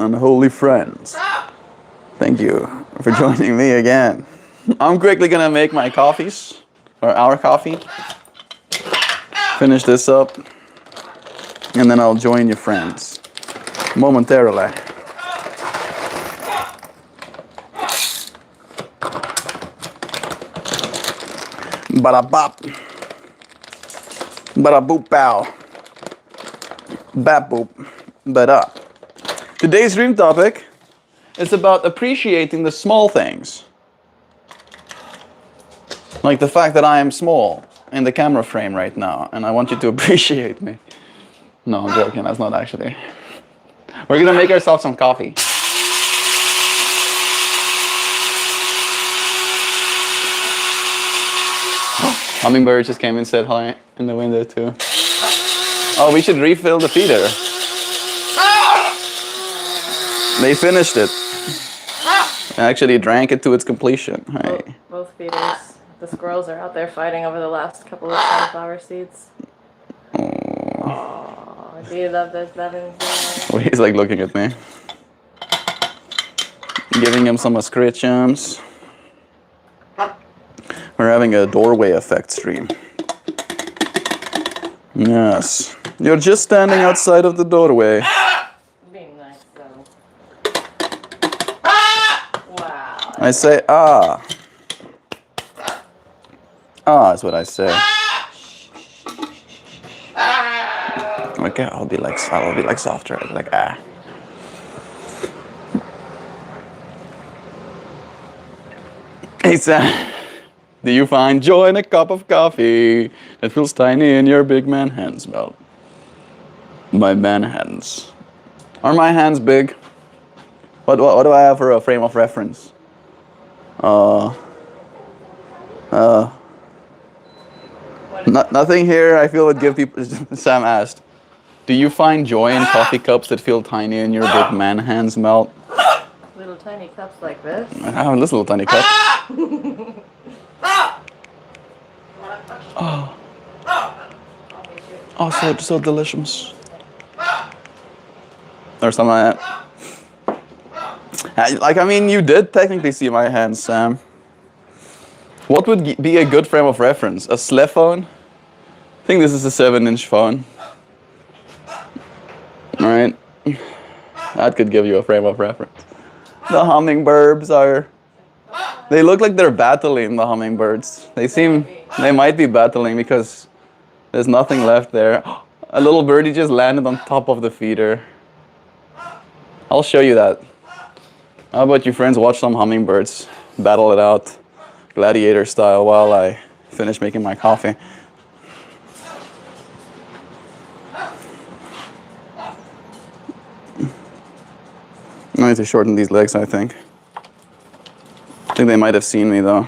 unholy friends. Thank you for joining me again. I'm quickly gonna make my coffees, or our coffee. Finish this up, and then I'll join you friends momentarily. Bada bop. Bada boop bow. Bap boop. Bada. Today's dream topic is about appreciating the small things. Like the fact that I am small in the camera frame right now, and I want you to appreciate me. No, I'm joking, that's not actually. We're gonna make ourselves some coffee. Hummingbird just came and said hi in the window too. Oh, we should refill the feeder. They finished it. I actually drank it to its completion. Hi. Both feeders. The squirrels are out there fighting over the last couple of sunflower seeds. Oh, do you love those Bevins? Well, he's like looking at me. Giving him some scritchums. We're having a doorway effect stream. Yes. You're just standing outside of the doorway. Being nice, though. Wow. I say, ah. Ah is what I say. Okay, I'll be like softer. I'll be like, ah. Hey, Sam. Do you find joy in a cup of coffee that feels tiny in your big man hands? Well, my man hands. Are my hands big? What do I have for a frame of reference? Nothing here. I feel would give people. Sam asked, "Do you find joy in coffee cups that feel tiny in your big man hands, Melt?" Little tiny cups like this. I have this little tiny cup. Oh, so delicious. Or something like that. Like, I mean, you did technically see my hands, Sam. What would be a good frame of reference? A SLE phone? I think this is a 7-inch phone. Alright. That could give you a frame of reference. The hummingbirds are... They look like they're battling, the hummingbirds. They might be battling because there's nothing left there. A little birdie just landed on top of the feeder. I'll show you that. How about you friends watch some hummingbirds battle it out, gladiator style, while I finish making my coffee. I need to shorten these legs, I think. I think they might have seen me though.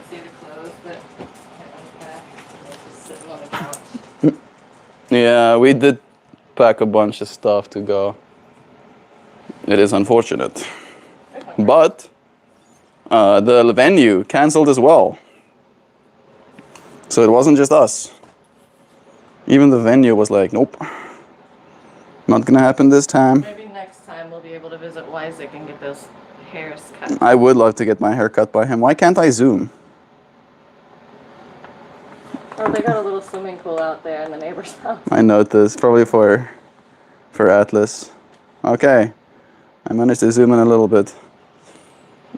See the clothes that unpack. Just sitting on the couch. Yeah, we did pack a bunch of stuff to go. It is unfortunate. But the venue canceled as well. So it wasn't just us. Even the venue was like, nope. Not gonna happen this time. Maybe next time we'll be able to visit Isaac and get those hairs cut. I would love to get my hair cut by him. Why can't I zoom? Oh, they got a little swimming pool out there in the neighbor's house. I noticed. Probably for Atlas. Okay. I managed to zoom in a little bit.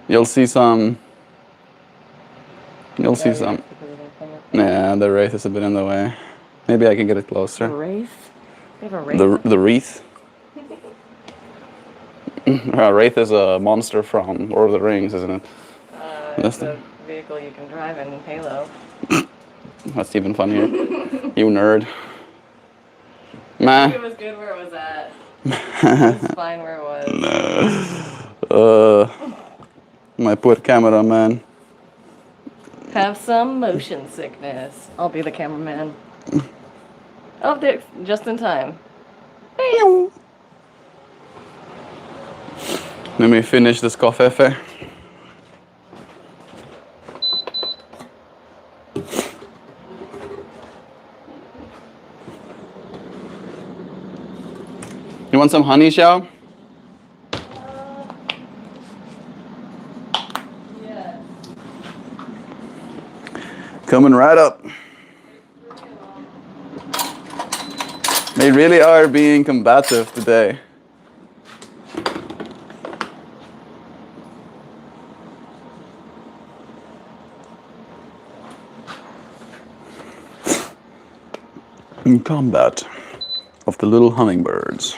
You'll see some. Yeah, the wraith is a bit in the way. Maybe I can get it closer. A wraith? You have a wraith? The wreath. Wraith is a monster from Lord of the Rings, isn't it? It's a vehicle you can drive in Halo. That's even funnier. You nerd. Man. It was good where it was at. It was fine where it was. My poor cameraman. Have some motion sickness. I'll be the cameraman. Oh, there, just in time. Hey. Let me finish this coffee. You want some honey, Xiao? Yeah. Coming right up. They really are being combative today. In combat of the little hummingbirds.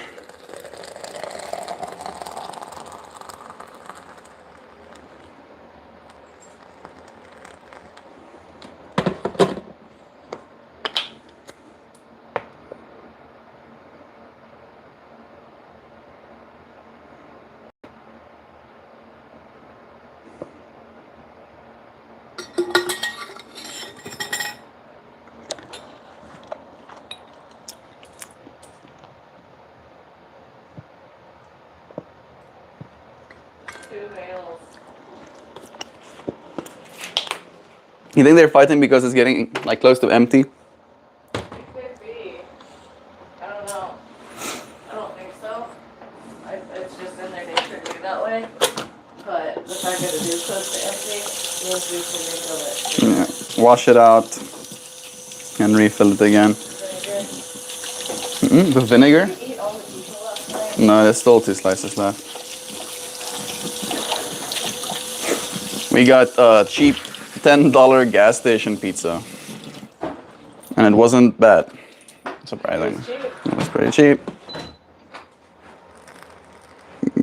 Two males. You think they're fighting because it's getting like close to empty? It could be. I don't know. I don't think so. It's just in their nature to be that way. But the fact that it is close to empty means we can refill it. Yeah. Wash it out and refill it again. Vinegar. The vinegar? Did you eat all the pizza last night? No, there's still 2 slices left. We got cheap $10 gas station pizza. And it wasn't bad. Surprising. It was pretty cheap.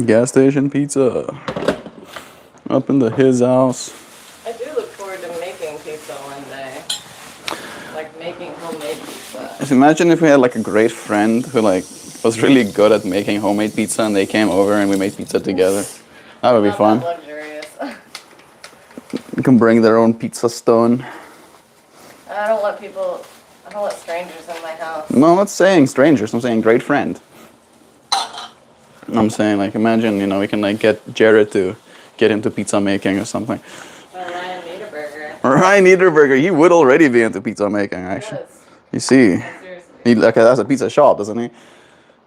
Gas station pizza. Up into his house. I do look forward to making pizza one day. Like making homemade pizza. Just imagine if we had like a great friend who like was really good at making homemade pizza and they came over and we made pizza together. That would be Not fun. that luxurious. You can bring their own pizza stone. I don't let strangers in my house. No, I'm not saying strangers, I'm saying great friend. I'm saying like imagine, you know, we can like get Jared to get into pizza making or something. Ryan Niederberger. Ryan Niederberger, he would already be into pizza making actually. Yes. You see, Seriously. he like has a pizza shop, doesn't he?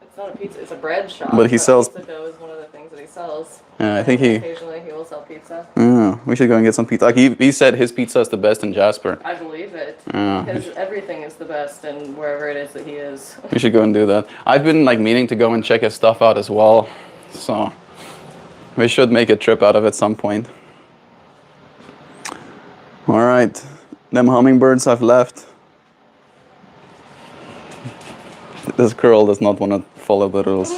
It's not a pizza, it's a bread shop. But he sells- Pizza dough is one of the things that he sells. Yeah, I think he. Occasionally he will sell pizza. Yeah, we should go and get some pizza. Like he said his pizza is the best in Jasper. I believe it. Yeah. Because everything is the best and wherever it is that he is. We should go and do that. I've been like meaning to go and check his stuff out as well. So we should make a trip out of it some point. All right, them hummingbirds have left. This girl does not want to follow the rules.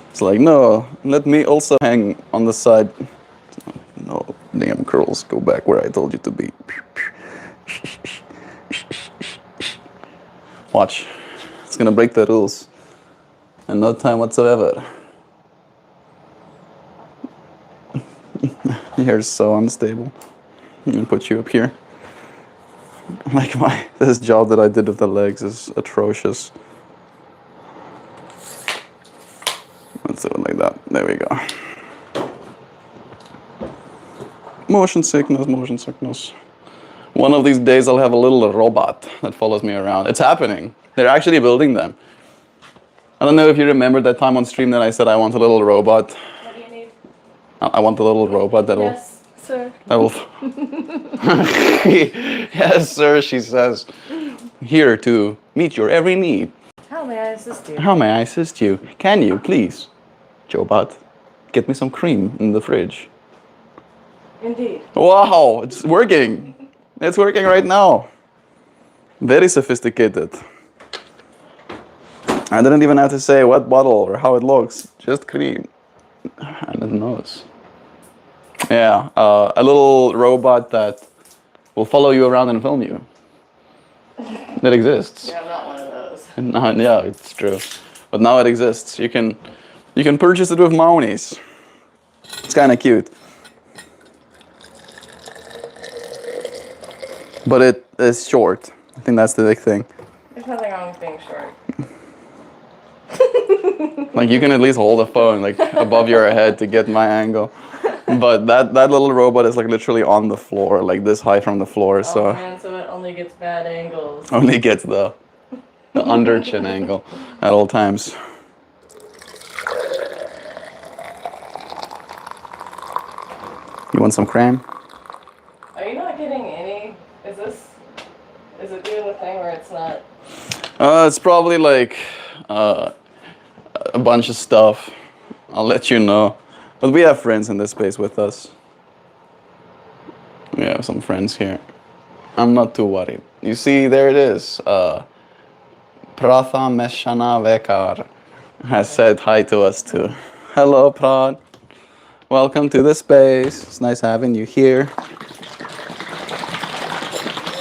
It's like, no, let me also hang on the side. No, damn girls, go back where I told you to be. Watch, it's gonna break the rules. In no time whatsoever. You're so unstable. I'm gonna put you up here. Like this job that I did with the legs is atrocious. Let's do it like that. There we go. Motion sickness, motion sickness. One of these days I'll have a little robot that follows me around. It's happening. They're actually building them. I don't know if you remember that time on stream that I said I want a little robot. What do you need? I want a little robot that Yes, sir. will... Yes, sir, she says. Here to meet your every need. How may I assist you? How may I assist you? Can you, please, Jobot, get me some cream in the fridge? Indeed. Wow, it's working. It's working right now. Very sophisticated. I didn't even have to say what bottle or how it looks. Just cream. And it knows. Yeah, a little robot that will follow you around and film you. It exists. Yeah, I'm not one of those. Yeah, it's true. But now it exists. You can purchase it with monies. It's kind of cute. But it is short. I think that's the big thing. There's nothing wrong with being short. Like you can at least hold a phone like above your head to get my angle. But that little robot is like literally on the floor, like this high from the floor. So Oh man, so it only gets bad angles. only gets the under chin angle at all times. You want some cream? Are you not getting any? Is it doing the thing where it's not? It's probably like uh, a bunch of stuff. I'll let you know. But we have friends in this space with us. We have some friends here. I'm not too worried. You see, there it is. Pratha Meshana Vekar has said hi to us too. Hello, Prat. Welcome to the space. It's nice having you here.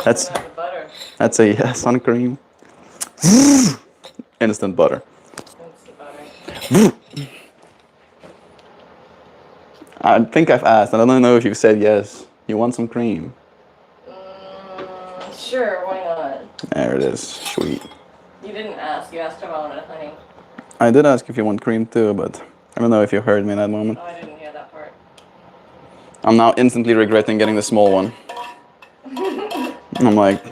That's The butter. that's a yes on cream. Instant butter. That's the butter. I think I've asked. I don't know if you said yes. You want some cream? Sure, why not? There it is. Sweet. You didn't ask. You asked if I wanted honey. I did ask if you want cream too, but I don't know if you heard me in that moment. Oh, I didn't hear that part. I'm now instantly regretting getting the small one. I'm like,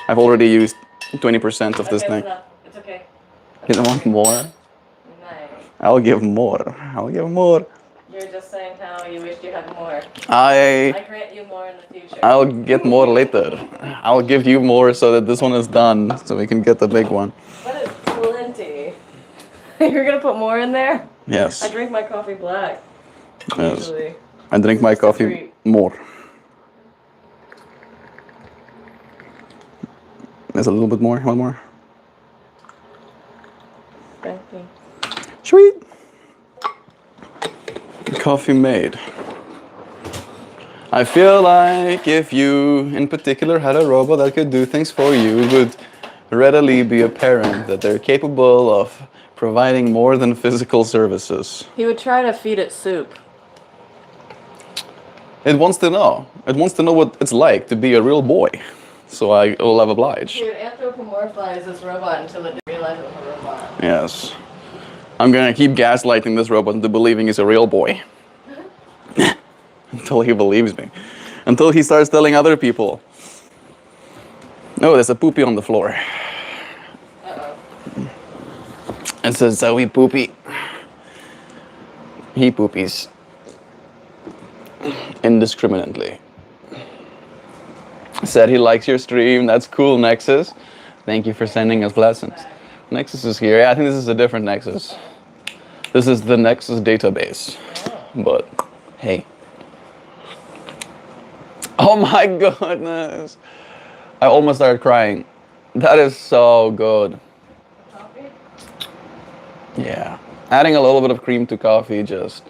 I've already used 20% of this Okay, thing. it's enough. It's okay. You don't want more? Nice. I'll give more. I'll give more. You're just saying how you wish you had more. I I grant you more in the future. I'll get more later. I'll give you more so that this one is done, so we can get the big one. That is plenty. You're gonna put more in there? Yes. I drink my coffee black. Yes. Usually. I drink my Just a coffee treat. more. There's a little bit more. One more. Thank you. Sweet. Coffee made. I feel like if you, in particular, had a robot that could do things for you, it would readily be apparent that they're capable of providing more than physical services. He would try to feed it soup. It wants to know. It wants to know what it's like to be a real boy. So I will have obliged. He would anthropomorphize this robot until it didn't realize it was a robot. Yes. I'm gonna keep gaslighting this robot into believing he's a real boy. Until he believes me. Until he starts telling other people. Oh, there's a poopy on the floor. Uh-oh. It says that we poopy. He poopies. Indiscriminately. Said he likes your stream. That's cool, Nexus. Thank you for sending us blessings. Nexus is here. Yeah, I think this is a different Nexus. This is the Nexus database. But, hey. Oh my goodness. I almost started crying. That is so good. Coffee? Yeah. Adding a little bit of cream to coffee just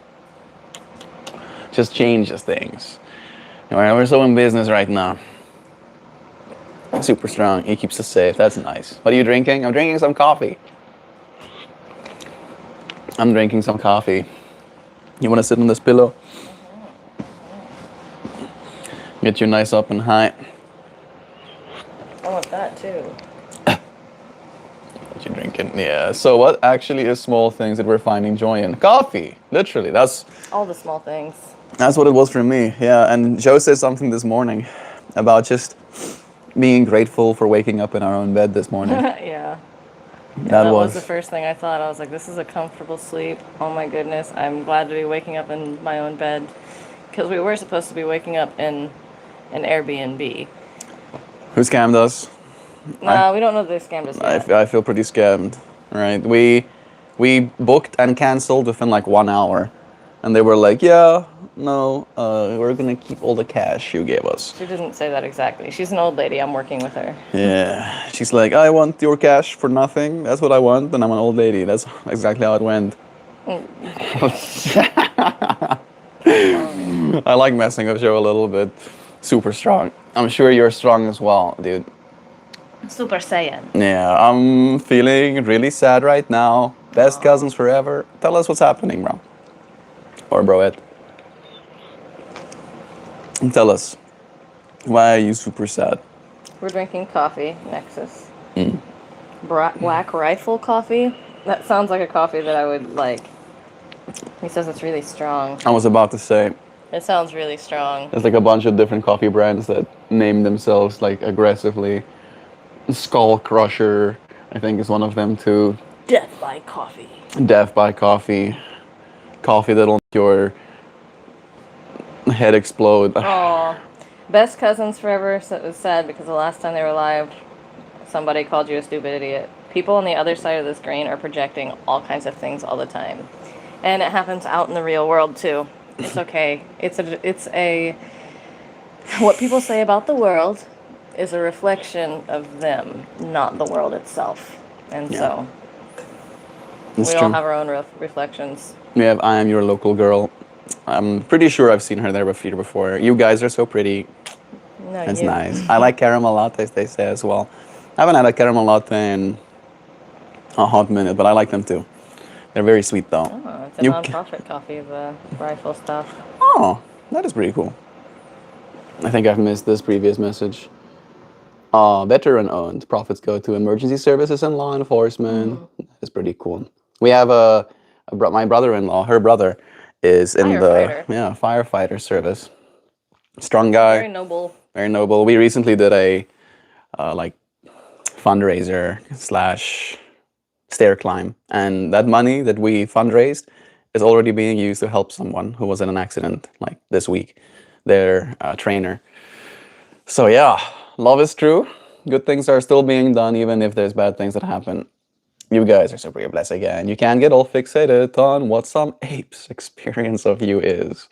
changes things. We're so in business right now. Super strong. He keeps us safe. That's nice. What are you drinking? I'm drinking some coffee. I'm drinking some coffee. You want to sit on this pillow? Get you nice up and high. I want that too. What you drinking? Yeah. So what actually is small things that we're finding joy in? Coffee. Literally. That's All the small things. what it was for me. Yeah. And Joe said something this morning about just being grateful for waking up in our own bed this morning. Yeah. That was was the first thing I thought. I was like, this is a comfortable sleep. Oh my goodness. I'm glad to be waking up in my own bed. Because we were supposed to be waking up in an Airbnb. Who scammed us? Nah, we don't know they scammed us yet. I feel pretty scammed. Right. We booked and canceled within like 1 hour. And they were like, yeah, no, we're going to keep all the cash you gave us. She didn't say that exactly. She's an old lady. I'm working with her. Yeah. She's like, I want your cash for nothing. That's what I want. And I'm an old lady. That's exactly how it went. I like messing with Joe a little bit. Super strong. I'm sure you're strong as well, dude. Super Saiyan. Yeah, I'm feeling really sad right now. Best cousins forever. Tell us what's happening, bro. Or broette. And tell us, why are you super sad? We're drinking coffee, Nexus. Black Rifle coffee? That sounds like a coffee that I would like. He says it's really strong. I was about to say, It sounds really strong. there's like a bunch of different coffee brands that name themselves like aggressively. Skull Crusher, I think, is one of them too. Death by coffee. Death by coffee. Coffee that'll make your head explode. Oh, best cousins forever. So it was sad because the last time they were alive, somebody called you a stupid idiot. People on the other side of the screen are projecting all kinds of things all the time, and it happens out in the real world too. It's okay. It's a what people say about the world is a reflection of them, not the world itself. And Yeah. so It's we true. all have our own reflections. We have I Am Your Local Girl. I'm pretty sure I've seen her there before. You guys are so pretty. No, It's you. nice. I like caramel lattes, they say as well. I haven't had a caramel latte in a hot minute, but I like them too. They're very sweet though. Oh, it's a You non-profit coffee, the rifle stuff. Oh, that is pretty cool. I think I've missed this previous message. Veteran owned. Profits go to emergency services and law enforcement. That's pretty cool. We have my brother-in-law, her brother, is in Firefighter. the firefighter service. Strong Very guy, noble. very noble. We recently did a like fundraiser slash stair climb, and that money that we fundraised is already being used to help someone who was in an accident like this week, their trainer. So yeah, love is true. Good things are still being done even if there's bad things that happen. You guys are super blessed again. You can't get all fixated on what some ape's experience of you is.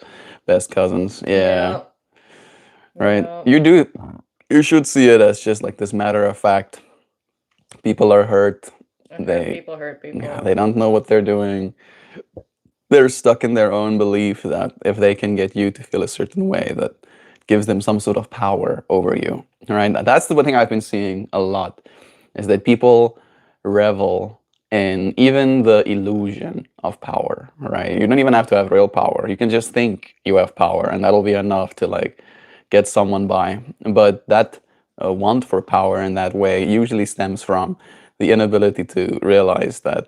Best cousins, yeah. Right. Yep. You should see it as just like this matter of fact. People are hurt. And They hurt people. Yeah, they don't know what they're doing. They're stuck in their own belief that if they can get you to feel a certain way, that gives them some sort of power over you. Right? That's the one thing I've been seeing a lot, is that people revel in even the illusion of power. Right? You don't even have to have real power. You can just think you have power, and that'll be enough to like get someone by. But that want for power in that way usually stems from the inability to realize that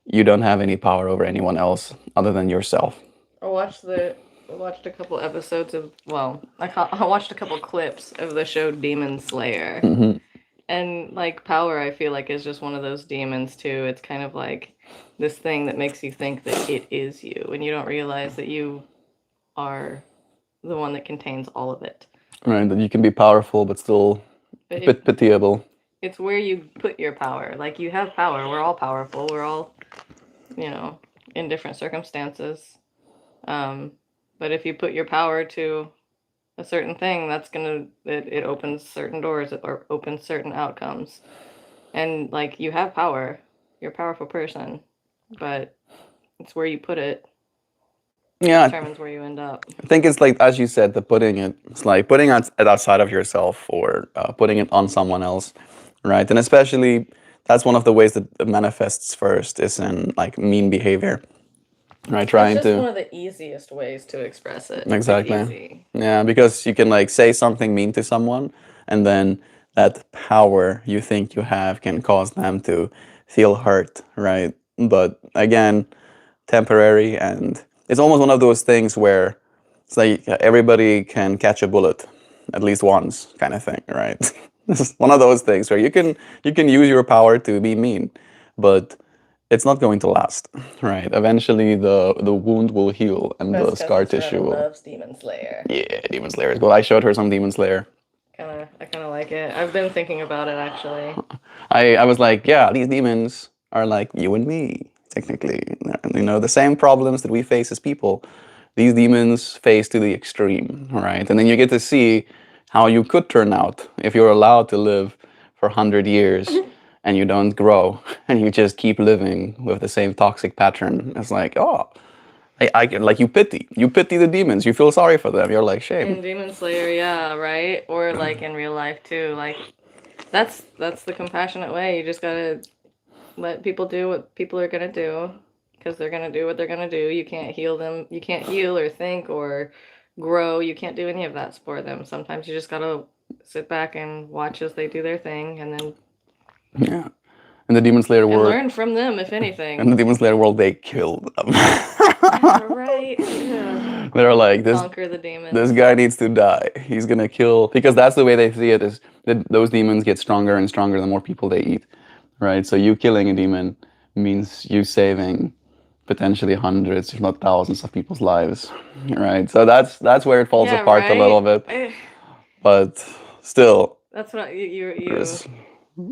you don't have any power over anyone else other than yourself. I watched a couple episodes of I watched a couple clips of the show Demon Slayer. Hmm. And like power, I feel like is just one of those demons too. It's kind of like this thing that makes you think that it is you, and you don't realize that you are the one that contains all of it. Right, that you can be powerful but still a bit pitiable. It's where you put your power. Like you have power. We're all powerful. We're all, in different circumstances. But if you put your power to a certain thing, it opens certain doors or opens certain outcomes. And like you have power, you're a powerful person, but it's where you put it. Yeah, Determines where you end up. I think it's like, as you said, it's like putting it outside of yourself or putting it on someone else, right? And especially that's one of the ways that it manifests first is in like mean behavior, right? Trying It's just to one of the easiest ways to express it. exactly. It's easy. Yeah, because you can like say something mean to someone, and then that power you think you have can cause them to feel hurt, right? But again, temporary, and it's almost one of those things where it's like everybody can catch a bullet at least once, kind of thing, right? It's one of those things where you can use your power to be mean, but it's not going to last, right? Eventually, the wound will heal and the scar tissue will. Loves Demon Slayer. Yeah, Demon Slayer. Well, I showed her some Demon Slayer. I kind of like it. I've been thinking about it actually. I was like, yeah, these demons are like you and me, technically. The same problems that we face as people, these demons face to the extreme, right? And then you get to see how you could turn out if you're allowed to live for 100 years and you don't grow and you just keep living with the same toxic pattern. It's like, oh, I like you pity the demons. You feel sorry for them. You're like, shame. In Demon Slayer, yeah, right? Or like in real life too. Like that's the compassionate way. You just gotta let people do what people are gonna do because they're gonna do what they're gonna do. You can't heal them. You can't heal or think or grow. You can't do any of that for them. Sometimes you just gotta sit back and watch as they do their thing, and then yeah. In the Demon Slayer world, learn from them, if anything. In the Demon Slayer world, they killed them. Yeah, right. Yeah. They're like, Conquer the demons. This guy needs to die. He's gonna kill, because that's the way they see it, is that those demons get stronger and stronger the more people they eat, right? So you killing a demon means you saving potentially hundreds, if not thousands, of people's lives, right? So that's where it falls Yeah, apart a little right. bit. But still, That's what there's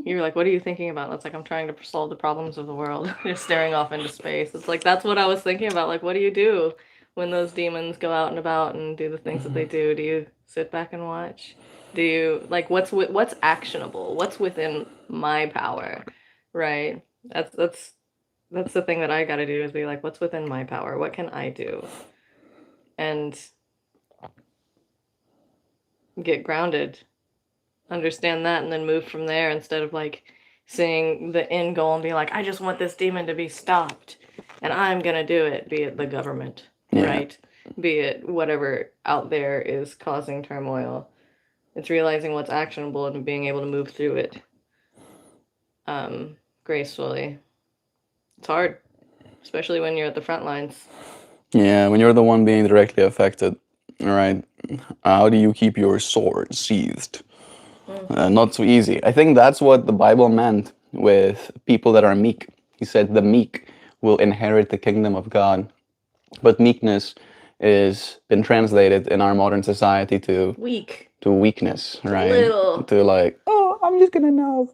you're like, what are you thinking about? That's like, I'm trying to solve the problems of the world. You're staring off into space. It's like that's what I was thinking about. Like, what do you do when those demons go out and about and do the things that they do? Do you sit back and watch? Do you like what's actionable? What's within my power? Right? That's the thing that I got to do is be like, what's within my power? What can I do? And get grounded, understand that, and then move from there instead of like seeing the end goal and be like, I just want this demon to be stopped and I'm gonna do it, be it the government, yeah, right? Be it whatever out there is causing turmoil. It's realizing what's actionable and being able to move through it gracefully. It's hard, especially when you're at the front lines. yeah. When you're the one being directly affected, right? How do you keep your sword sheathed? Not so easy. I think that's what the Bible meant with people that are meek. He said the meek will inherit the kingdom of God. But meekness is been translated in our modern society Weak. to weakness, right? Little. To like, oh, I'm just gonna know.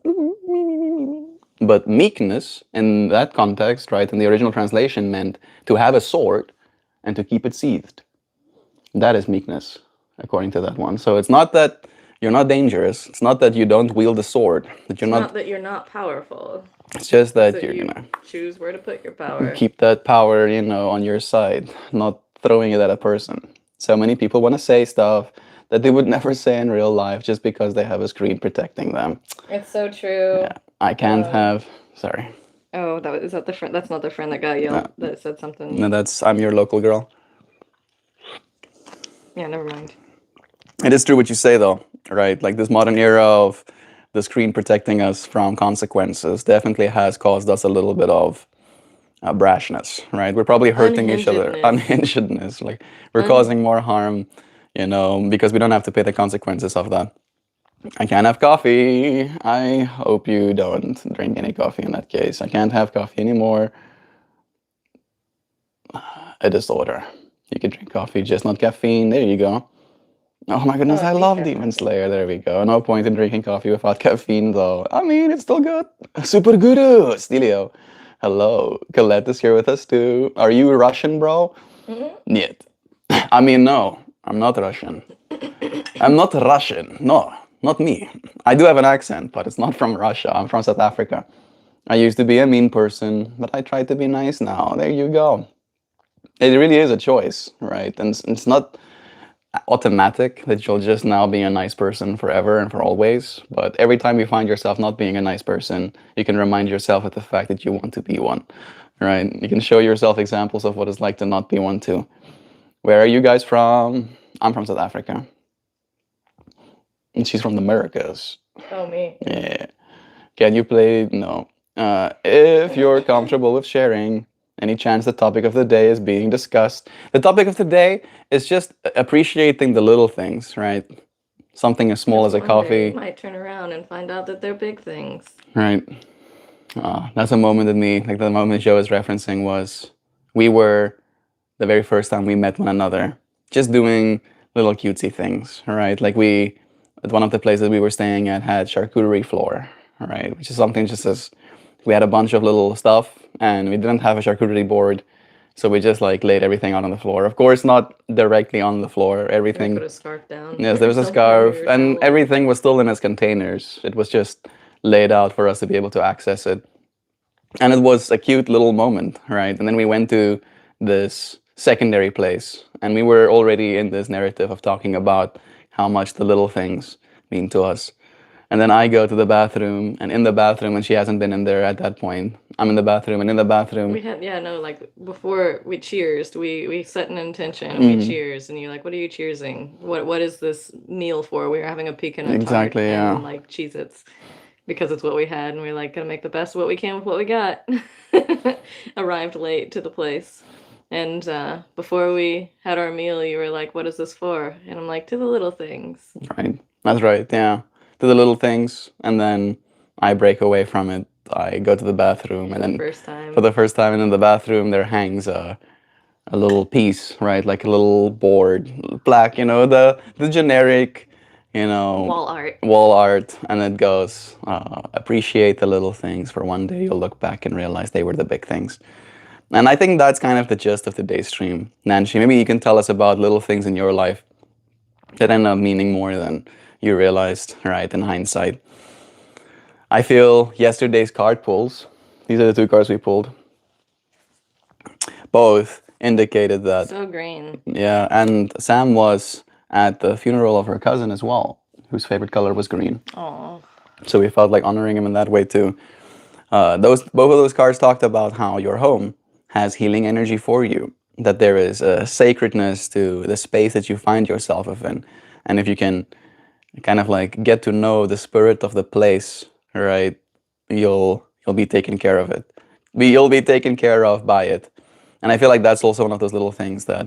But meekness in that context, right, in the original translation meant to have a sword and to keep it sheathed. That is meekness, according to that one. So it's not that you're not dangerous. It's not that you don't wield a sword. That you're It's not. not that you're not powerful. It's just It's that that you're you gonna choose where to put your power. keep that power, on your side, not throwing it at a person. So many people want to say stuff that they would never say in real life just because they have a screen protecting them. It's so true. Yeah, I can't have. Sorry. Oh, is that the friend? That's not the friend that got No, yelled. That said something. no, that's I'm your local girl. Yeah, never mind. It is true what you say, though, right? Like this modern era of the screen protecting us from consequences definitely has caused us a little bit of brashness, right? We're probably hurting each other, unhingedness. Like we're causing more harm, because we don't have to pay the consequences of that. I can't have coffee. I hope you don't drink any coffee in that case. I can't have coffee anymore. A disorder. You can drink coffee, just not caffeine. There you go. Oh my goodness, I love Demon Slayer. There we go. No point in drinking coffee without caffeine, though. I mean, it's still good. Super guru. Stilio. Hello. Colette is here with us, too. Are you Russian, bro? Niet. I mean, no. I'm not Russian. I'm not Russian. No, not me. I do have an accent, but it's not from Russia. I'm from South Africa. I used to be a mean person, but I try to be nice now. There you go. It really is a choice, right? And it's not automatic that you'll just now be a nice person forever and for always. But every time you find yourself not being a nice person, you can remind yourself of the fact that you want to be one, right? You can show yourself examples of what it's like to not be one too. Where are you guys from? I'm from South Africa. And she's from the Americas. Oh, me. Yeah. Can you play? No. If you're comfortable with sharing, any chance the topic of the day is being discussed. The topic of the day is just appreciating the little things, right? Something as small as a coffee. You might turn around and find out that they're big things. Right. That's a moment that like the moment Joe is referencing was, we were, the very first time we met one another, just doing little cutesy things, right? Like at one of the places we were staying at had charcuterie floor, right? Which is something just as, we had a bunch of little stuff and we didn't have a charcuterie board. So we just like laid everything out on the floor. Of course, not directly on the floor, everything. Put a scarf down. Yes, there was a scarf and everything was still in its containers. It was just laid out for us to be able to access it. And it was a cute little moment, right? And then we went to this secondary place and we were already in this narrative of talking about how much the little things mean to us. And then I go to the bathroom, and in the bathroom, when she hasn't been in there at that point, I'm in the bathroom, and in the bathroom... like, before we cheersed, we set an intention, and we cheers, and you're like, what are you cheersing? What is this meal for? We were having a pecan and tart and, like, Cheez-Its, because it's what we had, and we're like, gonna make the best of what we can with what we got. Arrived late to the place. And before we had our meal, you were like, what is this for? And I'm like, to the little things. Right. That's right, yeah. To the little things, and then I break away from it I go to the bathroom, and then First time. for the first time, and in the bathroom there hangs a little piece, right, like a little board, black, the generic, Wall art. wall art, and it goes, appreciate the little things, for one day you'll look back and realize they were the big things. And I think that's kind of the gist of today's stream. Nancy, maybe you can tell us about little things in your life that end up meaning more than you realized, right, in hindsight. I feel yesterday's card pulls, these are the two cards we pulled, both indicated that, So green. yeah, and Sam was at the funeral of her cousin as well, whose favorite color was green. Oh. So we felt like honoring him in that way too. Both of those cards talked about how your home has healing energy for you, that there is a sacredness to the space that you find yourself within, and if you can kind of like get to know the spirit of the place, right, you'll be taken care of it. You'll be taken care of by it. And I feel like that's also one of those little things that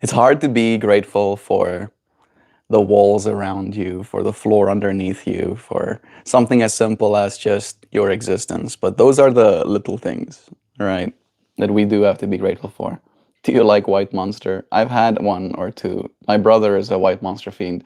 it's hard to be grateful for the walls around you, for the floor underneath you, for something as simple as just your existence. But those are the little things, right, that we do have to be grateful for. Do you like White Monster? I've had one or two. My brother is a White Monster fiend.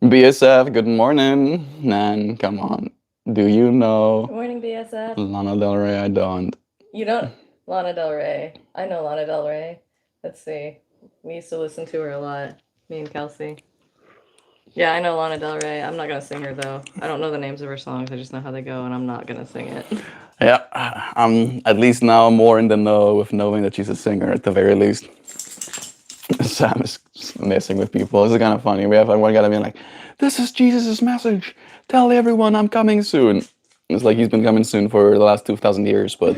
BSF, good morning. Nan, come on. Do you Good know morning, BSF. Lana Del Rey? I don't. You don't? Lana Del Rey. I know Lana Del Rey. Let's see. We used to listen to her a lot. Me and Kelsey. Yeah, I know Lana Del Rey. I'm not gonna sing her though. I don't know the names of her songs. I just know how they go, and I'm not gonna sing it. Yeah, I'm at least now more in the know with knowing that she's a singer at the very least. Sam is messing with people. This is kind of funny. We have one guy being like, "This is Jesus' message. Tell everyone I'm coming soon." It's like he's been coming soon for the last 2,000 years, but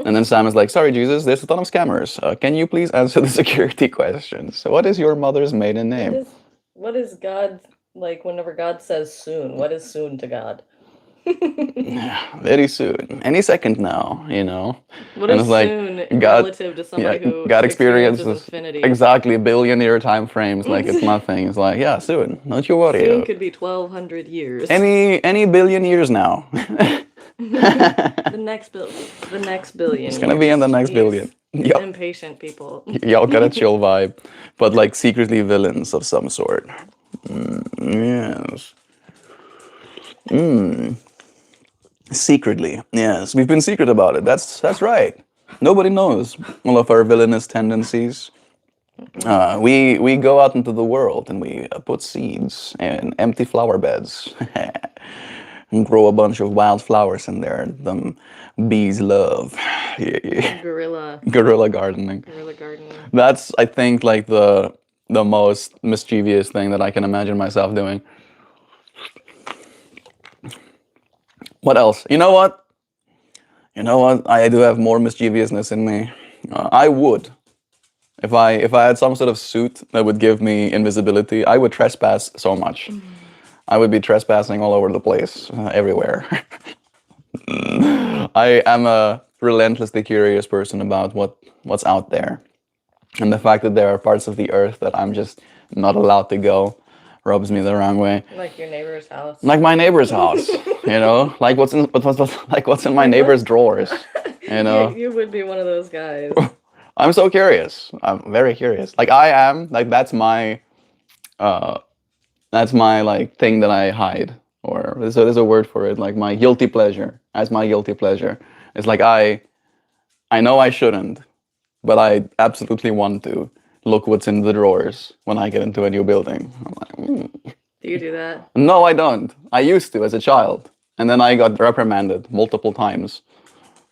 and then Sam is like, "Sorry, Jesus, there's a ton of scammers. Can you please answer the security questions? So what is your mother's maiden name?" What is God like whenever God says soon? What is soon to God? Very soon, any second now, What And is it's like, soon God- relative to somebody who God experiences experiences infinity? exactly billion-year time frames, like it's nothing. It's like, yeah, soon. Don't you worry. Soon could be 1,200 years. Any billion years now. The next billion. It's gonna be in the next billion. Yo, Impatient people. y'all got a chill vibe, but like secretly villains of some sort. Yes. Secretly, yes. We've been secret about it. That's right. Nobody knows all of our villainous tendencies. We go out into the world and we put seeds in empty flower beds and grow a bunch of wild flowers in there. Them bees love. Gorilla Guerrilla gardening. gardening. That's, I think, like the most mischievous thing that I can imagine myself doing. What else? You know what? I do have more mischievousness in me. I would, if I had some sort of suit that would give me invisibility, I would trespass so much. I would be trespassing all over the place, everywhere. I am a relentlessly curious person about what's out there, and the fact that there are parts of the earth that I'm just not allowed to go rubs me the wrong way. Like your neighbor's house. Like my neighbor's house, like what's in my neighbor's drawers, You would be one of those guys. I'm so curious. I'm very curious. Like I am. Like that's my like thing that I hide. Or there's a word for it. Like my guilty pleasure. That's my guilty pleasure. It's like I know I shouldn't, but I absolutely want to look what's in the drawers when I get into a new building. I'm like, Do you do that? No, I don't. I used to as a child, and then I got reprimanded multiple times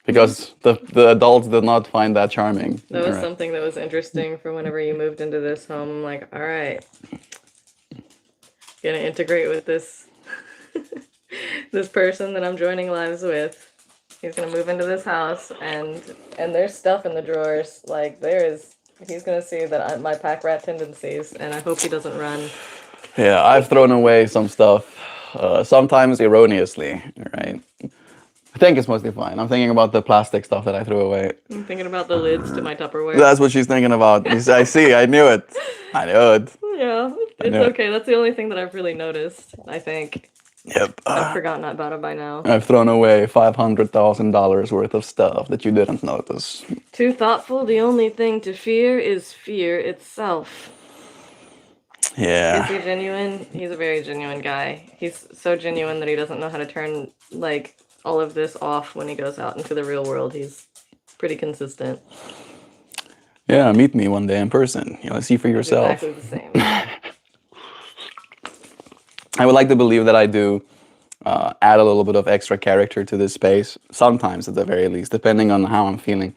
because the adults did not find that charming. That was something that was interesting from whenever you moved into this home. I'm like, all right, gonna integrate with this this person that I'm joining lives with. He's gonna move into this house, and there's stuff in the drawers. Like he's gonna see that my pack rat tendencies, and I hope he doesn't run. Yeah, I've thrown away some stuff, sometimes erroneously, right? I think it's mostly fine. I'm thinking about the plastic stuff that I threw away. I'm thinking about the lids to my Tupperware. That's what she's thinking about. I see, I knew it. I knew it. Yeah, it's okay. That's the only thing that I've really noticed, I think. Yep. I've forgotten about it by now. I've thrown away $500,000 worth of stuff that you didn't notice. Too thoughtful, the only thing to fear is fear itself. Yeah. Is he genuine? He's a very genuine guy. He's so genuine that he doesn't know how to turn, like, all of this off when he goes out into the real world. He's pretty consistent. Yeah, meet me one day in person. You'll see for yourself. Exactly the same. I would like to believe that I do add a little bit of extra character to this space, sometimes at the very least, depending on how I'm feeling.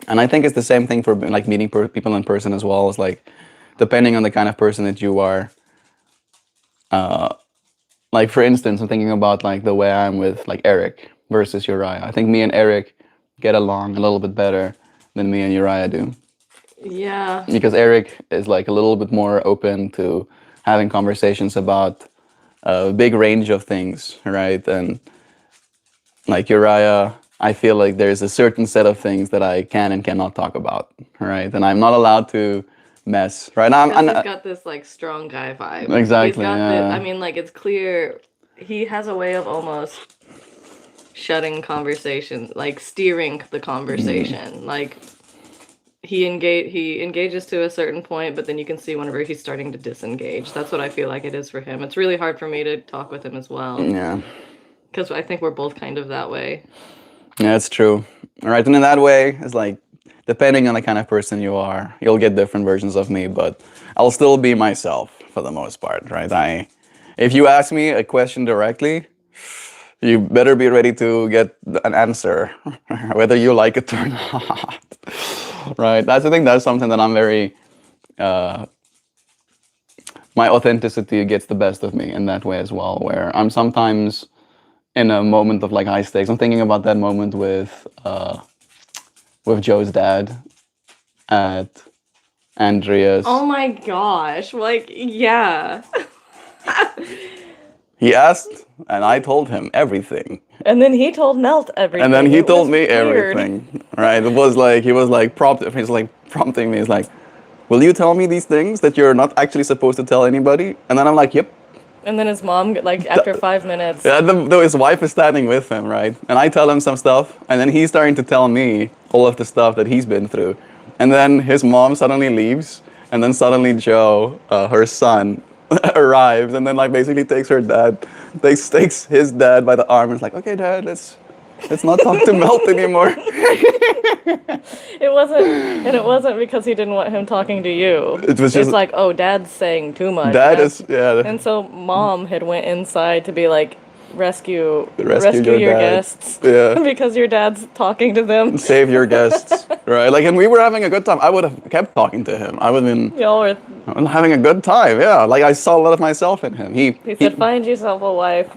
And I think it's the same thing for like meeting people in person as well. It's like, depending on the kind of person that you are. Like for instance, I'm thinking about like the way I'm with like Eric versus Uriah. I think me and Eric get along a little bit better than me and Uriah do. Yeah. Because Eric is like a little bit more open to having conversations about a big range of things, right? And like Uriah, I feel like there's a certain set of things that I can and cannot talk about, right? And I'm not allowed to mess, right? He's got this like strong guy vibe. Exactly. He's got Yeah. I mean, like, it's clear he has a way of almost shutting conversation, like steering the conversation. Like he engages to a certain point, but then you can see whenever he's starting to disengage. That's what I feel like it is for him. It's really hard for me to talk with him as well. Yeah. Because I think we're both kind of that way. Yeah, it's true. All right, and in that way, it's like, depending on the kind of person you are, you'll get different versions of me, but I'll still be myself for the most part, right? If you ask me a question directly, you better be ready to get an answer, whether you like it or not. Right? I think that's something that I'm very, my authenticity gets the best of me in that way as well, where I'm sometimes in a moment of like high stakes. I'm thinking about that moment with Joe's dad at Andrea's. Oh my gosh. Like, yeah. He asked, and I told him everything. And then he told Melt everything. And then he It told was me weird. everything. Right? It was like he was like prompting me. He's like, "Will you tell me these things that you're not actually supposed to tell anybody?" And then I'm like, "Yep." And then his mom, like, after 5 minutes. Yeah, though his wife is standing with him, right? And I tell him some stuff, and then he's starting to tell me all of the stuff that he's been through. And then his mom suddenly leaves, and then suddenly Joe, her son, arrives, and then like basically takes his dad by the arm, and is like, "Okay, Dad, let's not talk to Melt anymore." It wasn't because he didn't want him talking to you. It was just it's like, oh, Dad's saying too much. Dad is, yeah. And so Mom had went inside to be like, rescue Rescue your dad. guests. Yeah. Because your dad's talking to them. Save your guests, right? Like, and we were having a good time. I would have kept talking to him. I would have been Y'all were. having a good time. Yeah, like I saw a lot of myself in him. He said, find yourself a wife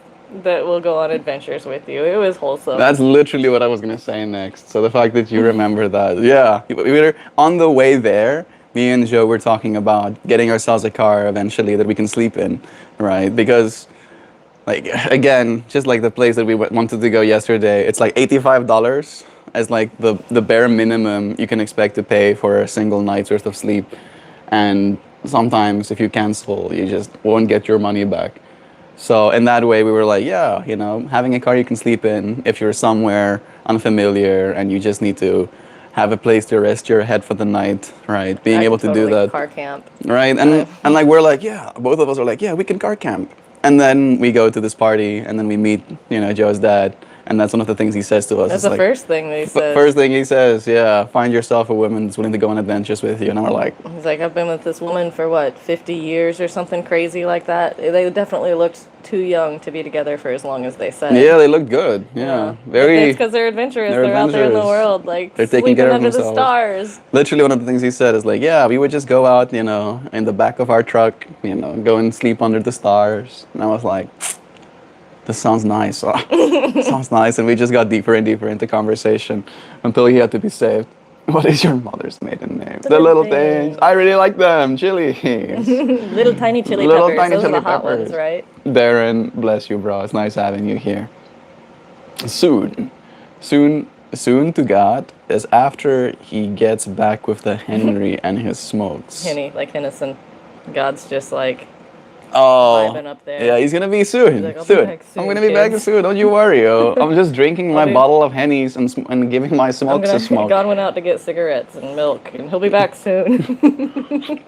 that will go on adventures with you. It was wholesome. That's literally what I was gonna say next. So the fact that you remember that, yeah, we were on the way there. Me and Joe were talking about getting ourselves a car eventually that we can sleep in, right? Because, like, again, just like the place that we wanted to go yesterday, it's like $85 as like the bare minimum you can expect to pay for a single night's worth of sleep, and sometimes if you cancel, you just won't get your money back. So in that way, we were like, yeah, having a car you can sleep in if you're somewhere unfamiliar and you just need to have a place to rest your head for the night, right? Being able to do that, car camp, right? And like we're like, yeah, both of us are like, yeah, we can car camp. And then we go to this party, and then we meet, Joe's dad, and that's one of the things he says to us. That's the like, first thing that he says. First thing he says, yeah, find yourself a woman that's willing to go on adventures with you. And we're like, he's like, I've been with this woman for what, 50 years or something crazy like that. They definitely looked too young to be together for as long as they said. yeah, they look good. Yeah, very. It's because they're adventurous. They're out there in the adventurous. world, like They're taking sleeping care of under the themselves. stars. Literally, one of the things he said is like, yeah, we would just go out, in the back of our truck, go and sleep under the stars. And I was like, this sounds nice. Sounds nice. And we just got deeper and deeper into conversation until he had to be saved. What is your mother's maiden name? The little things. I really like them. Chilies. Little tiny chili Little peppers. tiny Those chili are the hot peppers. ones, right? Darren, bless you, bro. It's nice having you here. Soon to God is after he gets back with the Henry and his smokes. Henny, like Hennison. God's just like, Oh, vibing up there. yeah, he's gonna be soon. like, "I'll be soon. back I'm soon, gonna be back kids." soon. Don't you worry. I'm just drinking my be- bottle of Hennies and giving my I'm smokes gonna. a smoke. God went out to get cigarettes and milk, and he'll be back soon.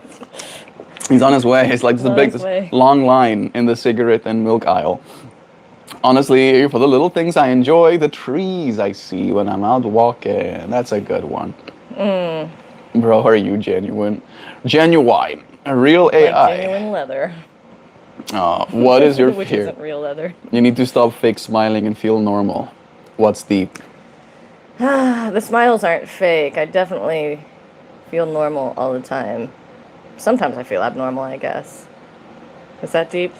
He's on his way. It's like He's the on big his way. long line in the cigarette and milk aisle. Honestly, for the little things I enjoy, the trees I see when I'm out walking. That's a good one. Bro, are you genuine? Genuine. A real Like AI. genuine leather, What is your which fear? isn't real leather. You need to stop fake smiling and feel normal. What's deep? The smiles aren't fake. I definitely feel normal all the time. Sometimes I feel abnormal, I guess. Is that deep?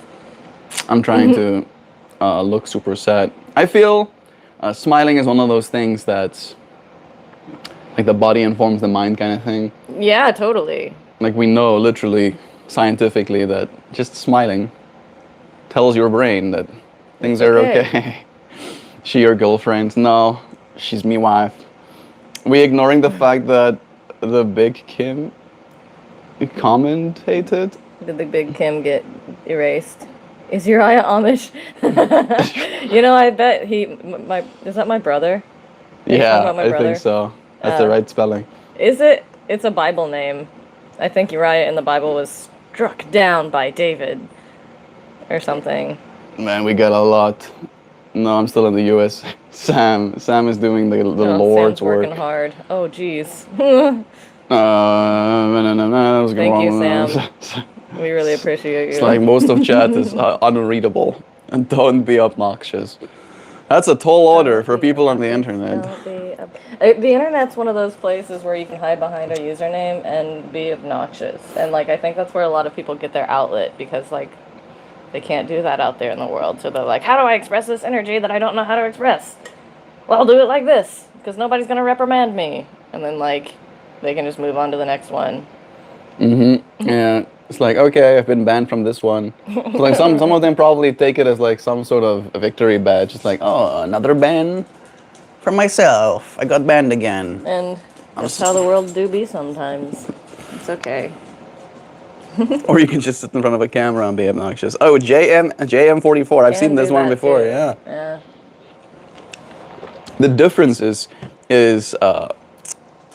I'm trying to look super sad. I feel smiling is one of those things that's like the body informs the mind kind of thing. Yeah, totally. Like we know literally scientifically that just smiling tells your brain that things It's are okay. okay. She your girlfriend? No, she's me wife. We ignoring the fact that the big Kim commentated. Did the big Kim get erased? Is Uriah Amish? I bet is that my brother? Are you talking Yeah, about my I brother? think so. That's the right spelling. Is it? It's a Bible name. I think Uriah in the Bible was struck down by David or something. Man, we got a lot. No, I'm still in the U.S. Sam is doing the Lord's Sam's working work. hard. Oh, jeez. Thank you, Sam. We really appreciate you. It's like most of chat is unreadable. And don't be obnoxious. That's a tall order for people on the internet. The internet's one of those places where you can hide behind a username and be obnoxious. And like I think that's where a lot of people get their outlet because like they can't do that out there in the world. So they're like, how do I express this energy that I don't know how to express? Well, I'll do it like this because nobody's going to reprimand me. And then like they can just move on to the next one. Yeah. It's like, okay, I've been banned from this one. It's like some of them probably take it as like some sort of victory badge. It's like, oh, another ban from myself. I got banned again. And that's how the world do be sometimes. It's okay. Or you can just sit in front of a camera and be obnoxious. Oh, JM44. I've seen this one before. Too. Yeah. Yeah. The difference is The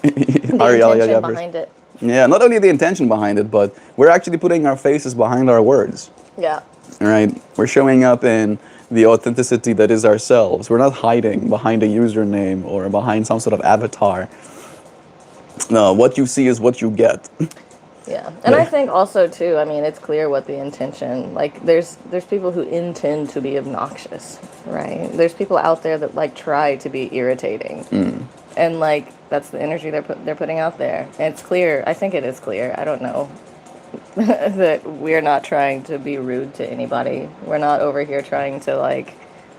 intention behind it. Yeah, not only the intention behind it, but we're actually putting our faces behind our words. Yeah. Right? We're showing up in the authenticity that is ourselves. We're not hiding behind a username or behind some sort of avatar. No, what you see is what you get. Yeah. And I think also too, I mean, it's clear what the intention, like there's people who intend to be obnoxious, right? There's people out there that like try to be irritating. And like that's the energy they're putting out there. And it's clear. I think it is clear. I don't know that we're not trying to be rude to anybody. We're not over here trying to like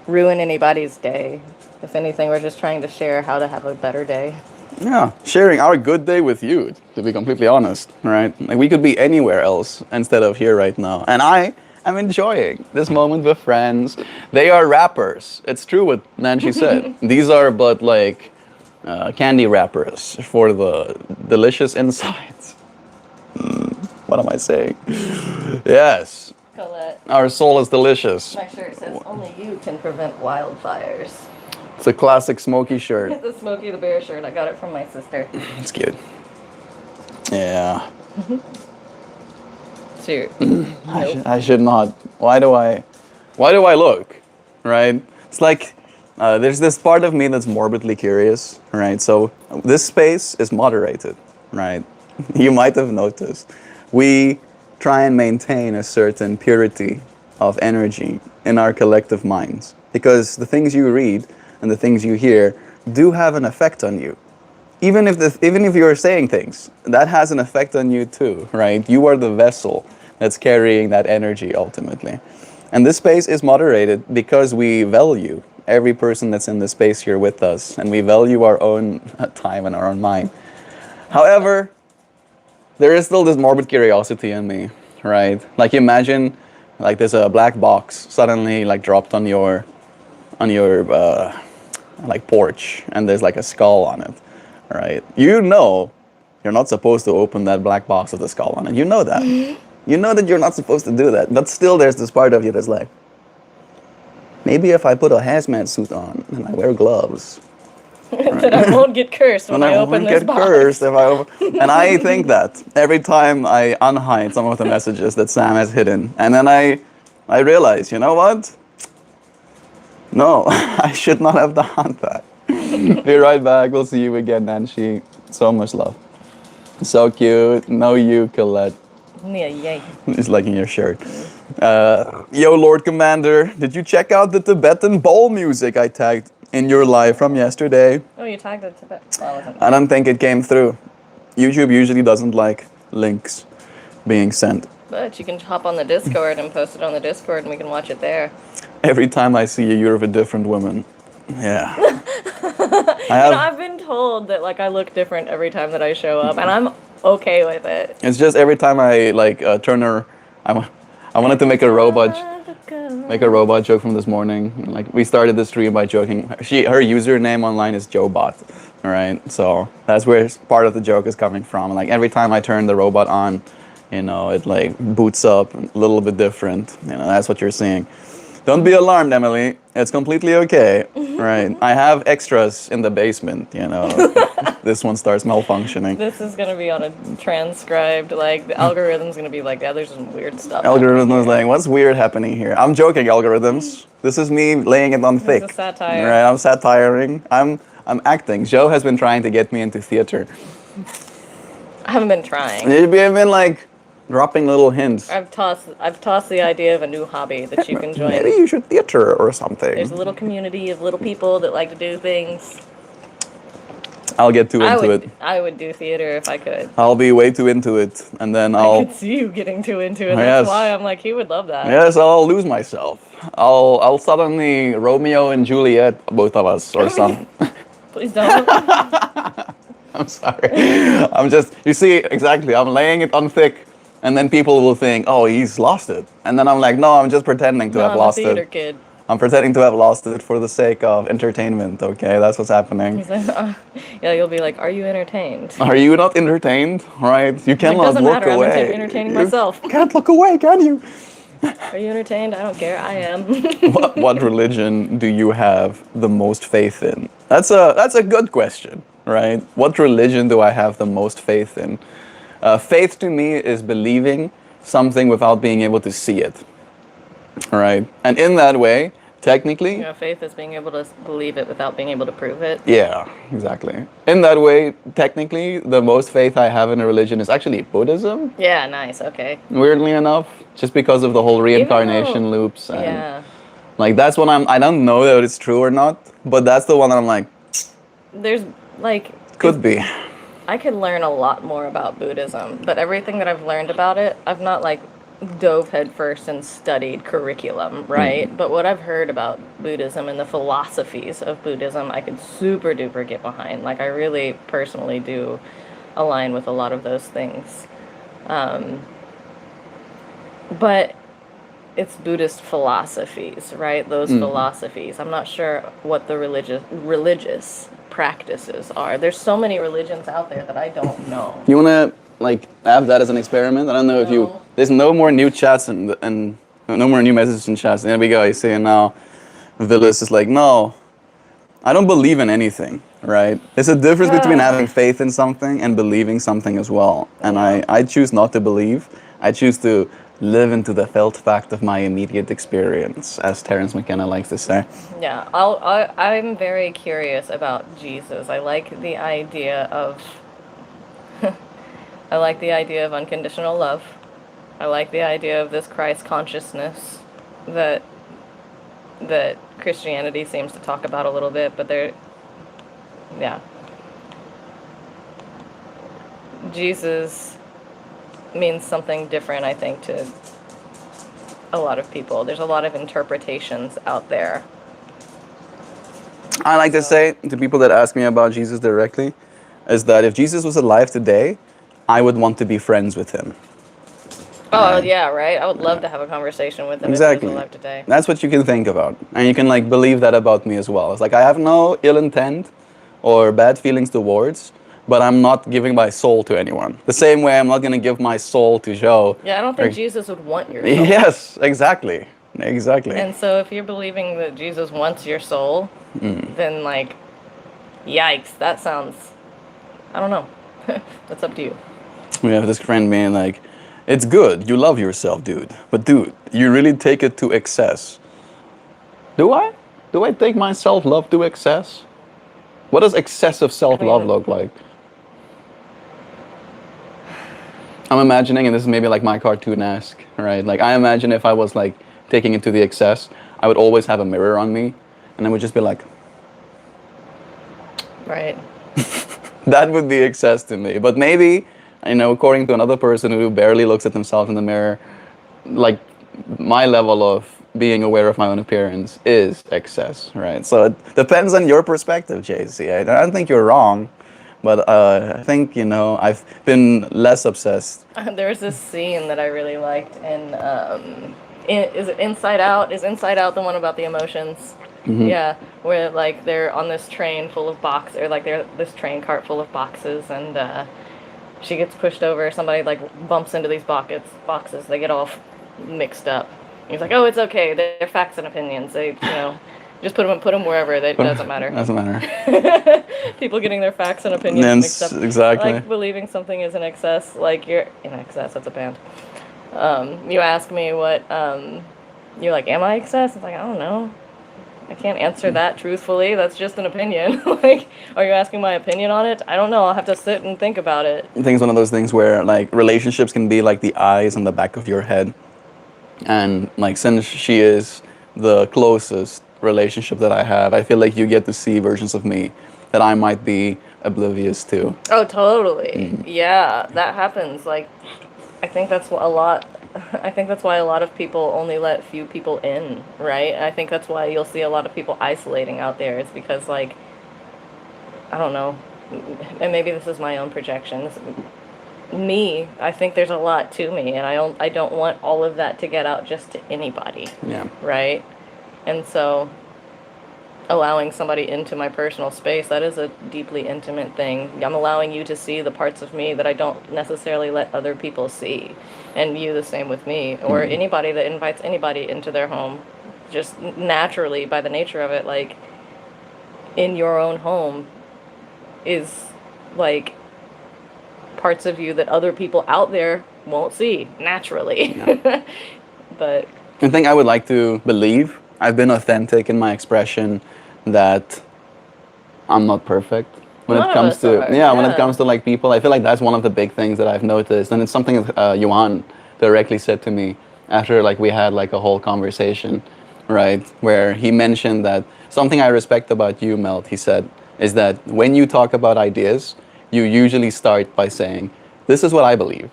ruin anybody's day. If anything, we're just trying to share how to have a better day. Yeah, sharing our good day with you, to be completely honest, right? Like we could be anywhere else instead of here right now. And I am enjoying this moment with friends. They are rappers. It's true what Nancy said. These are but like candy wrappers for the delicious insides. What am I saying? Yes. Colette, Our soul is delicious. my shirt says only you can prevent wildfires. It's a classic Smokey shirt. It's the Smokey the Bear shirt. I got it from my sister. It's good. Yeah. Shoot. I should not. Why do I look? Right? It's like there's this part of me that's morbidly curious, right? So this space is moderated, right? You might have noticed. We try and maintain a certain purity of energy in our collective minds because the things you read and the things you hear do have an effect on you. Even if you're saying things, that has an effect on you too, right? You are the vessel that's carrying that energy ultimately. And this space is moderated because we value every person that's in the space here with us, and we value our own time and our own mind. However, there is still this morbid curiosity in me, right? Like imagine, like there's a black box suddenly like dropped on your like porch, and there's like a skull on it, right? You know, you're not supposed to open that black box with a skull on it. You know that. You know that you're not supposed to do that, but still there's this part of you that's like, maybe if I put a hazmat suit on and I wear gloves, That I won't get cursed when I open won't this get box. cursed if I open. And I think that every time I unhide some of the messages that Sam has hidden, and then I realize, you know what? No, I should not have done that. Be right back. We'll see you again, Nancy. So much love. So cute. No, you, Colette. Yeah, yay. He's liking your shirt. Yo, Lord Commander, did you check out the Tibetan bowl music I tagged in your live from yesterday? Oh, you tagged it to that. Well, I wasn't. I don't think it came through. YouTube usually doesn't like links being sent. But you can hop on the Discord and post it on the Discord and we can watch it there. Every time I see you, you're of a different woman. Yeah. I've been told that like I look different every time that I show up, and I'm okay with it. It's just every time I like turn her, I wanted to make a robot joke from this morning. Like we started the stream by joking. Her username online is JoeBot, all right? So that's where part of the joke is coming from. Like every time I turn the robot on, it like boots up a little bit different. That's what you're seeing. Don't be alarmed, Emily. It's completely okay, right? I have extras in the basement, This one starts malfunctioning. This is gonna be on a transcribed, like the algorithm's gonna be like, yeah, there's some weird stuff. Algorithm is like, what's weird happening here? I'm joking, algorithms. This is me laying it on thick. It's a satire. Right, I'm satiring. I'm acting. Joe has been trying to get me into theater. I haven't been trying. You've been like dropping little hints. I've tossed the idea of a new hobby that you can join. Maybe you should theater or something. There's a little community of little people that like to do things. I'll get too into it. I would do theater if I could. I'll be way too into it, and then I could see you getting too into it. That's why I'm like, he would love that. Yes, I'll lose myself. I'll suddenly Romeo and Juliet, both of us, or something. Please don't. I'm sorry. You see, exactly, I'm laying it on thick, and then people will think, oh, he's lost it. And then I'm like, no, I'm just pretending to have lost I'm a theater it. kid. I'm pretending to have lost it for the sake of entertainment, okay? That's what's happening. He's like, yeah, you'll be like, are you entertained? Are you not entertained? Right? You cannot look away. I'm entertaining myself. You can't look away, can you? Are you entertained? I don't care. I am. What religion do you have the most faith in? That's a good question, right? What religion do I have the most faith in? Faith to me is believing something without being able to see it, right? And in that way, technically... faith is being able to believe it without being able to prove it. Yeah, exactly. In that way, technically, the most faith I have in a religion is actually Buddhism. Yeah, nice, okay. Weirdly enough, just because of the whole reincarnation loops. And yeah. Like, that's when I don't know that it's true or not, but that's the one that I'm like... There's, like... Could be. I could learn a lot more about Buddhism, but everything that I've learned about it, I've not, like, dove headfirst and studied curriculum, right? But what I've heard about Buddhism and the philosophies of Buddhism, I could super duper get behind. Like, I really personally do align with a lot of those things. But it's Buddhist philosophies, right? Those philosophies. I'm not sure what the religious practices are. There's so many religions out there that I don't know. You want to, like, have that as an experiment? I don't know if you... There's no more new chats and no more new messages in chats. There we go. You see it now. Villas is like, no, I don't believe in anything, right? There's a difference between having faith in something and believing something as well. And I choose not to believe. I choose to live into the felt fact of my immediate experience, as Terence McKenna likes to say. Yeah, I'm very curious about Jesus. I like the idea of unconditional love. I like the idea of this Christ consciousness that Christianity seems to talk about a little bit, but Jesus means something different, I think, to a lot of people. There's a lot of interpretations out there. I like to say to people that ask me about Jesus directly, is that if Jesus was alive today, I would want to be friends with him. Oh, yeah, right? I would love to have a conversation with him if he was alive today. That's what you can think about. And you can, like, believe that about me as well. It's like, I have no ill intent or bad feelings towards, but I'm not giving my soul to anyone. The same way I'm not going to give my soul to Joe. Yeah, I don't think Jesus would want your soul. Yes, exactly. Exactly. And so if you're believing that Jesus wants your soul, then like, yikes, that sounds, I don't know. That's up to you. We have this friend being like, it's good, you love yourself, dude. But dude, you really take it to excess. Do I? Do I take my self-love to excess? What does excessive self-love look like? I'm imagining, and this is maybe like my cartoon-esque, right? Like I imagine if I was like taking it to the excess, I would always have a mirror on me, and I would just be like, right. that would be excess to me. But maybe, you know, according to another person who barely looks at themselves in the mirror, like my level of being aware of my own appearance is excess, right? So it depends on your perspective, JC. I don't think you're wrong, but I think, you know, I've been less obsessed. There was this scene that I really liked, and is it Inside Out? Is Inside Out the one about the emotions? Mm-hmm. Yeah, where like they're on this train full of boxes, or like they're this train cart full of boxes, and she gets pushed over. Somebody like bumps into these boxes. They get all mixed up. He's like, "Oh, it's okay. They're facts and opinions. They, you know, just put them wherever. That doesn't matter." Doesn't matter. People getting their facts and opinions mixed up. Exactly. Like believing something is in excess. Like you're in excess. That's a band. You ask me what. You're like, "Am I excess?" It's like, I don't know. I can't answer that truthfully. That's just an opinion. Like, are you asking my opinion on it? I don't know. I'll have to sit and think about it. I think it's one of those things where like relationships can be like the eyes on the back of your head. And like since she is the closest relationship that I have, I feel like you get to see versions of me that I might be oblivious to. Oh, totally. Yeah, that happens. Like, I think that's a lot. I think that's why a lot of people only let few people in, right? I think that's why you'll see a lot of people isolating out there. It's because, like, I don't know, and maybe this is my own projections. I think there's a lot to me, and I don't want all of that to get out just to anybody. Yeah. Right? And so allowing somebody into my personal space, that is a deeply intimate thing. I'm allowing you to see the parts of me that I don't necessarily let other people see. And you the same with me, or anybody that invites anybody into their home, just naturally by the nature of it, like in your own home is like parts of you that other people out there won't see naturally. Yeah. But I think I would like to believe I've been authentic in my expression that I'm not perfect. When it comes to when it comes to like people, I feel like that's one of the big things that I've noticed, and it's something that Yuan directly said to me after like we had like a whole conversation, right, where he mentioned that something I respect about you, Melt, he said, is that when you talk about ideas, you usually start by saying, "This is what I believe,"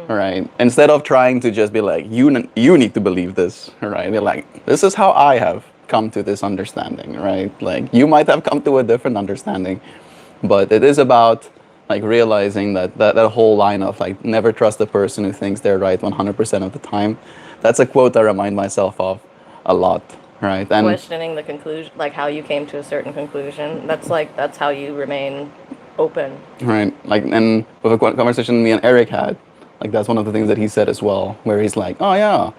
right? Instead of trying to just be like, "You need to believe this," right? They're like, "This is how I have come to this understanding," right? Like you might have come to a different understanding. But it is about like realizing that whole line of like never trust the person who thinks they're right 100% of the time. That's a quote I remind myself of a lot, right? And questioning the conclusion, like how you came to a certain conclusion. That's how you remain open. Right. Like, and with a conversation me and Eric had, like that's one of the things that he said as well, where he's like, "Oh yeah,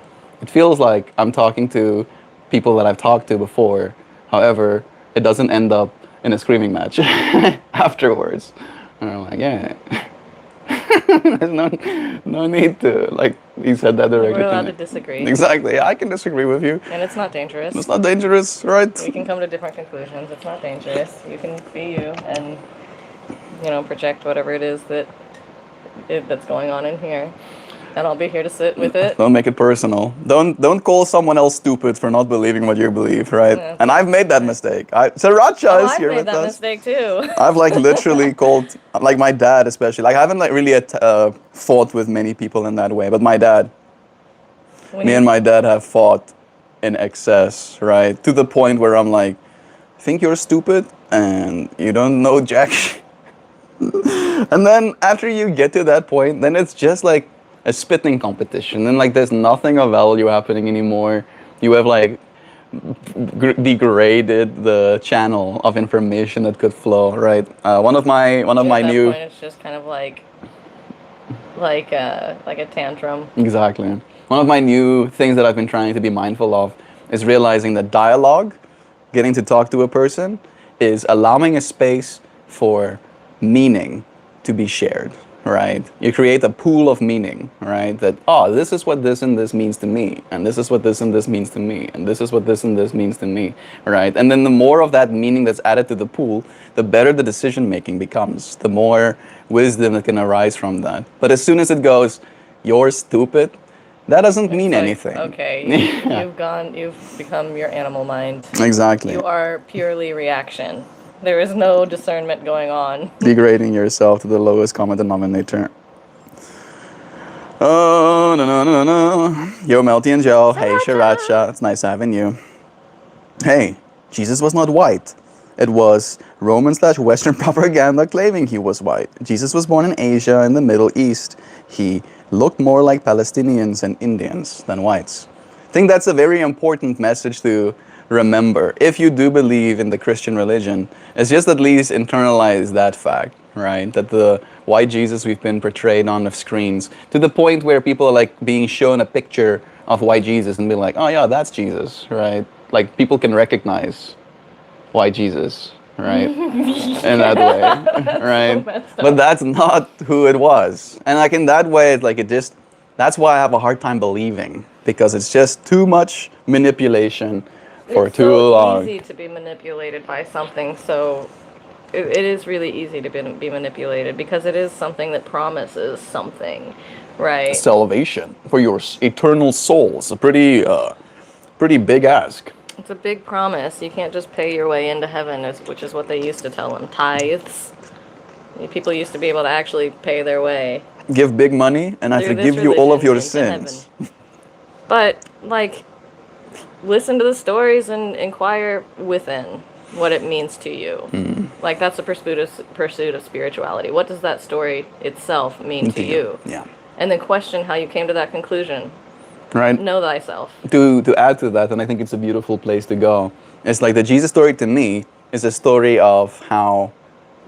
it feels like I'm talking to people that I've talked to before. However, it doesn't end up in a screaming match afterwards." And I'm like, yeah. There's no need to, like, he said that directly. We're allowed to disagree. Exactly, I can disagree with you. And it's not dangerous. It's not dangerous, right? We can come to different conclusions. It's not dangerous. You can be you and, project whatever it is that's going on in here. And I'll be here to sit with it. Don't make it personal. Don't call someone else stupid for not believing what you believe, right? Yeah, and I've made that mistake. Sriracha is here with us. I've made that mistake too. I've like literally called, like my dad especially. Like I haven't like really fought with many people in that way, but my dad, me and my dad have fought in excess, right? To the point where I'm like, I think you're stupid and you don't know jack. And then after you get to that point, then it's just like a spitting competition, and like there's nothing of value happening anymore. You have like degraded the channel of information that could flow, right? One of my At that new point, it's just kind of like a tantrum. exactly. One of my new things that I've been trying to be mindful of is realizing that dialogue, getting to talk to a person, is allowing a space for meaning to be shared, right? You create a pool of meaning, right? That, oh, this is what this and this means to me, and this is what this and this means to me, and this is what this and this means to me, right? And then the more of that meaning that's added to the pool, the better the decision making becomes, the more wisdom that can arise from that. But as soon as it goes, you're stupid, that doesn't mean Like, anything. okay, Yeah. you've become your animal mind. Exactly. You are purely reaction. There is no discernment going on. Degrading yourself to the lowest common denominator. Oh, no, no, no, no. Yo, Melty and Joe. Hey, Shiracha. It's nice having you. Hey, Jesus was not white. It was Roman/Western propaganda claiming he was white. Jesus was born in Asia in the Middle East. He looked more like Palestinians and Indians than whites. I think that's a very important message to remember. If you do believe in the Christian religion, it's just at least internalize that fact, right? That the white Jesus we've been portrayed on the screens, to the point where people are like being shown a picture of white Jesus and be like, oh yeah, that's Jesus, right? Like people can recognize white Jesus, right? In that way, right? messed But up. that's not who it was. And like in that way, it's like it just, that's why I have a hard time believing, because it's just too much manipulation for It's too so long. easy to be manipulated by something, so it is really easy to be manipulated because it is something that promises something, right? Salvation for your eternal soul. It's a pretty big ask. It's a big promise. You can't just pay your way into heaven, which is what they used to tell them. Tithes. People used to be able to actually pay their way. Give big money, and I through this forgive you all of religion your into sins. heaven. But, like, listen to the stories and inquire within what it means to you. Like, that's a pursuit of spirituality. What does that story itself mean to you? Yeah. And then question how you came to that conclusion. Right. Know thyself. To add to that, and I think it's a beautiful place to go. It's like the Jesus story to me is a story of how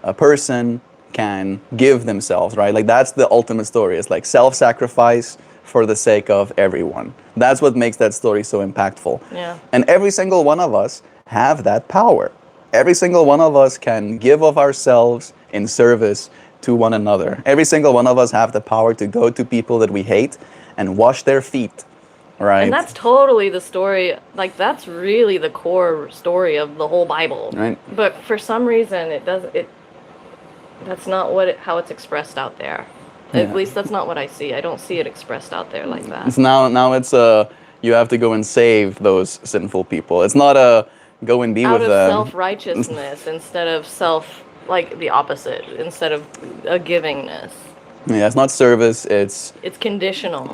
a person can give themselves, right? Like that's the ultimate story. It's like self-sacrifice for the sake of everyone. That's what makes that story so impactful. Yeah. And every single one of us have that power. Every single one of us can give of ourselves in service to one another. Every single one of us have the power to go to people that we hate and wash their feet, right? And that's totally the story, like that's really the core story of the whole Bible. Right. But for some reason that's not how it's expressed out there. Yeah. At least that's not what I see. I don't see it expressed out there like that. It's now it's you have to go and save those sinful people. It's not a go and be Out with of them. self-righteousness instead of like the opposite, instead of a givingness. Yeah, it's not service, it's It's conditional.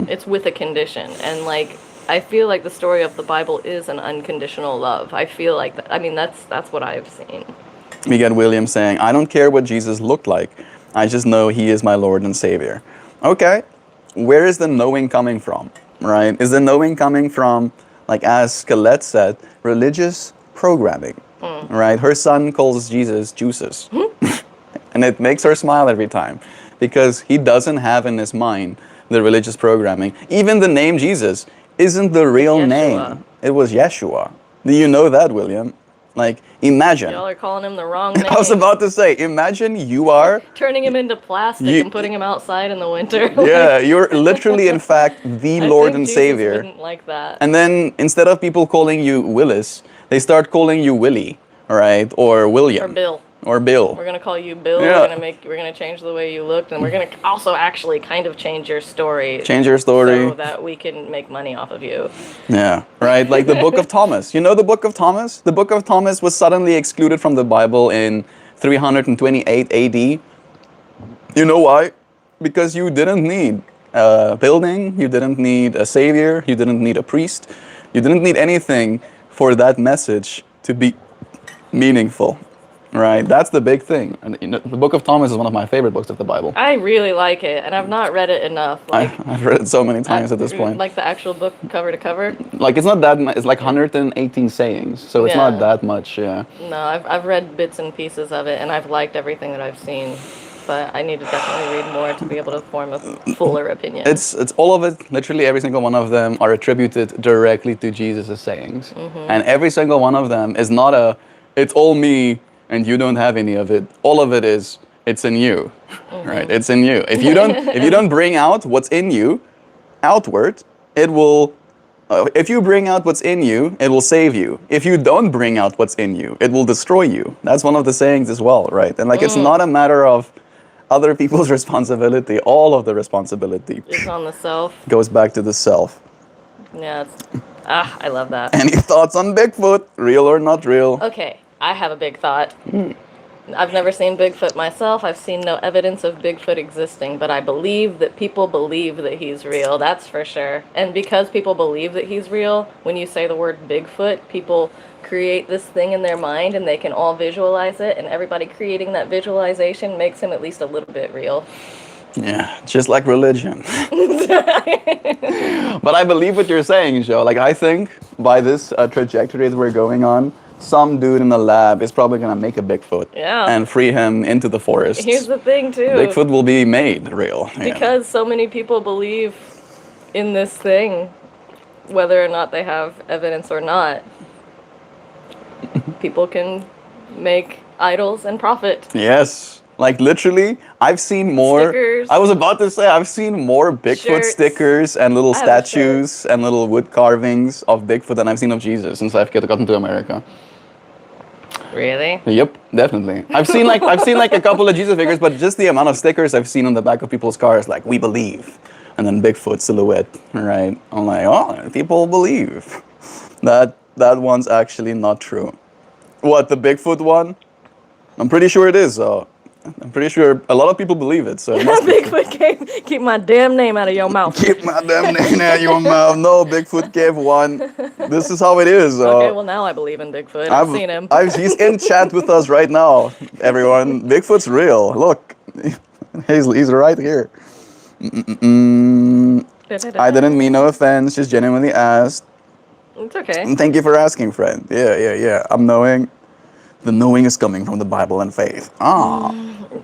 It's with a condition. And like I feel like the story of the Bible is an unconditional love. I feel like that. I mean that's what I've seen. We get William saying, I don't care what Jesus looked like. I just know he is my Lord and Savior. Okay, where is the knowing coming from, right? Is the knowing coming from, like as Skelette said, religious programming, right? Her son calls Jesus Juices. And it makes her smile every time because he doesn't have in his mind the religious programming. Even the name Jesus isn't the real Yeshua. name. It was Yeshua. Do you know that, William? Like, imagine. Y'all are calling him the wrong name. I was about to say, imagine you are, turning him into plastic and putting him outside in the winter. yeah, you're literally, in fact, the I Lord think and Jesus Savior. wouldn't like that. And then instead of people calling you Willis, they start calling you Willie, right? Or William. Or Bill. Or Bill. We're gonna call you Bill. Yeah. We're gonna change the way you looked, and we're gonna also actually kind of change your story. Change your story. So that we can make money off of you. Yeah, right? Like the Book of Thomas. You know the Book of Thomas? The Book of Thomas was suddenly excluded from the Bible in 328 AD. You know why? Because you didn't need a building, you didn't need a savior, you didn't need a priest, you didn't need anything for that message to be meaningful. right? That's the big thing. And the Book of Thomas is one of my favorite books of the Bible. I really like it, and I've not read it enough. I've read it so many times at this point. Like the actual book cover to cover. Like it's not that it's like 118 sayings, so it's not that much. Yeah. No, I've read bits and pieces of it, and I've liked everything that I've seen. But I need to definitely read more to be able to form a fuller opinion. It's all of it. Literally every single one of them are attributed directly to Jesus' sayings, and every single one of them is not a. It's all me, and you don't have any of it. All of it is. It's in you, right? It's in you. If you don't bring out what's in you, outward, it will. If you bring out what's in you, it will save you. If you don't bring out what's in you, it will destroy you. That's one of the sayings as well, right? And like it's not a matter of other people's responsibility. All of the responsibility It's on the self. goes back to the self. Yeah. I love that. Any thoughts on Bigfoot? Real or not real? Okay, I have a big thought. I've never seen Bigfoot myself. I've seen no evidence of Bigfoot existing, but I believe that people believe that he's real. That's for sure. And because people believe that he's real, when you say the word Bigfoot, people create this thing in their mind and they can all visualize it, and everybody creating that visualization makes him at least a little bit real. Yeah, just like religion. But I believe what you're saying, Joe. Like I think by this trajectory that we're going on, some dude in the lab is probably gonna make a Bigfoot and free him into the forest. Here's the thing too. Bigfoot will be made real. Because so many people believe in this thing, whether or not they have evidence or not, people can make idols and profit. Yes. Like literally, I've seen more. Stickers. I was about to say, I've seen more Bigfoot Shirts. stickers and little I have a statues and little wood carvings of Bigfoot than I've seen of Jesus since I've gotten to America. Really? Yep, definitely. I've seen like a couple of Jesus figures, but just the amount of stickers I've seen on the back of people's cars, like "We believe," and then Bigfoot silhouette. Right? I'm like, oh, people believe. That one's actually not true. What, the Bigfoot one? I'm pretty sure it is. I'm pretty sure a lot of people believe it. So it must be true. Bigfoot cave, keep my damn name out of your mouth. Keep my damn name out of your mouth. No, Bigfoot Cave 1. This is how it is. Okay, well now I believe in Bigfoot. I've seen him. He's in chat with us right now, everyone. Bigfoot's real. Look, he's right here. I didn't mean no offense, just genuinely asked. It's okay. And thank you for asking, friend. Yeah. I'm knowing. The knowing is coming from the Bible and faith.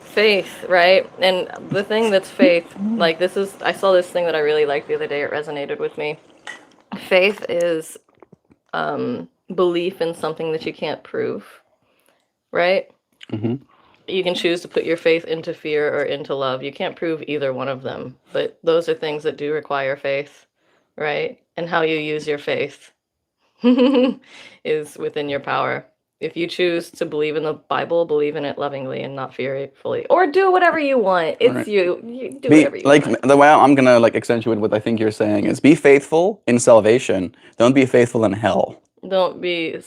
Faith, right? And the thing that's faith, like I saw this thing that I really liked the other day. It resonated with me. Faith is belief in something that you can't prove, right? Mm-hmm. You can choose to put your faith into fear or into love. You can't prove either one of them, but those are things that do require faith, right? And how you use your faith is within your power. If you choose to believe in the Bible, believe in it lovingly and not fearfully, or do whatever you want. It's right. You do whatever you want. The way I'm gonna accentuate what I think you're saying is: be faithful in salvation. Don't be faithful in hell. Don't be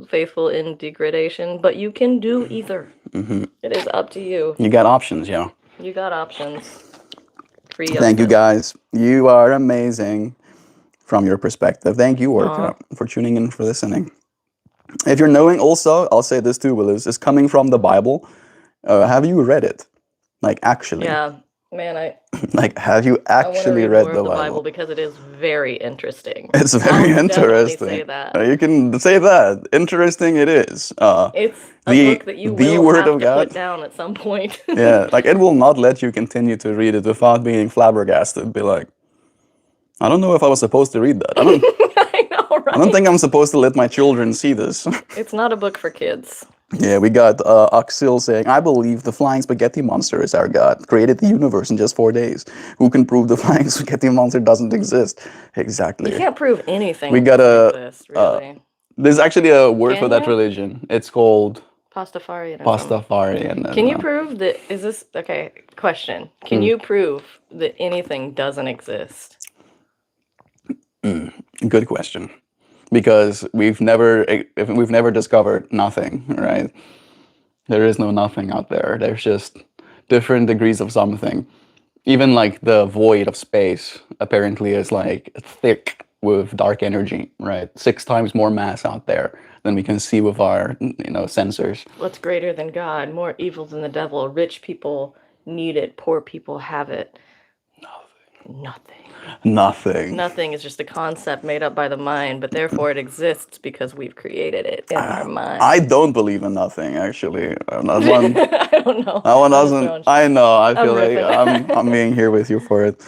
faithful in degradation, but you can do either. Mm-hmm. It is up to you. You got options, yeah. You got options. Thank you, guys. You are amazing from your perspective. Thank you, Orca, for tuning in, for listening. If you're knowing also, I'll say this too, Willis, is coming from the Bible. Have you read it? Like, actually? Yeah, man, like, have you actually read the Bible? Because it is very interesting. It's very interesting. Say that. You can say that. Interesting it is. It's a book that you will Word have of to God. put down at some point. Yeah, like it will not let you continue to read it without being flabbergasted. Be like, I don't know if I was supposed to read that. I know, right? I don't think I'm supposed to let my children see this. It's not a book for kids. Yeah, we got Axel saying, I believe the flying spaghetti monster is our God, created the universe in just 4 days. Who can prove the flying spaghetti monster doesn't exist? Exactly. You can't prove anything. We got exist, really. There's actually a word for that religion. It's called Pastafarianism. Pastafarianism. Can you prove that, question. Can you prove that anything doesn't exist? Good question. Because we've never discovered nothing, right? There is no nothing out there. There's just different degrees of something. Even like the void of space apparently is like thick with dark energy, right? 6 times more mass out there than we can see with our, sensors. What's greater than God? More evil than the devil. Rich people need it. Poor people have it. Nothing. Nothing. Nothing is just a concept made up by the mind, but therefore it exists because we've created it in our mind. I don't believe in nothing, actually. That one, I don't know. that one I'm just doesn't. throwing shit. I know. I feel like riffing. I'm being here with you for it.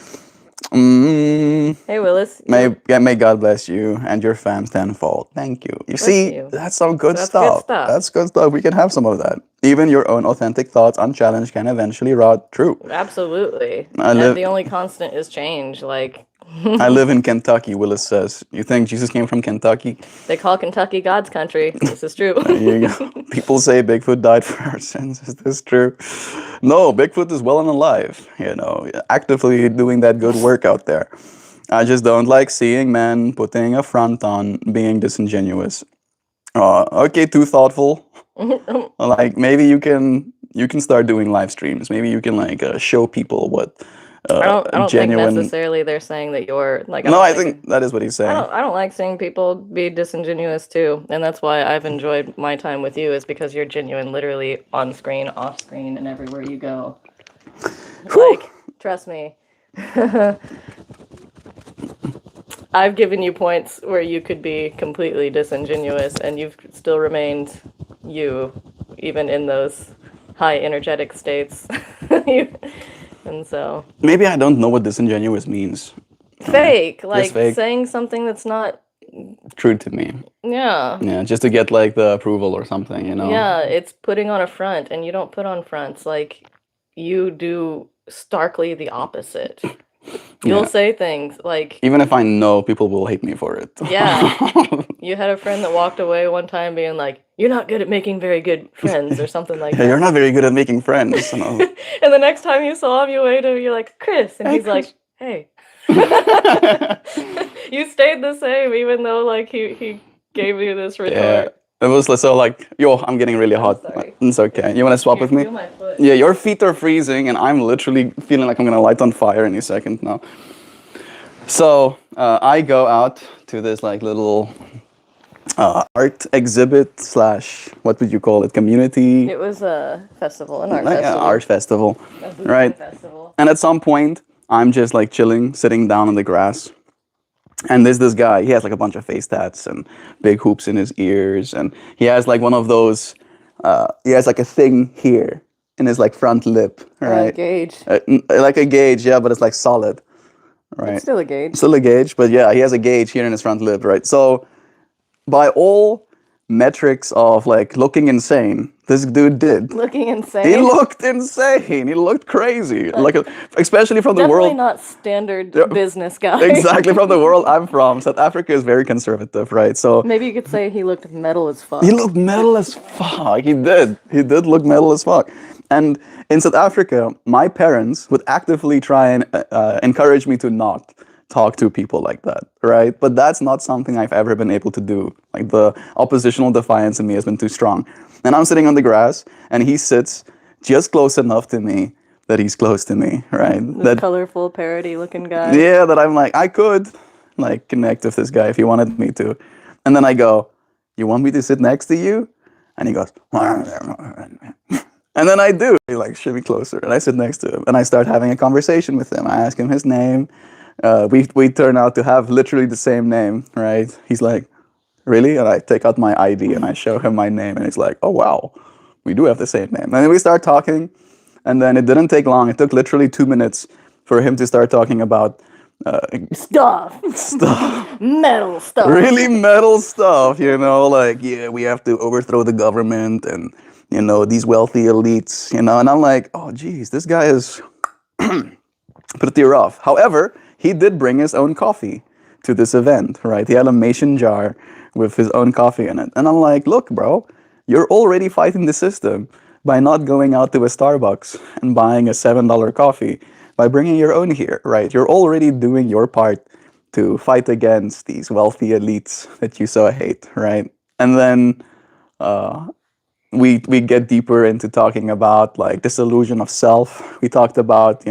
Mm, Hey, Willis. may God bless you and your fam tenfold. Thank you. You see, you. that's some good That's stuff. good stuff. That's good stuff. We can have some of that. Even your own authentic thoughts, unchallenged, can eventually rot true. Absolutely. I live- The only constant is change. Like, I live in Kentucky, Willis says. You think Jesus came from Kentucky? they call Kentucky God's country. This is true. There you go. People say Bigfoot died for our sins. Is this true? No, Bigfoot is well and alive, actively doing that good work out there. I just don't like seeing men putting a front on being disingenuous. Okay, too thoughtful. Like maybe you can start doing live streams. Maybe you can show people what I don't genuine. think necessarily they're saying that you're like. No, I think that is what he's saying. I don't like seeing people be disingenuous too, and that's why I've enjoyed my time with you. Is because you're genuine, literally on screen, off screen, and everywhere you go. Like, trust me. I've given you points where you could be completely disingenuous, and you've still remained you, even in those high energetic states. And so maybe I don't know what disingenuous means. fake, like fake. saying something that's not True to me. Yeah. Yeah, just to get like the approval or something, Yeah, it's putting on a front, and you don't put on fronts. Like, you do starkly the opposite. You'll say things like, even if I know people will hate me for it. Yeah. You had a friend that walked away one time being like, "You're not good at making very good friends," or something like that. You're not very good at making friends. And the next time you saw him, you waved him, you're like, "Chris," and he's Chris. like, "Hey." You stayed the same, even though like he gave you this retort. Yeah. It was so like, yo, I'm getting really hot. sorry. It's okay. You want to swap with me? Feel my foot. Yeah, your feet are freezing, and I'm literally feeling like I'm gonna light on fire any second now. So I go out to this like little art exhibit / what would you call it? Community. It was a festival, an art Like festival. art festival, A booth right? Festival. And at some point, I'm just like chilling, sitting down on the grass. And there's this guy, he has like a bunch of face tats and big hoops in his ears. And he has like one of those, he has like a thing here in his like front lip, right? Gauge. Like a gauge, yeah, but it's like solid, right? It's still a gauge. Still a gauge, but yeah, he has a gauge here in his front lip, right? So by all metrics of like looking insane, this dude did. Looking insane. He looked insane. He looked crazy. Especially from the Definitely world. not standard business guy. Exactly from the world I'm from. South Africa is very conservative, right? So Maybe you could say he looked metal as fuck. he looked metal as fuck. He did. He did look metal as fuck. And in South Africa, my parents would actively try and encourage me to not talk to people like that, right? But that's not something I've ever been able to do. Like the oppositional defiance in me has been too strong. And I'm sitting on the grass, and he sits just close enough to me that he's close to me, right? This colorful parody-looking guy. Yeah, that I'm like, I could like connect with this guy if he wanted me to. And then I go, "You want me to sit next to you?" And he goes, and then I do. He like shimmy closer, and I sit next to him, and I start having a conversation with him. I ask him his name. We turn out to have literally the same name, right? He's like, "Really?" And I take out my ID and I show him my name, and he's like, "Oh wow, we do have the same name." And then we start talking, and then it didn't take long. It took literally 2 minutes for him to start talking about Stuff. Metal stuff. really metal stuff, like, yeah, we have to overthrow the government and, these wealthy elites, and I'm like, oh, geez, this guy is pretty rough. However, he did bring his own coffee to this event, right? He had a mason jar with his own coffee in it. And I'm like, look, bro, you're already fighting the system by not going out to a Starbucks and buying a $7 coffee, by bringing your own here, right? You're already doing your part to fight against these wealthy elites that you so hate, right? And then we get deeper into talking about like disillusion of self. We talked about,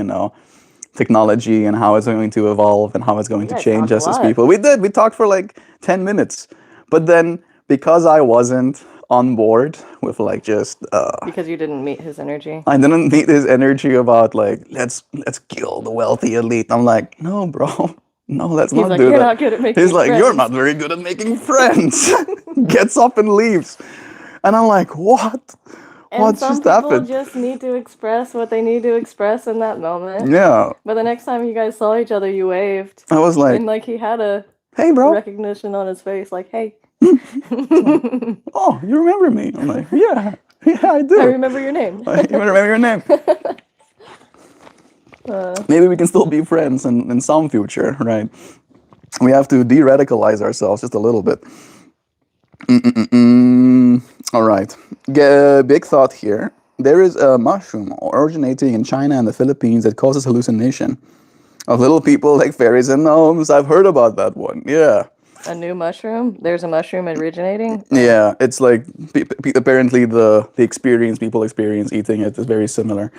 technology and how it's going to evolve and how it's going to change us as people. We did. We talked for like 10 minutes. But then, because I wasn't on board with like just Because you didn't meet his energy. I didn't need his energy about like let's kill the wealthy elite. I'm like, no, bro, no, let's He's not like, do you're that. not good at making He's like, you're friends. not very good at making friends. Gets up and leaves, and I'm like, what? And What some just people happened? just need to express what they need to express in that moment. Yeah, But the next time you guys saw each other, you waved. I was like, And like he had a hey, bro. recognition on his face, like, hey. Oh, you remember me? I'm like, yeah, yeah, I do. I remember your name. I even remember your name. Maybe we can still be friends in some future, right? We have to de-radicalize ourselves just a little bit. All right. Big thought here. There is a mushroom originating in China and the Philippines that causes hallucination of little people like fairies and gnomes. I've heard about that one. Yeah. A new mushroom? There's a mushroom originating? Yeah, it's like apparently the experience people experience eating it is very similar.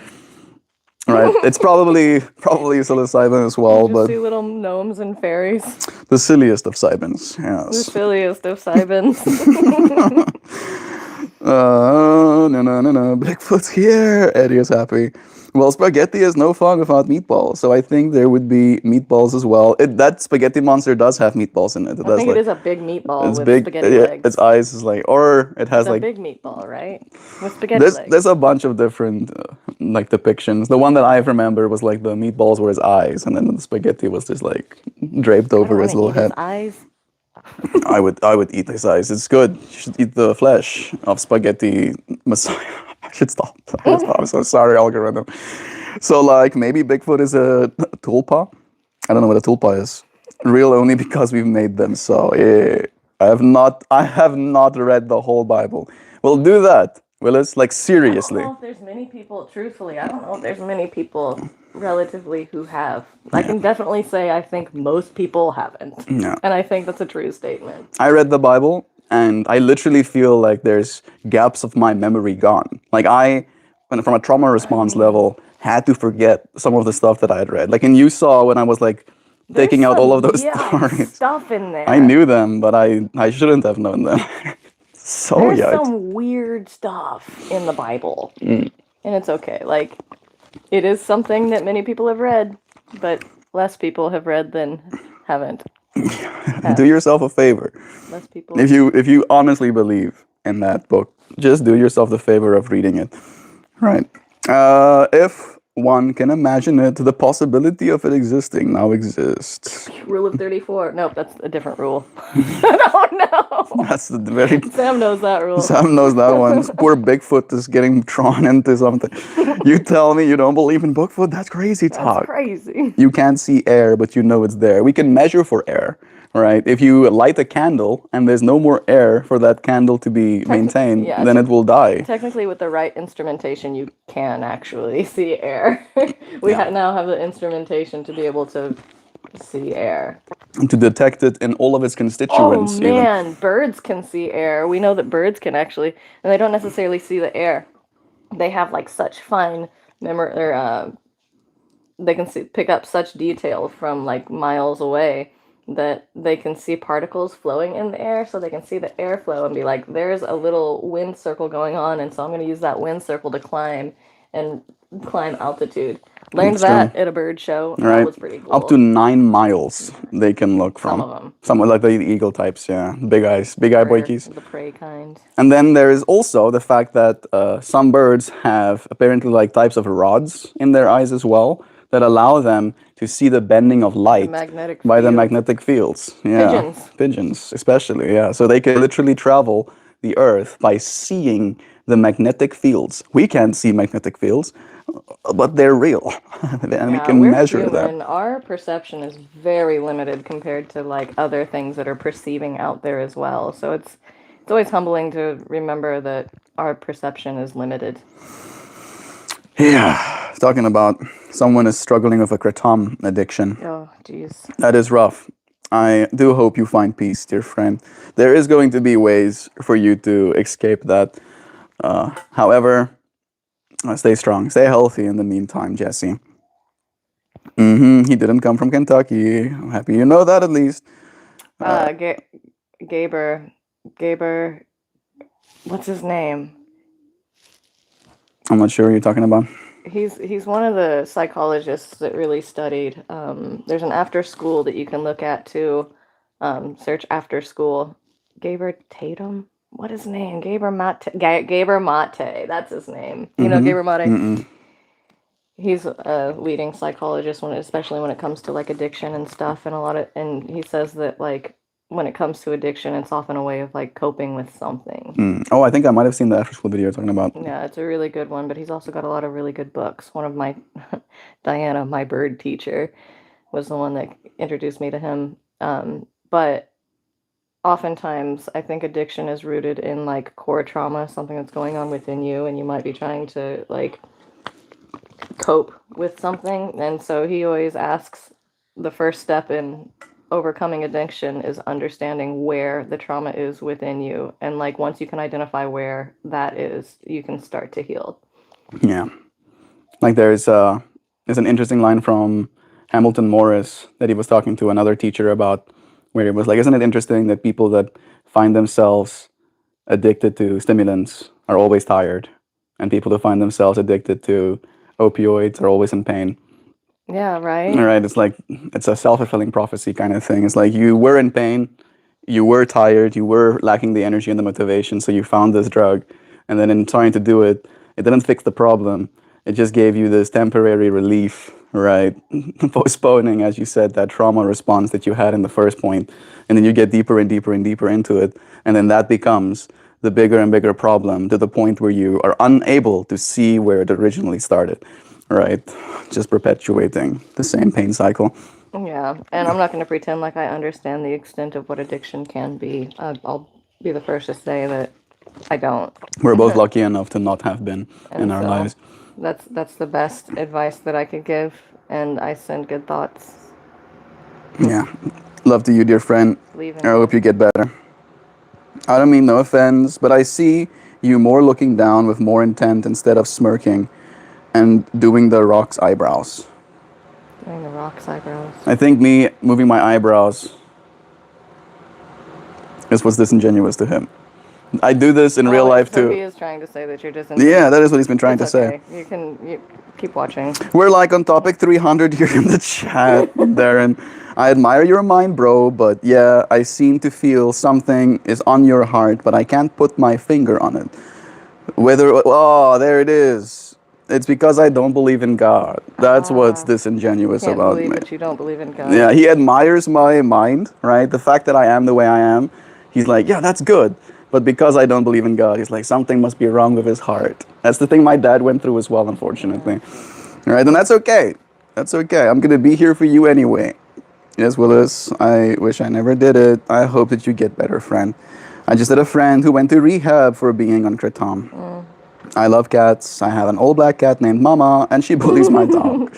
Right. It's probably psilocybin as well, You just but see little gnomes and fairies. the silliest of cybins. The Yes. silliest of Cybins. No. Bigfoot's here. Eddie is happy. Well, spaghetti is no fun without meatballs, so I think there would be meatballs as well. That spaghetti monster does have meatballs in it. It I does think like it is a big meatball it's with big. spaghetti Yeah, legs. its eyes is like, or it has It's a like big meatball, right? With spaghetti legs. there's a bunch of different like depictions. The one that I remember was like the meatballs were his eyes, and then the spaghetti was just like draped I don't over want his to little eat head. his eyes. I would eat his eyes. It's good. You should eat the flesh of spaghetti Messiah. I should stop. I'm so sorry, algorithm. So like maybe Bigfoot is a tulpa. I don't know what a tulpa is. Real only because we've made them. So yeah. I have not read the whole Bible. We'll do that, Willis. Like I don't seriously. know if there's many people, truthfully, I don't know if there's many people relatively who have. I can definitely say I think most people haven't. Yeah. And I think that's a true statement. I read the Bible and I literally feel like there's gaps of my memory gone. Like from a trauma response level, had to forget some of the stuff that I had read. Like, and you saw when I was like taking There's out all some of those yikes stories. stuff in there. I knew them, but I shouldn't have known them. So There's yikes. some weird stuff in the Bible. And it's okay. Like, it is something that many people have read, but less people have read than haven't. Do yourself a favor. Less people. If you honestly believe in that book, just do yourself the favor of reading it. Right. If one can imagine it, the possibility of it existing now exists. Rule of 34. Nope, that's a different rule. Oh no! That's the very Sam knows that rule. Sam knows that one. Poor Bigfoot is getting drawn into something. You tell me you don't believe in Bigfoot? That's crazy talk. That's crazy. You can't see air, but you know it's there. We can measure for air, right? If you light a candle and there's no more air for that candle to be maintained, yeah, then it will die. Technically, with the right instrumentation, you can actually see air. We now have the instrumentation to be able to see air. And to detect it in all of its Oh constituents. man, birds can see air. We know that birds can actually, and they don't necessarily see the air. They have like such fine memory, or they can pick up such detail from like miles away that they can see particles flowing in the air, so they can see the airflow and be like, there's a little wind circle going on, and so I'm going to use that wind circle to climb altitude. Learned that at a bird show. Right. That was pretty cool. Up to 9 miles they can look from. Some of them. Some like the eagle types, yeah. Big eyes, big eye Or boykies. the prey kind. And then there is also the fact that some birds have apparently like types of rods in their eyes as well that allow them to see the bending of light magnetic by the field. magnetic fields. Yeah. Pigeons. Pigeons, especially, yeah. So they can literally travel the earth by seeing the magnetic fields. We can't see magnetic fields, but they're real. And we can we're measure human. that. Our perception is very limited compared to like other things that are perceiving out there as well. So it's always humbling to remember that our perception is limited. Yeah, talking about someone is struggling with a kratom addiction. Oh, jeez. That is rough. I do hope you find peace, dear friend. There is going to be ways for you to escape that. However, stay strong, stay healthy in the meantime, Jesse. He didn't come from Kentucky. I'm happy you know that at least. Gaber Gaber, what's his name? I'm not sure what you're talking about. He's one of the psychologists that really studied. There's an after school that you can look at too. Search after school. Gaber Tatum. What is his name? Gaber Mate. Gaber Mate. That's his name. You know Gaber Mate. Mm-mm. He's a leading psychologist especially when it comes to like addiction and stuff, and he says that like when it comes to addiction, it's often a way of like coping with something. Oh, I think I might have seen the after school video you're talking about. Yeah, it's a really good one, but he's also got a lot of really good books. One of my Diana, my bird teacher, was the one that introduced me to him. But oftentimes, I think addiction is rooted in like core trauma, something that's going on within you, and you might be trying to like cope with something. And so he always asks the first step in overcoming addiction is understanding where the trauma is within you. And like once you can identify where that is, you can start to heal. Yeah. Like there's an interesting line from Hamilton Morris that he was talking to another teacher about, where he was like, isn't it interesting that people that find themselves addicted to stimulants are always tired, and people that find themselves addicted to opioids are always in pain? Yeah, right? Right? It's like, it's a self-fulfilling prophecy kind of thing. It's like you were in pain, you were tired, you were lacking the energy and the motivation, so you found this drug, and then in trying to do it, it didn't fix the problem. It just gave you this temporary relief, right? Postponing, as you said, that trauma response that you had in the first point, and then you get deeper and deeper and deeper into it, and then that becomes the bigger and bigger problem, to the point where you are unable to see where it originally started, right? Just perpetuating the same pain cycle. Yeah, and I'm not going to pretend like I understand the extent of what addiction can be. I'll be the first to say that I don't. We're both lucky enough to not have been in our lives. That's the best advice that I could give, and I send good thoughts. Yeah. Love to you, dear friend. Leaving. I hope you get better. I don't mean no offense, but I see you more looking down with more intent instead of smirking and doing the Rock's eyebrows. Doing the Rock's eyebrows. I think me moving my eyebrows is what's disingenuous to him. I do this in real life so too. he is trying to say that you're disingenuous. Yeah, that is what he's been trying to say. You keep watching. We're like on topic 300 here in the chat, Darren. I admire your mind, bro, but yeah, I seem to feel something is on your heart, but I can't put my finger on it. Oh, there it is. It's because I don't believe in God. That's what's disingenuous about me. Can't believe that you don't believe in God. Yeah, he admires my mind, right? The fact that I am the way I am. He's like, yeah, that's good. But because I don't believe in God, he's like, something must be wrong with his heart. That's the thing my dad went through as well, unfortunately. All right, and that's okay. That's okay. I'm going to be here for you anyway. Yes, Willis, I wish I never did it. I hope that you get better, friend. I just had a friend who went to rehab for being on kratom. I love cats. I have an old black cat named Mama, and she bullies my dog.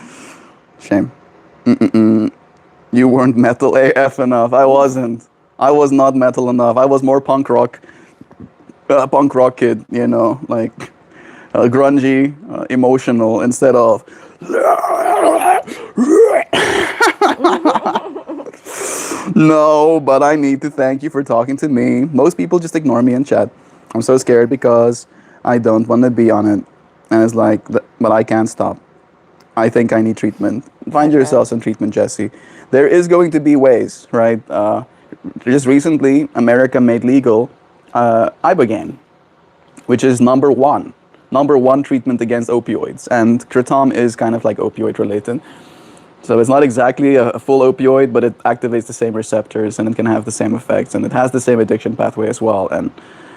Shame. You weren't metal AF enough. I wasn't. I was not metal enough. I was more punk rock kid, you know, like grungy, emotional, instead of no, but I need to thank you for talking to me. Most people just ignore me in chat. I'm so scared because I don't want to be on it. And it's like, but I can't stop. I think I need treatment. Find yourself some treatment, Jesse. There is going to be ways, right? Just recently, America made legal ibogaine, which is number one treatment against opioids. And kratom is kind of like opioid related. So it's not exactly a full opioid, but it activates the same receptors and it can have the same effects, and it has the same addiction pathway as well. And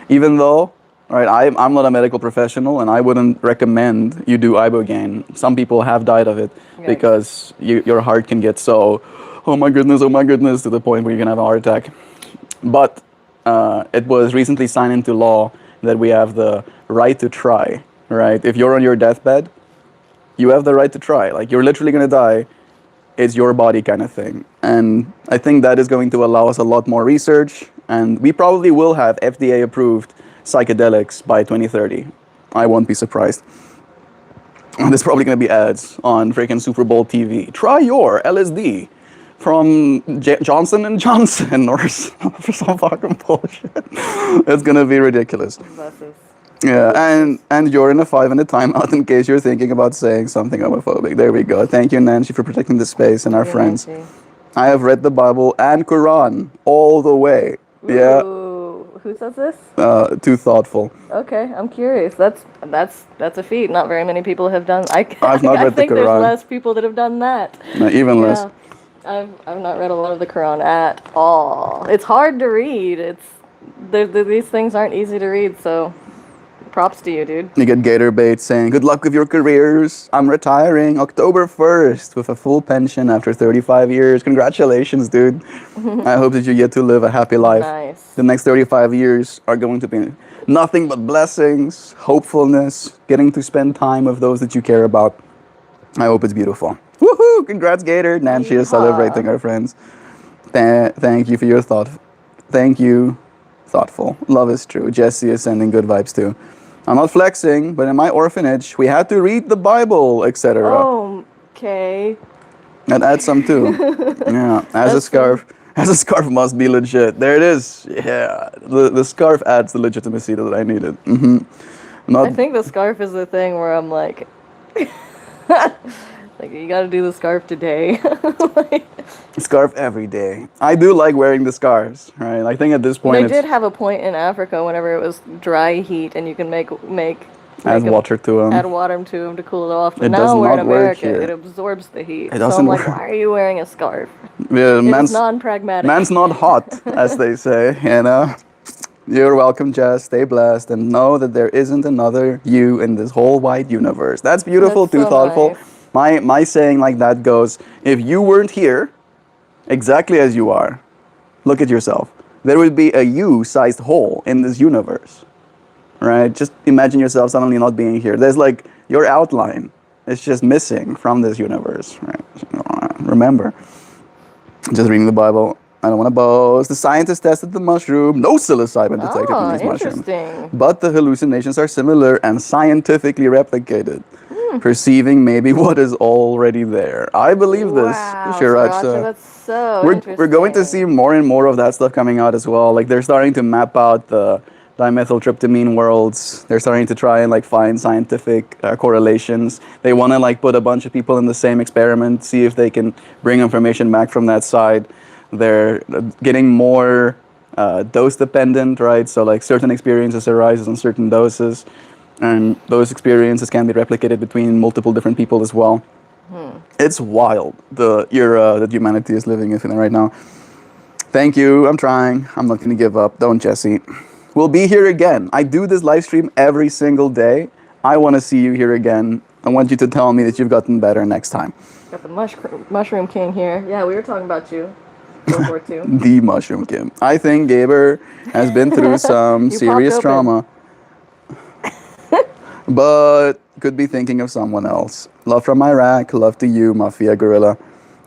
even though, right, I'm not a medical professional and I wouldn't recommend you do ibogaine. Some people have died of it because your heart can get so, oh my goodness, to the point where you can have a heart attack. But it was recently signed into law that we have the right to try, right? If you're on your deathbed, you have the right to try. Like, you're literally going to die. It's your body kind of thing. And I think that is going to allow us a lot more research. And we probably will have FDA-approved psychedelics by 2030. I won't be surprised. There's probably going to be ads on freaking Super Bowl TV. Try your LSD. from Johnson and Johnson or some fucking bullshit. It's gonna be ridiculous. Buses. Yeah, and you're in a 5-minute timeout in case you're thinking about saying something homophobic. There we go. Thank you, Nancy, for protecting the space and our friends. Nancy. I have read the Bible and Quran all the way. Yeah, Ooh, who says this? too thoughtful. Okay, I'm curious. That's a feat. Not very many people have done. I've not I read the think there's Quran. less people that have done that. No, even less. I've not read a lot of the Quran at all. It's hard to read. These things aren't easy to read. So, props to you, dude. You get Gator Bait saying, "Good luck with your careers. I'm retiring October 1st with a full pension after 35 years. Congratulations, dude. I hope that you get to live a happy life. Nice. The next 35 years are going to be nothing but blessings, hopefulness, getting to spend time with those that you care about. I hope it's beautiful. Woohoo! Congrats, Gator. Nancy is Yeehaw. celebrating our friends. Thank you for your thought. Thank you. Thoughtful. Love is true. Jesse is sending good vibes too. I'm not flexing, but in my orphanage, we had to read the Bible, etc. Oh, okay. And add some too. Yeah, as a scarf. As a scarf must be legit. There it is. Yeah, the scarf adds the legitimacy that I needed. Not I think the scarf is the thing where I'm like, like you got to do the scarf today. Like, scarf every day. I do like wearing the scarves, right? I think at this point they it's did have a point in Africa whenever it was dry heat and you can make add water to them. add water to them to cool it off. But It does now we're in not work America, here. it absorbs the heat. It So doesn't I'm like, work. why are you wearing a scarf? Yeah, It's non-pragmatic. man's not hot, as they say, you know. You're welcome, Jess. Stay blessed and know that there isn't another you in this whole wide universe. That's beautiful, That's too so thoughtful. nice. My saying like that goes, if you weren't here, exactly as you are, look at yourself. There would be a you-sized hole in this universe, right? Just imagine yourself suddenly not being here. There's like your outline is just missing from this universe, right? Remember, just reading the Bible. I don't want to boast. The scientists tested the mushroom. No psilocybin detected in these mushrooms. Interesting. But the hallucinations are similar and scientifically replicated. Perceiving maybe what is already there. I believe this, Wow, Shiraj. Sriracha, that's so We're going to see more and more of that stuff coming out as well. Like they're starting to map out the dimethyltryptamine worlds. They're starting to try and like find scientific correlations. They want to like put a bunch of people in the same experiment, see if they can bring information back from that side. They're getting more dose dependent, right? So like certain experiences arises on certain doses, and those experiences can be replicated between multiple different people as well. It's wild, the era that humanity is living in right now. Thank you. I'm trying. I'm not going to give up. Don't, Jesse. We'll be here again. I do this live stream every single day. I want to see you here again. I want you to tell me that you've gotten better next time. Got the mushroom king here. Yeah, we were talking about you. World War II. The Mushroom Kim. I think Gaber has been through some You serious popped trauma. But could be thinking of someone else. Love from Iraq. Love to you, Mafia Gorilla.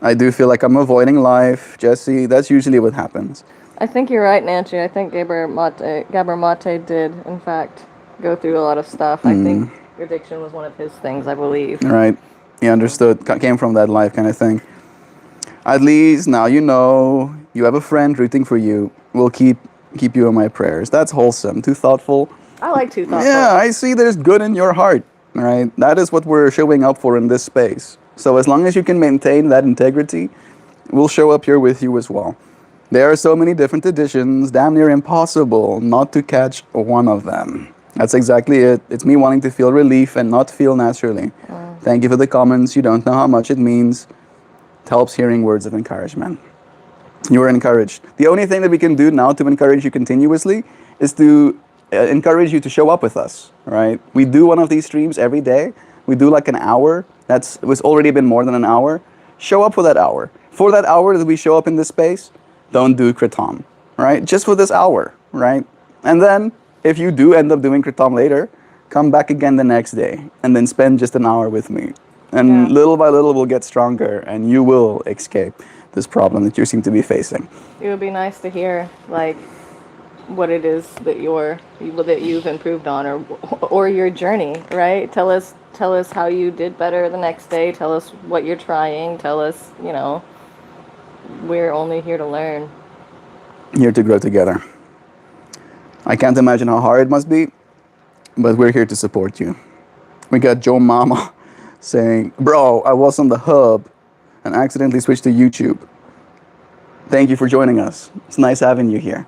I do feel like I'm avoiding life. Jesse, that's usually what happens. I think you're right, Nancy. I think Gabor Mate did, in fact, go through a lot of stuff. I think addiction was one of his things, I believe. Right. He understood. Came from that life kind of thing. At least now you know you have a friend rooting for you. We'll keep you in my prayers. That's wholesome. Too thoughtful. I like too thoughtful. Yeah, I see there's good in your heart, right? That is what we're showing up for in this space. So as long as you can maintain that integrity, we'll show up here with you as well. There are so many different editions, damn near impossible not to catch one of them. That's exactly it. It's me wanting to feel relief and not feel naturally. Thank you for the comments. You don't know how much it means. It helps hearing words of encouragement. You are encouraged. The only thing that we can do now to encourage you continuously is to encourage you to show up with us, right? We do one of these streams every day. We do like an hour. It was already been more than an hour. Show up for that hour. For that hour that we show up in this space, don't do Kratom, right? Just for this hour, right? And then if you do end up doing Kratom later, come back again the next day and then spend just an hour with me. And little by little we'll get stronger and you will escape this problem that you seem to be facing. It would be nice to hear, like, what it is that you've improved on, or your journey, right? Tell us how you did better the next day. Tell us what you're trying. Tell us, we're only here to learn. Here to grow together. I can't imagine how hard it must be, but we're here to support you. We got Joe Mama saying, bro, I was on the hub and accidentally switched to YouTube. Thank you for joining us. It's nice having you here.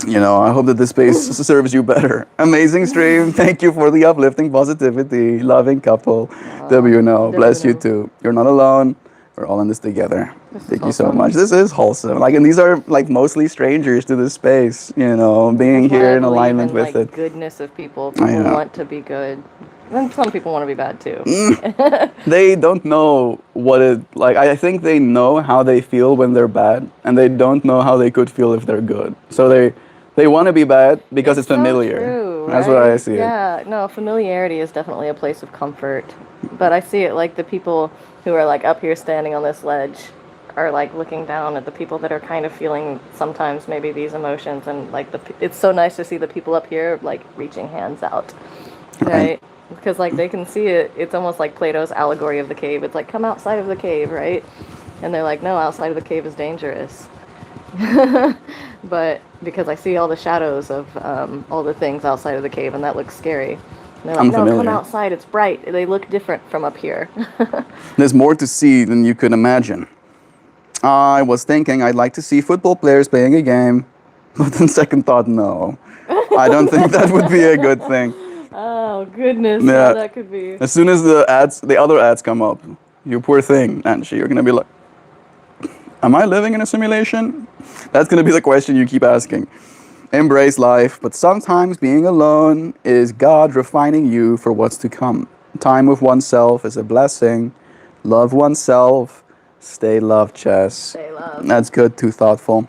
I hope that this space serves you better. Amazing stream. Thank you for the uplifting positivity. Loving couple. WNO. Bless you too. You're not alone. We're all in this together. Thank you so much. This is wholesome. And these are mostly strangers to this space, being here in alignment with it. Goodness of people. People want to be good. And some people want to be bad too. They don't know what it I think they know how they feel when they're bad, and they don't know how they could feel if they're good. So they want to be bad because it's familiar. So true, That's right? what I see it. Yeah, no, familiarity is definitely a place of comfort. But I see it like the people who are up here standing on this ledge are looking down at the people that are kind of feeling sometimes maybe these emotions, and it's so nice to see the people up here reaching hands out, right? Because they can see it. It's almost like Plato's allegory of the cave. It's come outside of the cave, right? And they're no, outside of the cave is dangerous. But because I see all the shadows of all the things outside of the cave, and that looks scary. And they're no, come outside, it's bright. They look different from up here. There's more to see than you could imagine. I was thinking I'd like to see football players playing a game, but then second thought, no. I don't think that would be a good thing. Oh, goodness. Yeah, that could be. As soon as the other ads come up, you poor thing, Angie, you're going to be like, am I living in a simulation? That's going to be the question you keep asking. Embrace life, but sometimes being alone is God refining you for what's to come. Time with oneself is a blessing. Love oneself. Stay loved, Chess. Stay loved. That's good, too thoughtful.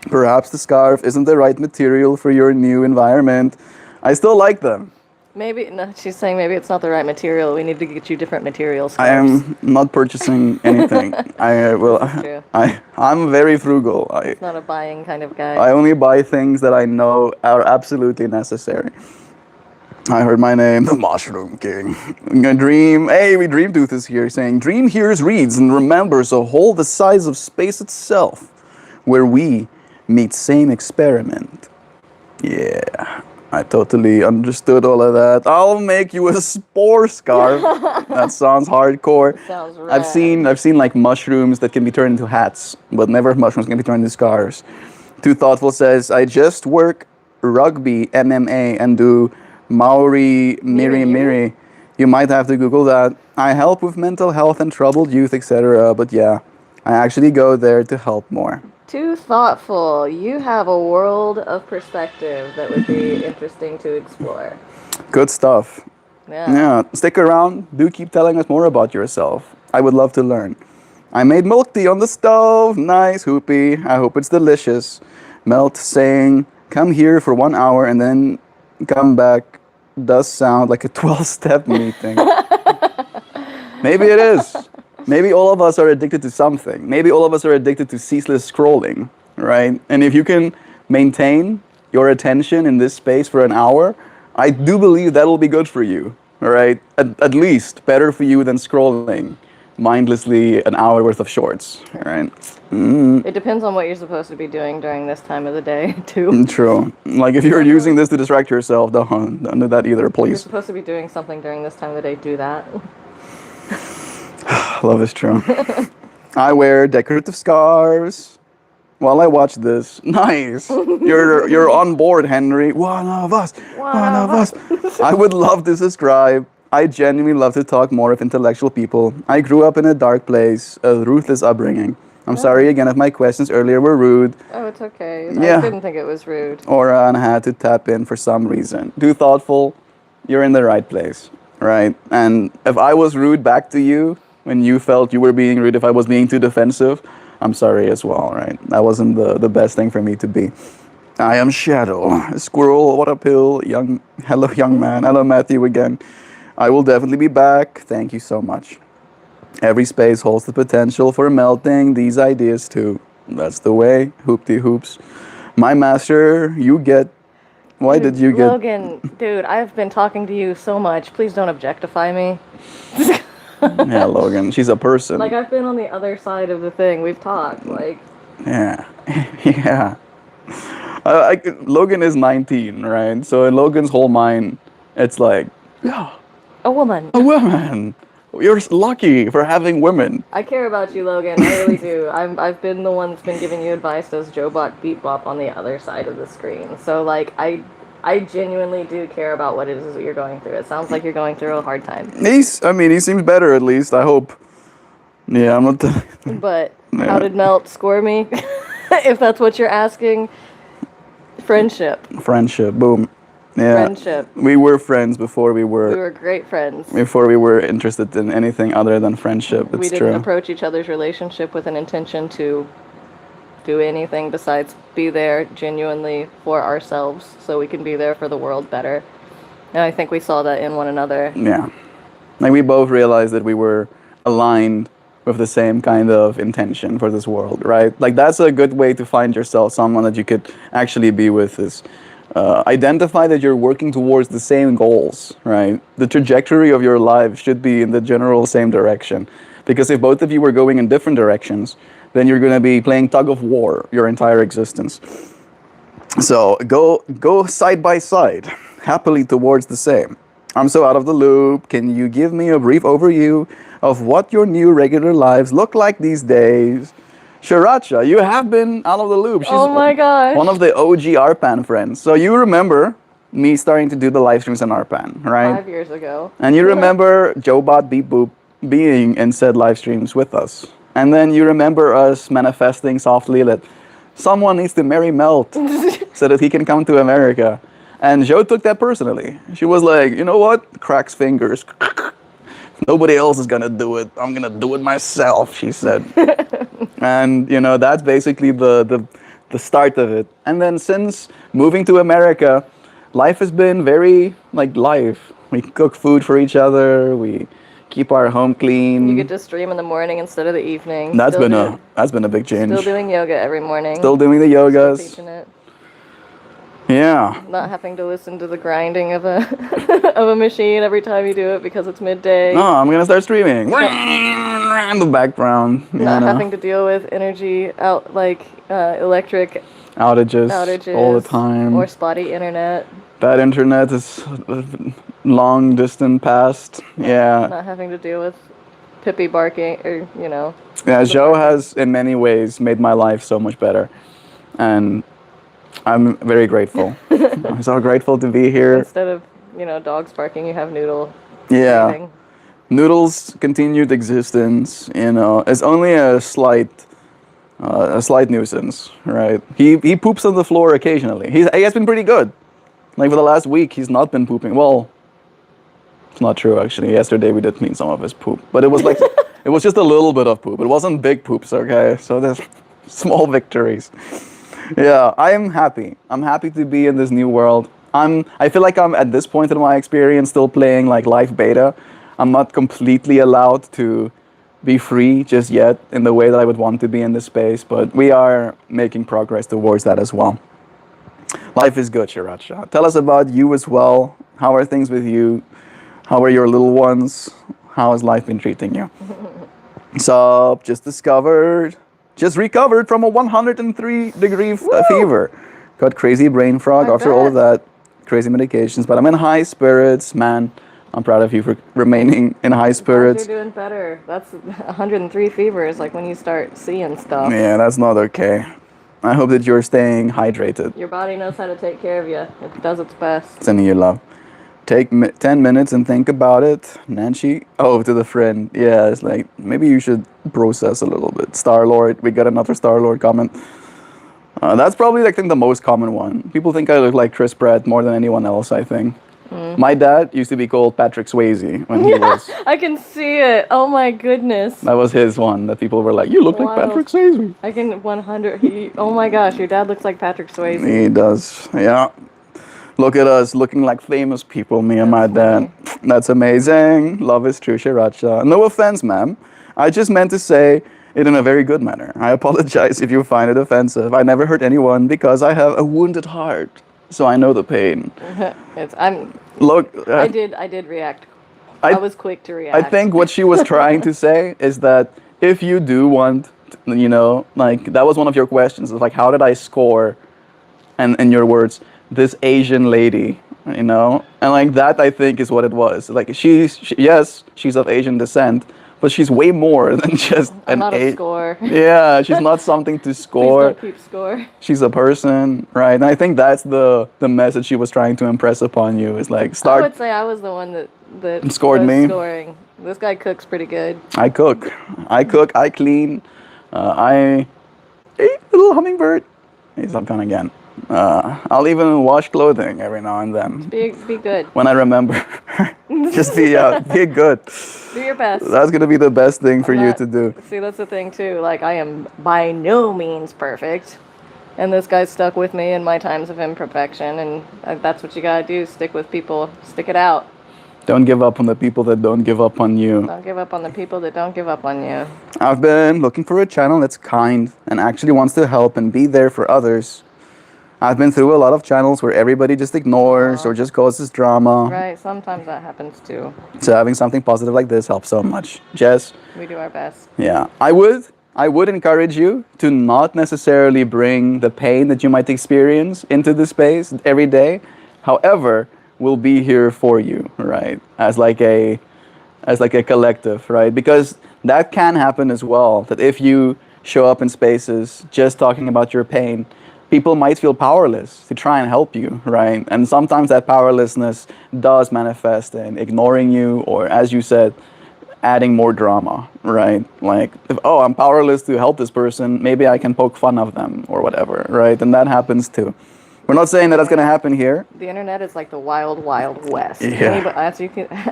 Perhaps the scarf isn't the right material for your new environment. I still like them. Maybe, no, she's saying maybe it's not the right material. We need to get you different materials. I am not purchasing anything. I'm very frugal. It's not a buying kind of guy. I only buy things that I know are absolutely necessary. I heard my name, the Mushroom King. We Dream Tooth is here saying, Dream hears, reads, and remembers a hole the size of space itself, where we meet same experiment. Yeah. I totally understood all of that. I'll make you a spore scarf. That sounds hardcore. Sounds rad. I've seen mushrooms that can be turned into hats, but never mushrooms can be turned into scarves. Too Thoughtful says, I just work rugby, MMA, and do Maori Miri. You might have to Google that. I help with mental health and troubled youth, etc. But yeah, I actually go there to help more. Too thoughtful. You have a world of perspective that would be interesting to explore. Good stuff. Yeah. Stick around. Do keep telling us more about yourself. I would love to learn. I made milk tea on the stove. Nice, Hoopy. I hope it's delicious. Melt saying, come here for 1 hour and then come back. Does sound like a 12-step meeting. Maybe it is. Maybe all of us are addicted to something. Maybe all of us are addicted to ceaseless scrolling, right? And if you can maintain your attention in this space for an hour, I do believe that'll be good for you, all right? At least better for you than scrolling mindlessly an hour worth of shorts, all right? It depends on what you're supposed to be doing during this time of the day, too. True. If you're using this to distract yourself, don't do that either, please. If you're supposed to be doing something during this time of the day, do that. Love is true. I wear decorative scarves while I watch this. Nice. You're on board, Henry. One of us. I would love to subscribe. I genuinely love to talk more with intellectual people. I grew up in a dark place, a ruthless upbringing. I'm sorry again if my questions earlier were rude. Oh, it's okay. Yeah. I didn't think it was rude. Or I had to tap in for some reason. Too thoughtful. You're in the right place, right? And if I was rude back to you, when you felt you were being rude, if I was being too defensive, I'm sorry as well, right? That wasn't the best thing for me to be. I am Shadow. A squirrel, what a pill. Hello, young man. Hello, Matthew again. I will definitely be back. Thank you so much. Every space holds the potential for melting these ideas too. That's the way. Hoop-de-hoops. My master, you get... Why did you get... Logan, dude, I've been talking to you so much. Please don't objectify me. Yeah, Logan. She's a person. Like, I've been on the other side of the thing. We've talked. Like, Yeah. Yeah. Logan is 19, right? So in Logan's whole mind, it's like, yeah, a woman. a woman. You're lucky for having women. I care about you, Logan. I really do. I've been the one that's been giving you advice as Joebot Beat Bop on the other side of the screen. So, like, I genuinely do care about what it is that you're going through. It sounds like you're going through a hard time. He seems better at least, I hope. Yeah, I'm not. But Yeah. how did Melt score me? If that's what you're asking. Friendship. Friendship, boom. Yeah. Friendship. We were friends before we We were were great friends. interested in anything other than friendship. It's We didn't true. approach each other's relationship with an intention to do anything besides be there genuinely for ourselves so we can be there for the world better. And I think we saw that in one another. Yeah. Like we both realized that we were aligned with the same kind of intention for this world, right? Like that's a good way to find yourself, someone that you could actually be with is identify that you're working towards the same goals, right? The trajectory of your life should be in the general same direction. Because if both of you were going in different directions, then you're going to be playing tug of war your entire existence. So go side by side, happily towards the same. I'm so out of the loop. Can you give me a brief overview of what your new regular lives look like these days? Sriracha, you have been out of the loop. She's Oh my gosh. one of the OG Arpan friends. So you remember me starting to do the live streams on Arpan, right? 5 years ago. And you remember Joebot Beep Boop being in said live streams with us. And then you remember us manifesting softly that someone needs to marry Melt so that he can come to America. And Joe took that personally. She was like, you know what? Cracks fingers. Nobody else is gonna do it. I'm gonna do it myself, she said. And you know, that's basically the start of it. And then since moving to America, life has been very like life. We cook food for each other, we keep our home clean. You get to stream in the morning instead of the evening. That's been a big change. Still doing yoga every morning. Still doing the Still yogas. teaching it. Yeah. Not having to listen to the grinding of a of a machine every time you do it because it's midday. No, I'm gonna start streaming. In the background. You Not know. having to deal with energy out electric outages all the time. or spotty internet. Bad internet is long distant past. Yeah. Not having to deal with Pippi barking or Yeah, Joe has in many ways made my life so much better. And I'm very grateful. I'm so grateful to be here. instead of dogs barking, you have Noodle. Yeah. breathing. Noodle's continued existence, is only a slight nuisance, right? He poops on the floor occasionally. He has been pretty good. Like for the last week, he's not been pooping. Well, it's not true actually. Yesterday we did clean some of his poop, but it was like it was just a little bit of poop. It wasn't big poops, okay? So there's small victories. Yeah, I'm happy. I'm happy to be in this new world. I feel like I'm at this point in my experience still playing like live beta. I'm not completely allowed to be free just yet in the way that I would want to be in this space, but we are making progress towards that as well. Life is good, Sriracha. Tell us about you as well. How are things with you? How are your little ones? How has life been treating you? So, just recovered from a 103-degree fever. Got crazy brain fog after all of that. Crazy medications, but I'm in high spirits, man. I'm proud of you for remaining in high spirits. You're doing better. That's 103 fever is like when you start seeing stuff. Yeah, that's not okay. I hope that you're staying hydrated. Your body knows how to take care of you. It does its best. Sending you love. Take 10 minutes and think about it. Nancy, to the friend. Yeah, it's like, maybe you should process a little bit. Star-Lord, we got another Star-Lord comment. That's probably, I think, the most common one. People think I look like Chris Pratt more than anyone else, I think. My dad used to be called Patrick Swayze when he was... I can see it. Oh my goodness. That was his one, that people were like, you look like Wild. Patrick Swayze. I can 100. Oh my gosh, your dad looks like Patrick Swayze. He does, yeah. Look at us looking like famous people, me and my dad. That's amazing. Love is true, Sriracha. No offense, ma'am. I just meant to say it in a very good manner. I apologize if you find it offensive. I never hurt anyone because I have a wounded heart. So I know the pain. I'm. Look, I did react. I was quick to react. I think what she was trying to say is that if you do want, like that was one of your questions, is like how did I score, and in your words, this Asian lady, and like that I think is what it was. Like yes, she's of Asian descent, but she's way more than just I'm not a score. Yeah, she's not something to Please score. don't keep score. She's a person, right? And I think that's the message she was trying to impress upon you. Is like I would say I was the one that scored was me. scoring. This guy cooks pretty good. I cook, I clean, I eat a little hummingbird. He's not gone again. I'll even wash clothing every now and then. Be good. When I remember. Just be good. Do your best. That's gonna be the best thing for you to do. See, that's the thing too. Like, I am by no means perfect, and this guy's stuck with me in my times of imperfection, and that's what you gotta do. Stick with people. Stick it out. Don't give up on the people that don't give up on you. Don't give up on the people that don't give up on you. I've been looking for a channel that's kind and actually wants to help and be there for others. I've been through a lot of channels where everybody just ignores or just causes drama. Right, sometimes that happens too. So having something positive like this helps so much. Jess? We do our best. Yeah. I would encourage you to not necessarily bring the pain that you might experience into the space every day. However, we'll be here for you, right? As like a collective, right? Because that can happen as well. That if you show up in spaces just talking about your pain, people might feel powerless to try and help you, right? And sometimes that powerlessness does manifest in ignoring you, or as you said, adding more drama, right? Like, I'm powerless to help this person, maybe I can poke fun of them or whatever, right? And that happens too. We're not saying that that's going to happen here. The internet is like the wild, wild west. Yeah.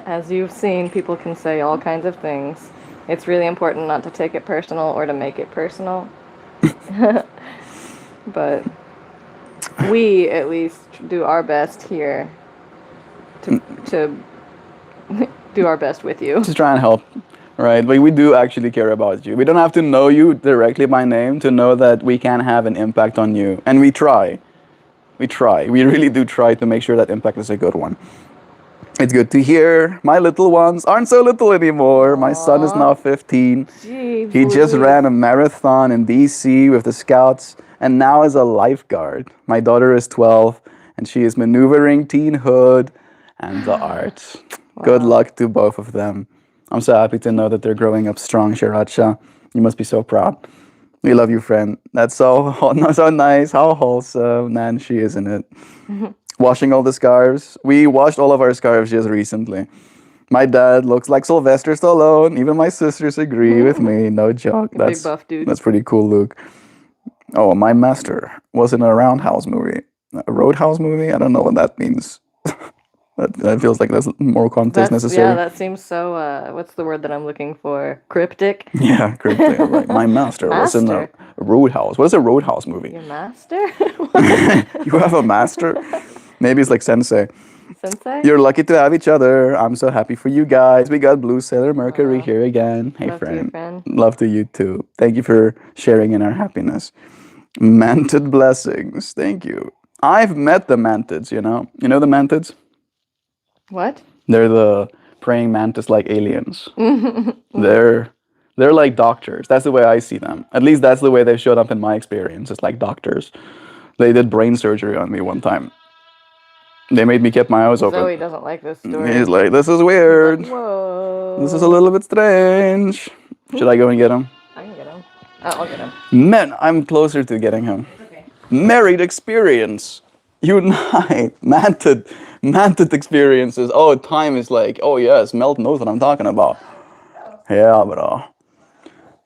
As you've seen, people can say all kinds of things. It's really important not to take it personal or to make it personal. But we at least do our best here to do our best with you. Just try and help, right? But we do actually care about you. We don't have to know you directly by name to know that we can have an impact on you. And we try. We really do try to make sure that impact is a good one. It's good to hear my little ones aren't so little anymore. My son is now 15. Jeez, he just ran a marathon in DC with the Scouts and now is a lifeguard. My daughter is 12 and she is maneuvering teenhood and the arts. Wow. Good luck to both of them. I'm so happy to know that they're growing up strong, Shiracha. You must be so proud. We love you, friend. That's so nice. How wholesome. Man, she is, isn't it? Washing all the scarves. We washed all of our scarves just recently. My dad looks like Sylvester Stallone. Even my sisters agree with me. No joke. Big buff dude. That's pretty cool, Luke. Oh, my master was in a Roundhouse movie. A Roadhouse movie? I don't know what that means. That feels like there's more context necessary. Yeah, that seems so, what's the word that I'm looking for? Cryptic? Yeah, cryptic. Right. My master was in a Roadhouse. What is a Roadhouse movie? Your master? You have a master? Maybe it's like Sensei. Sensei? You're lucky to have each other. I'm so happy for you guys. We got Blue Sailor Mercury here again. Hey, Love to you, friend. Love to you too. Thank you for sharing in our happiness. Mantid blessings. Thank you. I've met the mantids, You know the mantids? What? They're the praying mantis like aliens. They're like doctors. That's the way I see them. At least that's the way they showed up in my experience. It's like doctors. They did brain surgery on me one time. They made me keep my eyes open. Zoe doesn't like this story. He's like, this is weird. Like, whoa. This is a little bit strange. Should I go and get him? I can get him. I'll get him. Man, I'm closer to getting him. It's okay. Married experience. Unite. Mantid experiences. Oh, time is like, oh yes, Melt knows what I'm talking about. Yeah, bro.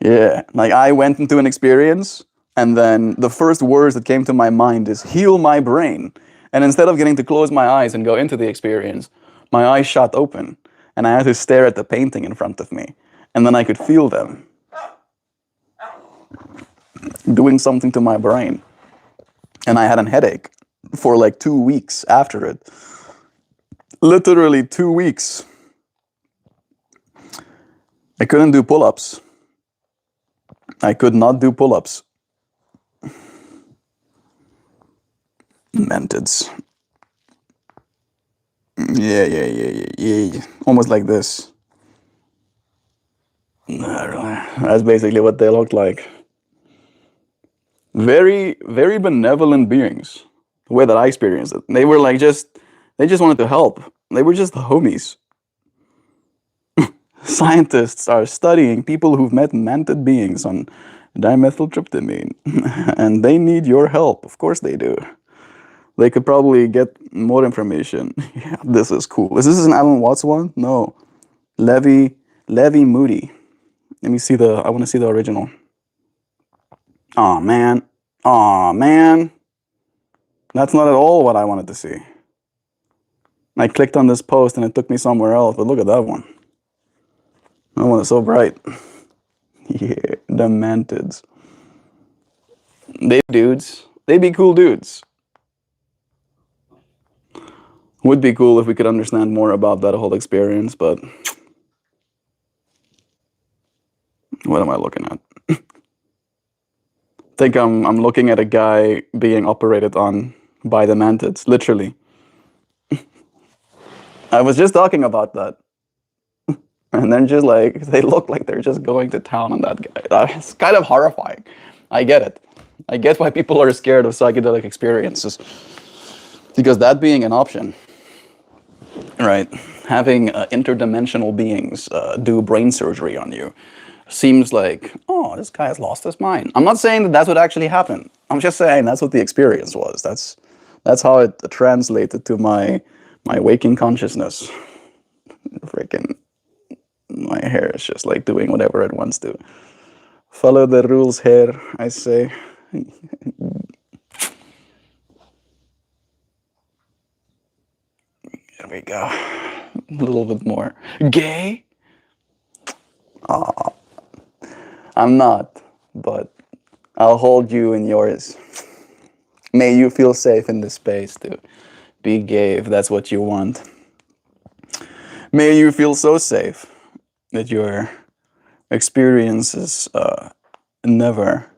Yeah, like I went into an experience and then the first words that came to my mind is heal my brain. And instead of getting to close my eyes and go into the experience, my eyes shot open and I had to stare at the painting in front of me. And then I could feel them doing something to my brain. And I had a headache for like 2 weeks after it. Literally 2 weeks. I couldn't do pull-ups. I could not do pull-ups. Mantids. Yeah. Almost like this. That's basically what they looked like. Very, very benevolent beings. The way that I experienced it. They were like they just wanted to help. They were just the homies. Scientists are studying people who've met mantid beings on dimethyltryptamine, and they need your help. Of course they do. They could probably get more information. Yeah, this is cool. Is this an Alan Watts one? No. Levi Moody. Let me see I want to see the original. Aw, man. Aw, man. That's not at all what I wanted to see. I clicked on this post and it took me somewhere else, but look at that one. That one is so bright. Yeah, the mantids. They dudes. They be cool dudes. Would be cool if we could understand more about that whole experience, but what am I looking at? I think I'm looking at a guy being operated on by the mantids, literally. I was just talking about that. And then just like, they look like they're just going to town on that guy. It's kind of horrifying. I get it. I get why people are scared of psychedelic experiences. Because that being an option, right? Having interdimensional beings do brain surgery on you seems like, oh, this guy has lost his mind. I'm not saying that that's what actually happened. I'm just saying that's what the experience was. That's how it translated to my waking consciousness. Freaking, my hair is just like doing whatever it wants to. Follow the rules here, I say. There we go. A little bit more. Gay? Aw. I'm not, but I'll hold you in yours. May you feel safe in this space to be gay if that's what you want. May you feel so safe that your experience is never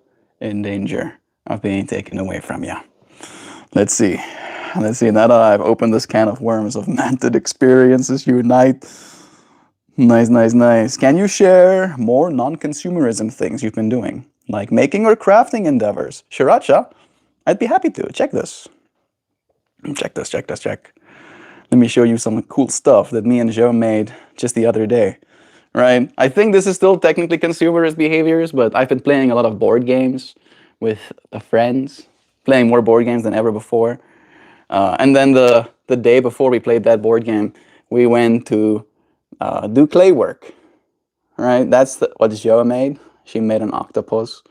in danger of being taken away from you. Let's see. Now that I've opened this can of worms of mantid experiences unite. Nice. Can you share more non-consumerism things you've been doing? Like making or crafting endeavors? Sriracha, I'd be happy to. Check this. Check. Let me show you some cool stuff that me and Joe made just the other day. Right? I think this is still technically consumerist behaviors, but I've been playing a lot of board games with friends. Playing more board games than ever before. And then the day before we played that board game, we went to do clay work, right? That's what Joa made. She made an octopus.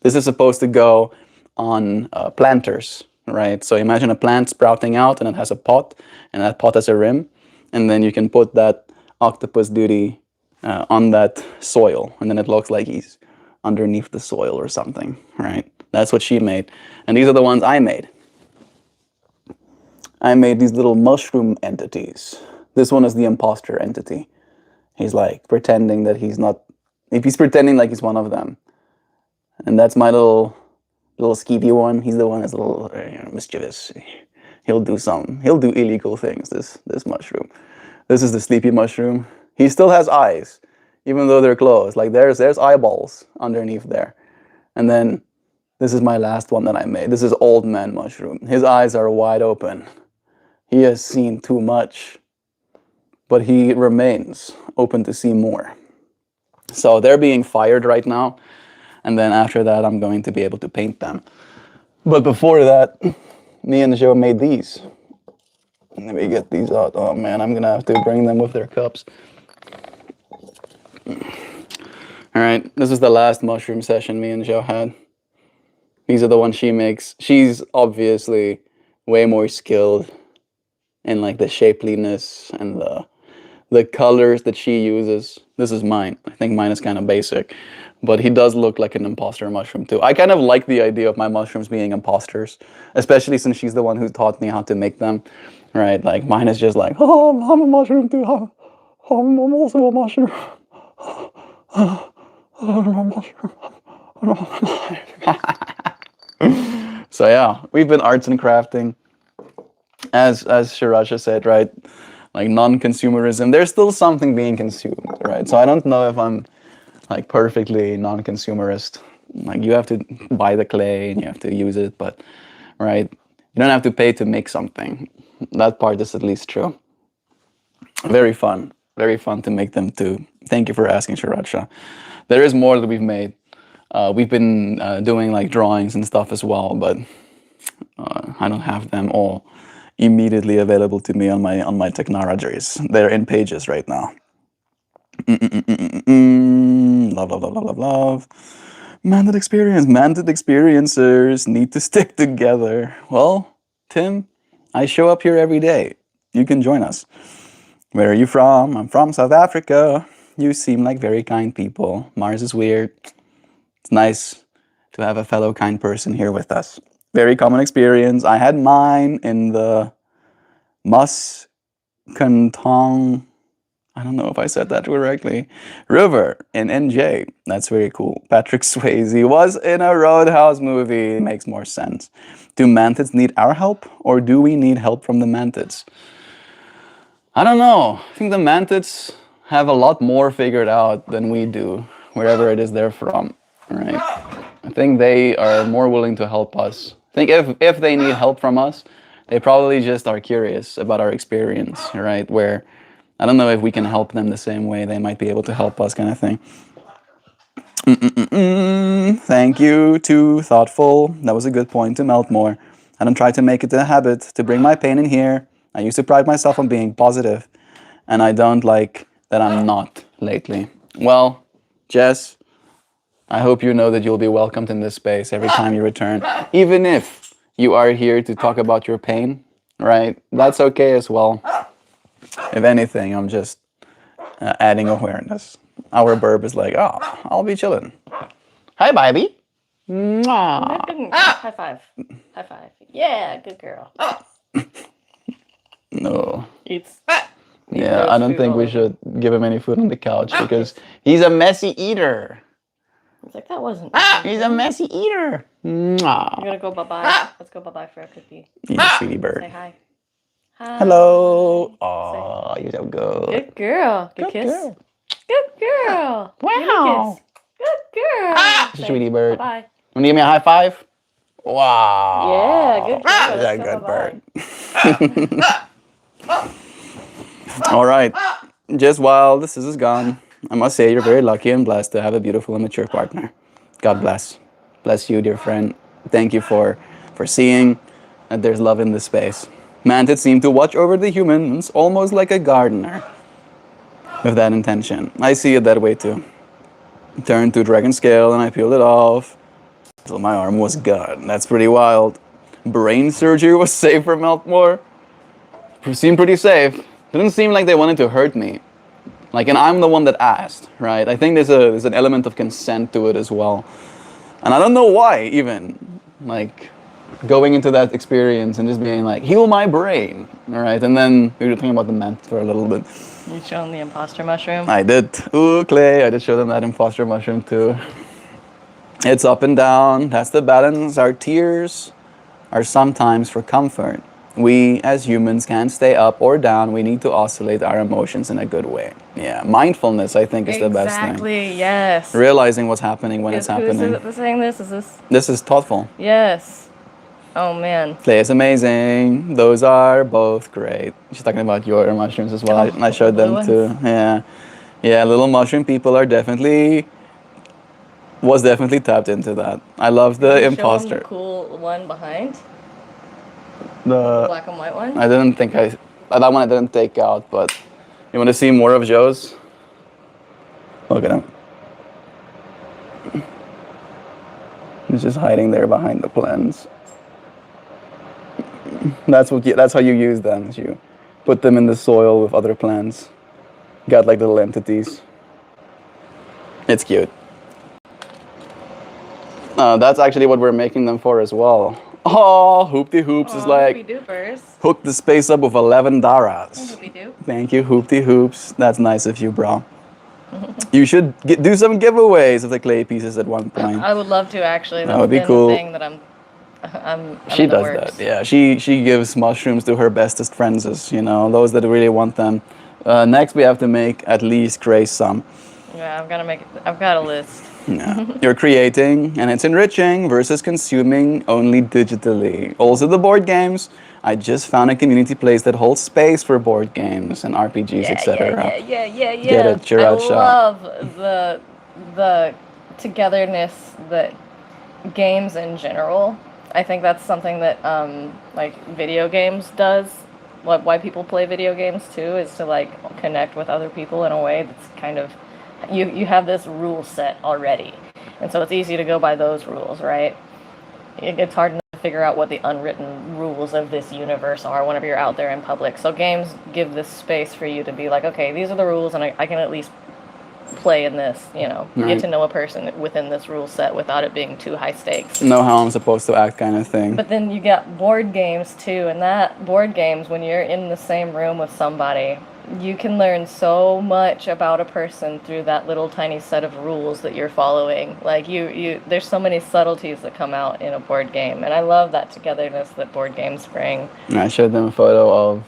This is supposed to go on planters, right? So imagine a plant sprouting out and it has a pot, and that pot has a rim, and then you can put that octopus duty on that soil, and then it looks like he's underneath the soil or something, right? That's what she made. And these are the ones I made. I made these little mushroom entities. This one is the imposter entity. He's like pretending that he's not, if he's pretending like he's one of them. And that's my little skeevy one. He's the one that's a little mischievous. He'll do illegal things, this mushroom. This is the sleepy mushroom. He still has eyes, even though they're closed. Like there's eyeballs underneath there. And then this is my last one that I made. This is old man mushroom. His eyes are wide open. He has seen too much, but he remains open to see more. So they're being fired right now, and then after that I'm going to be able to paint them. But before that, me and Joe made these. Let me get these out. Oh man, I'm gonna have to bring them with their cups. All right, this is the last mushroom session me and Joe had. These are the ones she makes. She's obviously way more skilled in like the shapeliness and the colors that she uses. This is mine. I think mine is kind of basic, but he does look like an imposter mushroom too. I kind of like the idea of my mushrooms being imposters, especially since she's the one who taught me how to make them, right? Like mine is just like, oh, I'm a mushroom too. I'm also a mushroom. I'm a mushroom. So yeah, we've been arts and crafting. As Sriracha said, right? like non-consumerism. There's still something being consumed, right? So I don't know if I'm like perfectly non-consumerist. Like you have to buy the clay and you have to use it, but right, you don't have to pay to make something. That part is at least true. Very fun to make them too. Thank you for asking, Shiracha. There is more that we've made. We've been doing like drawings and stuff as well, but I don't have them all immediately available to me on my technologies. They're in Pages right now. Love, love, love, love, love, love. Manted experiencers need to stick together. Well, Tim, I show up here every day. You can join us. Where are you from? I'm from South Africa. You seem like very kind people. Mars is weird. It's nice to have a fellow kind person here with us. Very common experience. I had mine in the Muskantong, I don't know if I said that correctly, River in NJ. That's very cool. Patrick Swayze was in a Roadhouse movie. It makes more sense. Do mantids need our help, or do we need help from the mantids? I don't know. I think the mantids have a lot more figured out than we do, wherever it is they're from, right? I think they are more willing to help us. I think if they need help from us, they probably just are curious about our experience, right? Where I don't know if we can help them the same way they might be able to help us, kind of thing. Thank you, too thoughtful. That was a good point to MeltMore. I don't try to make it a habit to bring my pain in here. I used to pride myself on being positive, and I don't like that I'm not lately. Well, Jess, I hope you know that you'll be welcomed in this space every time you return, even if you are here to talk about your pain, right? That's okay as well. If anything, I'm just adding awareness. Our burb is like, oh, I'll be chilling. Hi, baby. Mwah. High five. High five. Yeah, good girl. No. Eats. Yeah, I don't think we should give him any food on the couch because he's a messy eater. He's like, that wasn't. He's a messy eater. Mwah. You're gonna go bye-bye. Let's go bye-bye for a cookie. He's a sweetie bird. Say hi. Hi. Hello. Oh, you're so good. Good girl. Good kiss. Girl. Good girl. Wow. Good girl. Say Sweetie bird. bye. Want to give me a high five? Wow. Yeah, good girl. That's a Let's go good bye-bye. bird. All right. Just while this is gone, I must say you're very lucky and blessed to have a beautiful and mature partner. God bless. Bless you, dear friend. Thank you for seeing that there's love in this space. Mantids seem to watch over the humans almost like a gardener with that intention. I see it that way too. Turned to dragon scale and I peeled it off until my arm was gone. That's pretty wild. Brain surgery was safe for MeltMore. Seemed pretty safe. Didn't seem like they wanted to hurt me. Like, and I'm the one that asked, right? I think there's an element of consent to it as well. And I don't know why even. Like, going into that experience and just being like, heal my brain, all right? And then we were talking about the ment for a little bit. You showing the imposter mushroom? I did. Ooh, Clay, I did show them that imposter mushroom too. It's up and down. That's the balance. Our tears are sometimes for comfort. We, as humans, can't stay up or down. We need to oscillate our emotions in a good way. Yeah, mindfulness, I think, is the best thing. Exactly, yes. Realizing what's happening when it's happening. Who's saying this? Is this? This is thoughtful. Yes. Oh, man. Clay is amazing. Those are both great. She's talking about your mushrooms as well. I showed them too. Yeah. Yeah, little mushroom people are definitely tapped into that. I love the imposter. Show them the cool one behind. The black and white one? that one I didn't take out, but you want to see more of Joe's? Look at him. He's just hiding there behind the plants. That's how you use them. Is you put them in the soil with other plants. Got like little entities. It's cute. That's actually what we're making them for as well. Oh, Hoopty Hoops is like, hook the space up with 11 Daras. Thank you, Hoopty Hoops. That's nice of you, bro. You should do some giveaways of the clay pieces at one point. I would love to, actually. That would be cool. The thing that I'm I'm She in the does works. that. Yeah, she gives mushrooms to her bestest friends, those that really want them. Next, we have to make at least Grace some. Yeah, I've got a list. Yeah. You're creating and it's enriching versus consuming only digitally. Also the board games. I just found a community place that holds space for board games and RPGs, etc. Get Yeah. it, cheer I out shop. love the togetherness that games in general. I think that's something that like video games does. Why people play video games too is to like connect with other people in a way that's kind of you have this rule set already, and so it's easy to go by those rules, right? It's hard to figure out what the unwritten rules of this universe are whenever you're out there in public. So games give this space for you to be like, okay, these are the rules, and I can at least play in this, Right. get to know a person within this rule set without it being too high stakes. Know how I'm supposed to act kind of thing. But then you got board games too, and that board games, when you're in the same room with somebody, you can learn so much about a person through that little tiny set of rules that you're following. Like there's so many subtleties that come out in a board game, and I love that togetherness that board games bring. I showed them a photo of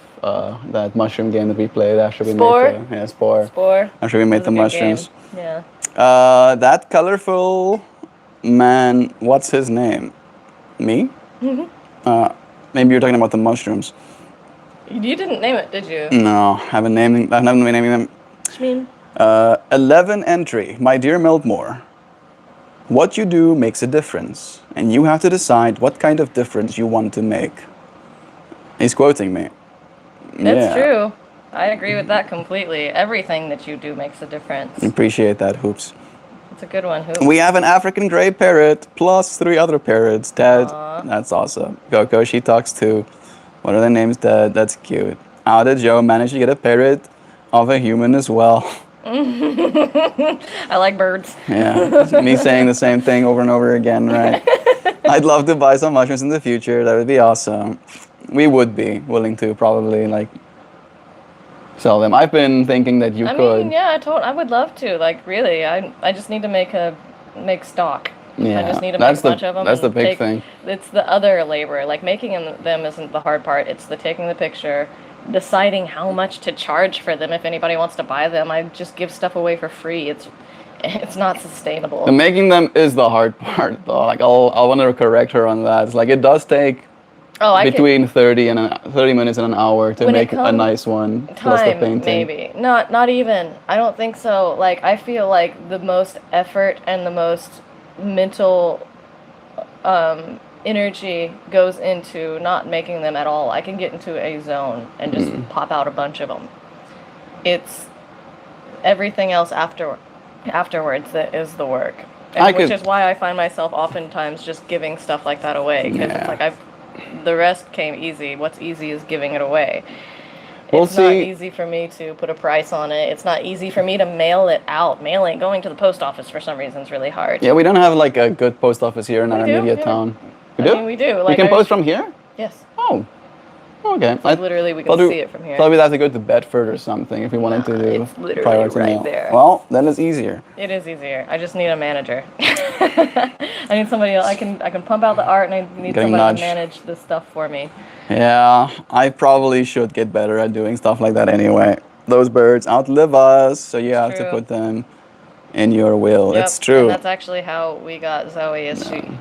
that mushroom game that we played after we Spore? made Spore. Spore. After we made It the was a good mushrooms. game. Yeah. That colorful man, what's his name? Me? Maybe you're talking about the mushrooms. You didn't name it, did you? No, I haven't been naming them. What you mean? 11 entry. My dear MeltMore, what you do makes a difference, and you have to decide what kind of difference you want to make. He's quoting me. It's true. I agree with that completely. Everything that you do makes a difference. Appreciate that, Hoops. It's a good one, Hoop. We have an African gray parrot plus 3 other parrots. Dad, that's awesome. Coco, she talks too. What are their names, Dad? That's cute. How did Joe manage to get a parrot of a human as well? I like birds. Yeah, me saying the same thing over and over again, right? I'd love to buy some mushrooms in the future. That would be awesome. We would be willing to probably like sell them. I've been thinking that you could. I mean, yeah, I would love to. Like, really, I just need to make stock. Yeah, I just need to make a bunch of them. That's the and big thing. It's the other labor. Like, making them isn't the hard part. It's the taking the picture, deciding how much to charge for them. If anybody wants to buy them, I just give stuff away for free. It's not sustainable. The making them is the hard part, though. Like, I want to correct her on that. It's like it does take between 30 minutes and an hour to make a nice one. Plus the painting. Maybe not even. I don't think so. Like, I feel like the most effort and the most mental energy goes into not making them at all. I can get into a zone and just pop out a bunch of them. It's everything else afterwards that is the work, which is why I find myself oftentimes just giving stuff like that away, because it's like the rest came easy. What's easy is giving it away. It's not easy for me to put a price on it. It's not easy for me to mail it out. Going to the post office for some reason is really hard. Yeah, we don't have like a good post office here in our immediate town. We do? I mean, we do. Like, we can post from here? Yes. Oh. Okay. Like, literally, we can see it from here. Thought we'd have to go to Bedford or something if we wanted to do it's literally priority right mail. there. Well, then it's easier. It is easier. I just need a manager. I need somebody else. I can pump out the art, and I need somebody to manage the stuff for me. Yeah, I probably should get better at doing stuff like that anyway. Those birds outlive us, so you have to put them in your will. Yep. It's true. And that's actually how we got Zoe.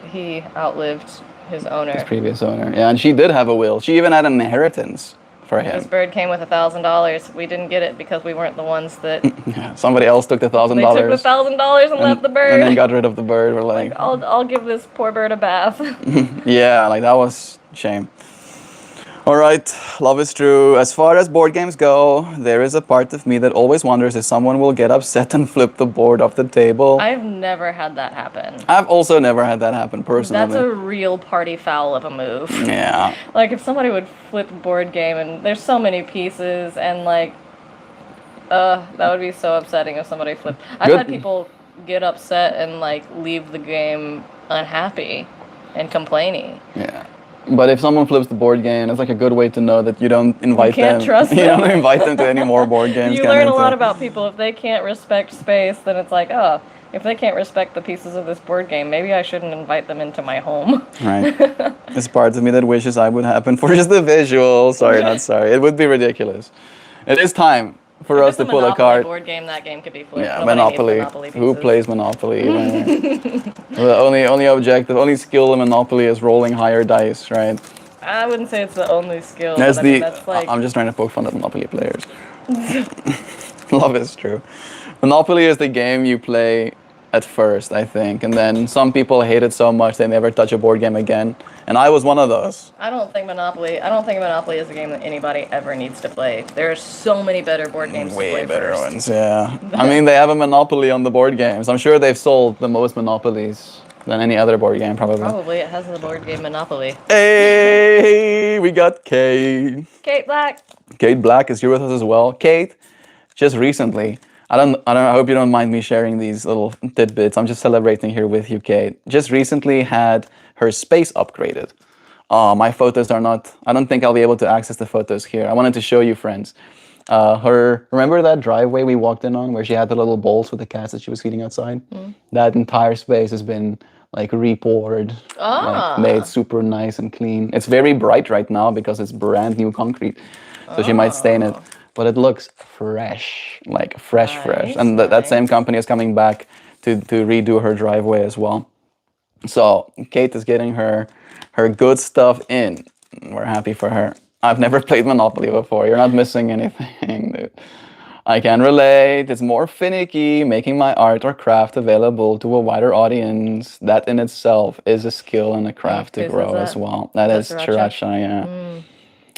He outlived his owner. His previous owner. Yeah, and she did have a will. She even had an inheritance for him. This bird came with $1,000. We didn't get it because we weren't the ones that. Yeah, somebody else took the $1,000. They took the $1,000 and left the bird. And then got rid of the bird. We're like I'll give this poor bird a bath. Yeah, like that was a shame. All right, love is true. As far as board games go, there is a part of me that always wonders if someone will get upset and flip the board off the table. I've never had that happen. I've also never had that happen personally. That's a real party foul of a move. Yeah. Like, if somebody would flip a board game and there's so many pieces and like, that would be so upsetting if somebody flipped. I've had people get upset and like leave the game unhappy and complaining. Yeah. But if someone flips the board game, it's like a good way to know that you don't invite them. You can't trust them. You don't invite them to any more board games. You learn a lot about people. If they can't respect space, then it's like, oh, If they can't respect the pieces of this board game, maybe I shouldn't invite them into my home. Right. There's parts of me that wishes I would happen for just the visual. Sorry, not sorry. It would be ridiculous. It is time for If us it's to a pull a Monopoly card. board game, that game could be flipped. Yeah, Nobody needs Monopoly. Monopoly pieces. Who plays Monopoly? The only objective, only skill in Monopoly is rolling higher dice, right? I wouldn't say it's the only skill, That's but I mean, the. that's like... I'm just trying to poke fun at Monopoly players. Love is true. Monopoly is the game you play at first, I think, and then some people hate it so much they never touch a board game again. And I was one of those. I don't think Monopoly is a game that anybody ever needs to play. There are so many better board games to Way play better first. ones, yeah. I mean, they have a monopoly on the board games. I'm sure they've sold the most monopolies than any other board game, probably. Probably it has the board game Monopoly. Hey, we got Kate. Kate Black. Kate Black is here with us as well. Kate, just recently, I hope you don't mind me sharing these little tidbits. I'm just celebrating here with you, Kate. Just recently had her space upgraded. My photos are not, I don't think I'll be able to access the photos here. I wanted to show you, friends. Remember that driveway we walked in on where she had the little bowls with the cats that she was feeding outside? That entire space has been like repoured, like made super nice and clean. It's very bright right now because it's brand new concrete, so she might stain it. But it looks fresh, like fresh. And that same company is coming back to redo her driveway as well. So Kate is getting her good stuff in. We're happy for her. I've never played Monopoly before. You're not missing anything, dude. I can relate. It's more finicky, making my art or craft available to a wider audience. That in itself is a skill and a craft to grow as well. That is Sriracha, yeah.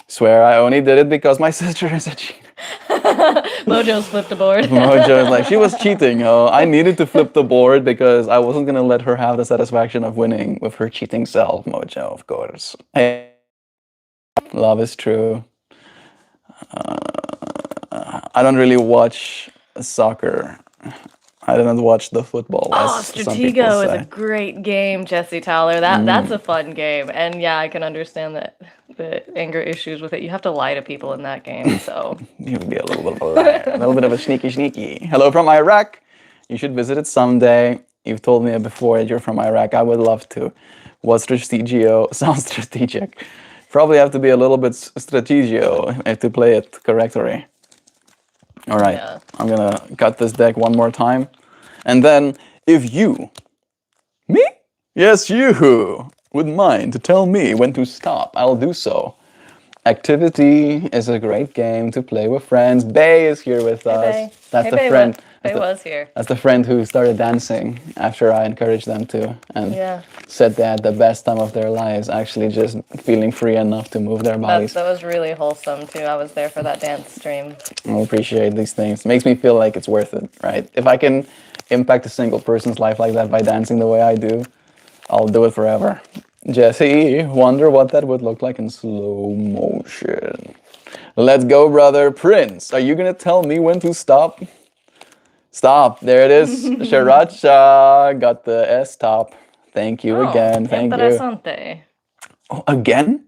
Swear I only did it because my sister is a cheater. Mojo's flipped the board. Mojo's like, she was cheating. I needed to flip the board because I wasn't going to let her have the satisfaction of winning with her cheating self. Mojo, of course. Hey, love is true. I don't really watch soccer. I didn't watch the football. Oh, Stratego is a great game, Jesse Tyler. That's a fun game. And yeah, I can understand that the anger issues with it. You have to lie to people in that game, so. You would be a little bit of a liar. A little bit of a sneaky. Hello from Iraq. You should visit it someday. You've told me before that you're from Iraq. I would love to. What strategio sounds strategic. Probably have to be a little bit strategio to play it correctly. All right, yeah. I'm gonna cut this deck one more time. And then, if you, me? Yes, you, would mind to tell me when to stop, I'll do so. Activity is a great game to play with friends. Bay is here with us. Bay. That's the friend. Bay was here. That's the friend who started dancing after I encouraged them to, and said they had the best time of their lives, actually just feeling free enough to move their bodies. That was really wholesome too. I was there for that dance stream. I appreciate these things. It makes me feel like it's worth it, right? If I can impact a single person's life like that by dancing the way I do, I'll do it forever. Jesse, wonder what that would look like in slow motion. Let's go, brother. Prince, are you gonna tell me when to stop? Stop. There it is. Sriracha got the S top. Thank you again. Thank you. Oh, again?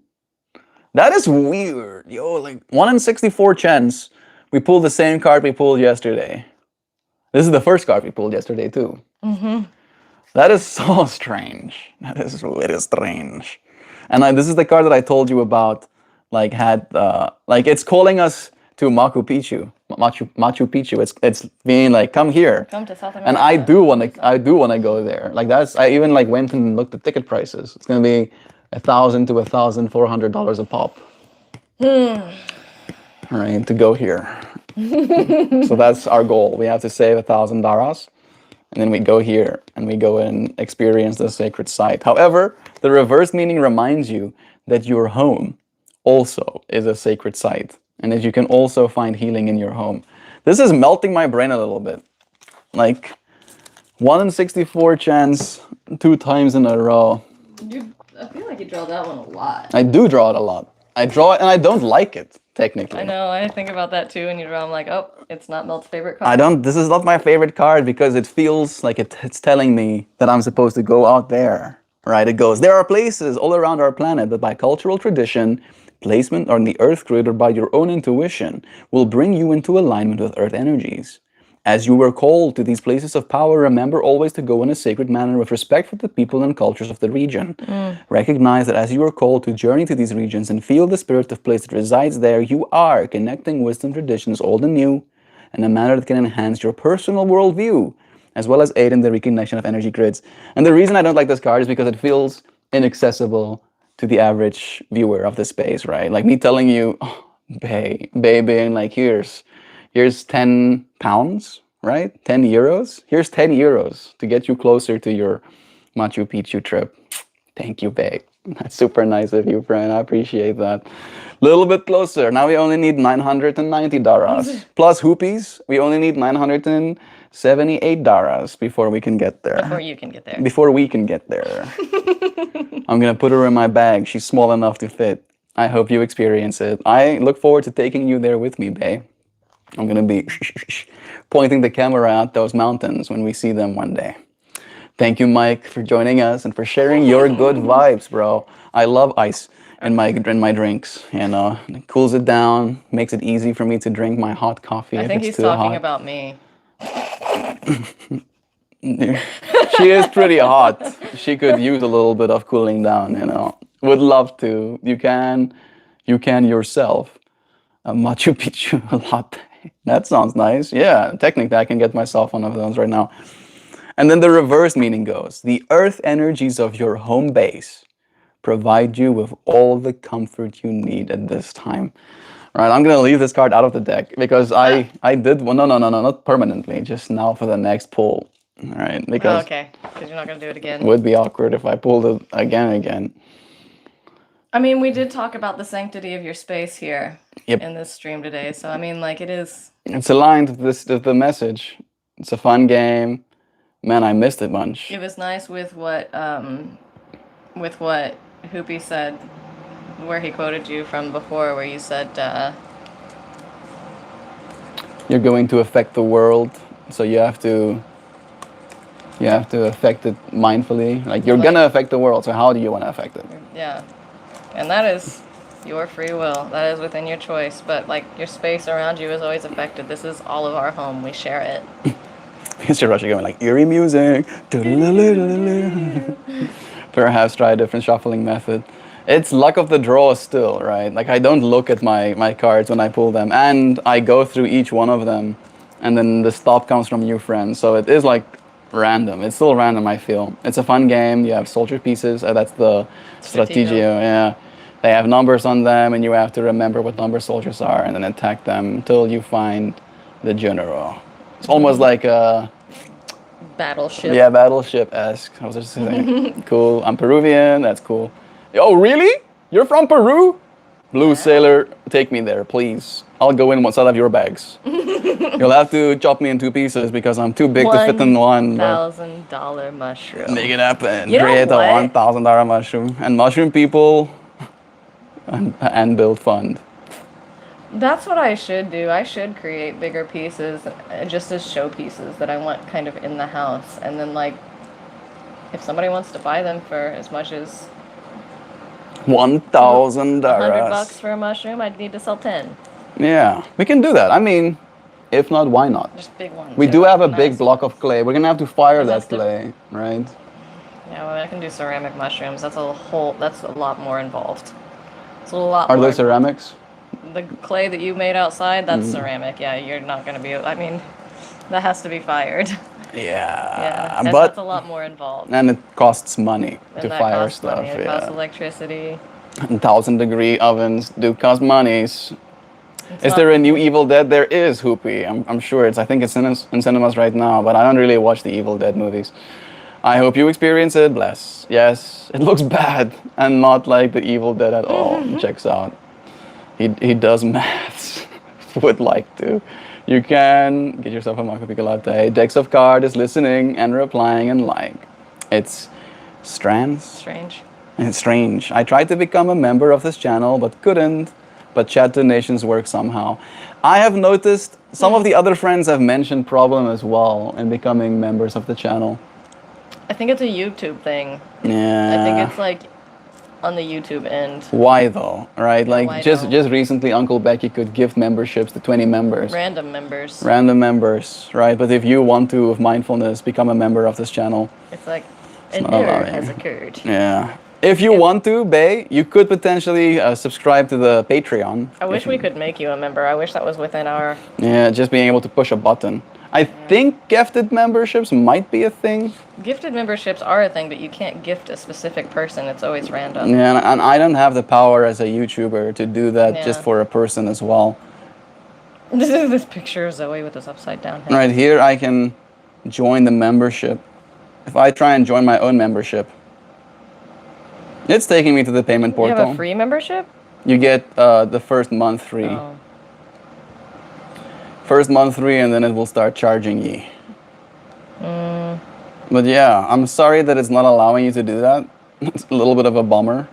That is weird. Yo, like 1 in 64 chance we pulled the same card we pulled yesterday. This is the first card we pulled yesterday too. That is so strange. That is really strange. And this is the card that I told you about. Like it's calling us to Machu Picchu. It's being like, come here. Come to South America. And I do want to go there. Like I even like went and looked at ticket prices. It's gonna be $1,000 to $1,400 a pop. Right, to go here. So that's our goal. We have to save $1,000. And then we go here and we go and experience the sacred site. However, the reverse meaning reminds you that your home also is a sacred site and that you can also find healing in your home. This is melting my brain a little bit. Like 1 in 64 chance, 2 times in a row. I feel like you draw that one a lot. I do draw it a lot. I draw it and I don't like it, technically. I know, I think about that too, and you draw, I'm like, oh, it's not Melt's favorite card. This is not my favorite card because it feels like it's telling me that I'm supposed to go out there, right? It goes, there are places all around our planet that by cultural tradition, placement on the earth grid or by your own intuition will bring you into alignment with earth energies. As you were called to these places of power, remember always to go in a sacred manner with respect for the people and cultures of the region. Recognize that as you are called to journey to these regions and feel the spirit of place that resides there, you are connecting wisdom traditions, old and new, in a manner that can enhance your personal worldview, as well as aid in the reconnection of energy grids. And the reason I don't like this card is because it feels inaccessible to the average viewer of the space, right? Like me telling you, oh, baby, and like here's 10 pounds, right? 10 euros. Here's 10 euros to get you closer to your Machu Picchu trip. Thank you, babe. That's super nice of you, friend. I appreciate that. Little bit closer. Now we only need 990 daras. Plus hoopies, we only need 978 daras before we can get there. Before you can get there. Before we can get there. I'm gonna put her in my bag. She's small enough to fit. I hope you experience it. I look forward to taking you there with me, babe. I'm gonna be pointing the camera at those mountains when we see them one day. Thank you, Mike, for joining us and for sharing your good vibes, bro. I love ice in my drinks. You know, it cools it down, makes it easy for me to drink my hot coffee. I think he's talking about me. She is pretty hot. She could use a little bit of cooling down. You know, would love to. You can yourself a Machu Picchu latte. That sounds nice. Yeah, technically I can get myself one of those right now. And then the reverse meaning goes, the earth energies of your home base provide you with all the comfort you need at this time. All right, I'm gonna leave this card out of the deck because I did, well, no, not permanently, just now for the next pull. All right, because okay, because you're not gonna do it again. It would be awkward if I pulled it again. I mean, we did talk about the sanctity of your space here in this stream today. So, I mean, like, it is... It's aligned with the message. It's a fun game. Man, I missed it bunch. It was nice with what Hoopy said, where he quoted you from before, where you said... You're going to affect the world, so you have to affect it mindfully. Like, you're gonna affect the world, so how do you want to affect it? Yeah. And that is your free will. That is within your choice. But, like, your space around you is always affected. This is all of our home. We share it. Mr. Russia going like eerie music. Perhaps try a different shuffling method. It's luck of the draw still, right? Like, I don't look at my cards when I pull them. And I go through each one of them. And then the stop comes from you, friends. So it is, like, random. It's still random, I feel. It's a fun game. You have soldier pieces. That's the strategio, yeah. They have numbers on them, and you have to remember what number soldiers are and then attack them until you find the general. It's almost like a... Battleship. Yeah, battleship-esque. I was just saying. Cool. I'm Peruvian. That's cool. Oh, really? You're from Peru? Blue sailor, take me there, please. I'll go in one side of your bags. You'll have to chop me in 2 pieces because I'm too big to fit in one. $1,000 mushroom. Make it happen. You know Create a what? $1,000 mushroom. And mushroom people and build fund. That's what I should do. I should create bigger pieces just as showpieces that I want kind of in the house. And then, like, if somebody wants to buy them for as much as $1,000. $100 for a mushroom, I'd need to sell 10. Yeah, we can do that. I mean, if not, why not? Just big ones. We yeah, do have a nice big block ones. of clay. We're gonna have to fire That's that clay, right? Yeah, well, I can do ceramic mushrooms. That's a lot more involved. It's a lot Are more those ceramics? The clay that you made outside, that's ceramic. Yeah, you're not going to be... I mean, that has to be fired. Yeah, and but that's a lot more involved. and it costs money And to that fire costs stuff. money. It Yeah, costs electricity. 1,000-degree ovens do cost monies. It's Is not- there a new Evil Dead? There is, Hoopy. I'm sure it's. I think it's in cinemas right now, but I don't really watch the Evil Dead movies. I hope you experience it. Bless. Yes, it looks bad and not like the Evil Dead at all. Checks out. He does maths. Would like to. You can get yourself a Machu Picchu latte. Decks of Card is listening and replying and like. It's Strange. It's strange. I tried to become a member of this channel, but couldn't. But chat donations work somehow. I have noticed some of the other friends have mentioned problem as well in becoming members of the channel. I think it's a YouTube thing. Yeah. I think it's like on the YouTube end. Why though? Right? Yeah, Like why just don't? just recently, Uncle Becky could gift memberships to 20 members, Random members. random members, right? But if you want to, with mindfulness, become a member of this channel, It's like it's an not error allowing has you. occurred. Yeah. If you If- want to, Bay, you could potentially subscribe to the Patreon. I wish If we you- could make you a member. I wish that was within our. Yeah, just being able to push a button. I think gifted memberships might be a thing. Gifted memberships are a thing, but you can't gift a specific person. It's always random. Yeah, and I don't have the power as a YouTuber to do that just Yeah. for a person as well. This is this picture of Zoe with this upside down head. Right here, I can join the membership. If I try and join my own membership, it's taking me to the payment You portal. have a free membership? You get the first month free. Oh. First month free, and then it will start charging ye. But yeah, I'm sorry that it's not allowing you to do that. It's a little bit of a bummer.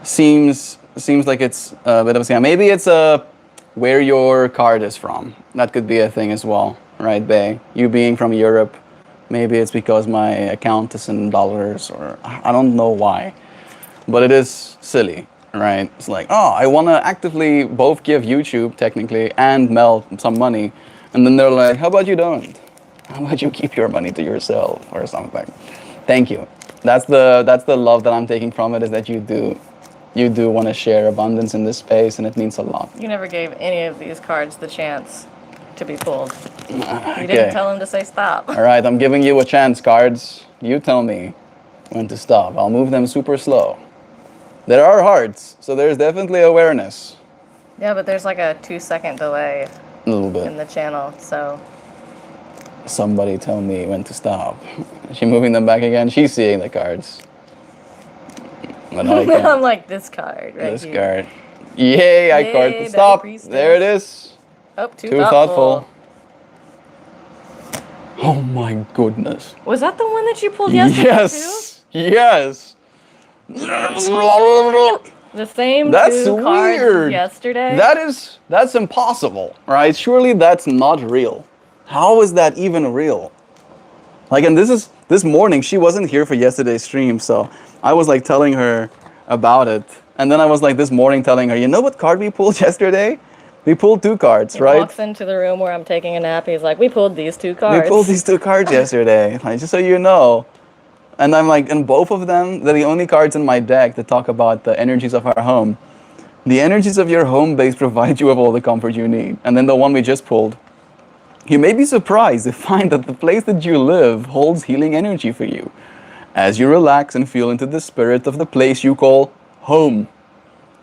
Seems like it's a bit of a scam. Maybe it's where your card is from. That could be a thing as well, right, Bay? You being from Europe, maybe it's because my account is in dollars, or I don't know why. But it is silly, right? It's like, oh, I want to actively both give YouTube, technically, and Mel some money. And then they're like, how about you don't? How about you keep your money to yourself or something? Thank you. That's the love that I'm taking from it, is that you do want to share abundance in this space, and it means a lot. You never gave any of these cards the chance to be pulled. You Okay. didn't tell him to say stop. All right, I'm giving you a chance, cards. You tell me when to stop. I'll move them super slow. There are hearts, so there's definitely awareness. Yeah, but there's like a 2-second delay A little in bit. the channel, so. Somebody tell me when to stop. Is she moving them back again? She's seeing the cards. But no, I I'm can't. like this card right This here. card. Yay, I Yay, card the Betty stop. Priestess. There it is. Oh, Too thoughtful. Oh my goodness. Was that the one that you pulled yesterday Yes. Yes. too? The same That's two cards weird. as yesterday? That's impossible, right? Surely that's not real. How is that even real? Like, and this morning, she wasn't here for yesterday's stream, so I was like telling her about it. And then I was like this morning telling her, you know what card we pulled yesterday? We pulled 2 cards, He right? walks into the room where I'm taking a nap. He's like, we pulled these 2 cards. We pulled these 2 cards yesterday, like, just so you know. And I'm like, and both of them, they're the only cards in my deck that talk about the energies of our home. The energies of your home base provide you with all the comfort you need. And then the one we just pulled, you may be surprised to find that the place that you live holds healing energy for you. As you relax and feel into the spirit of the place you call home,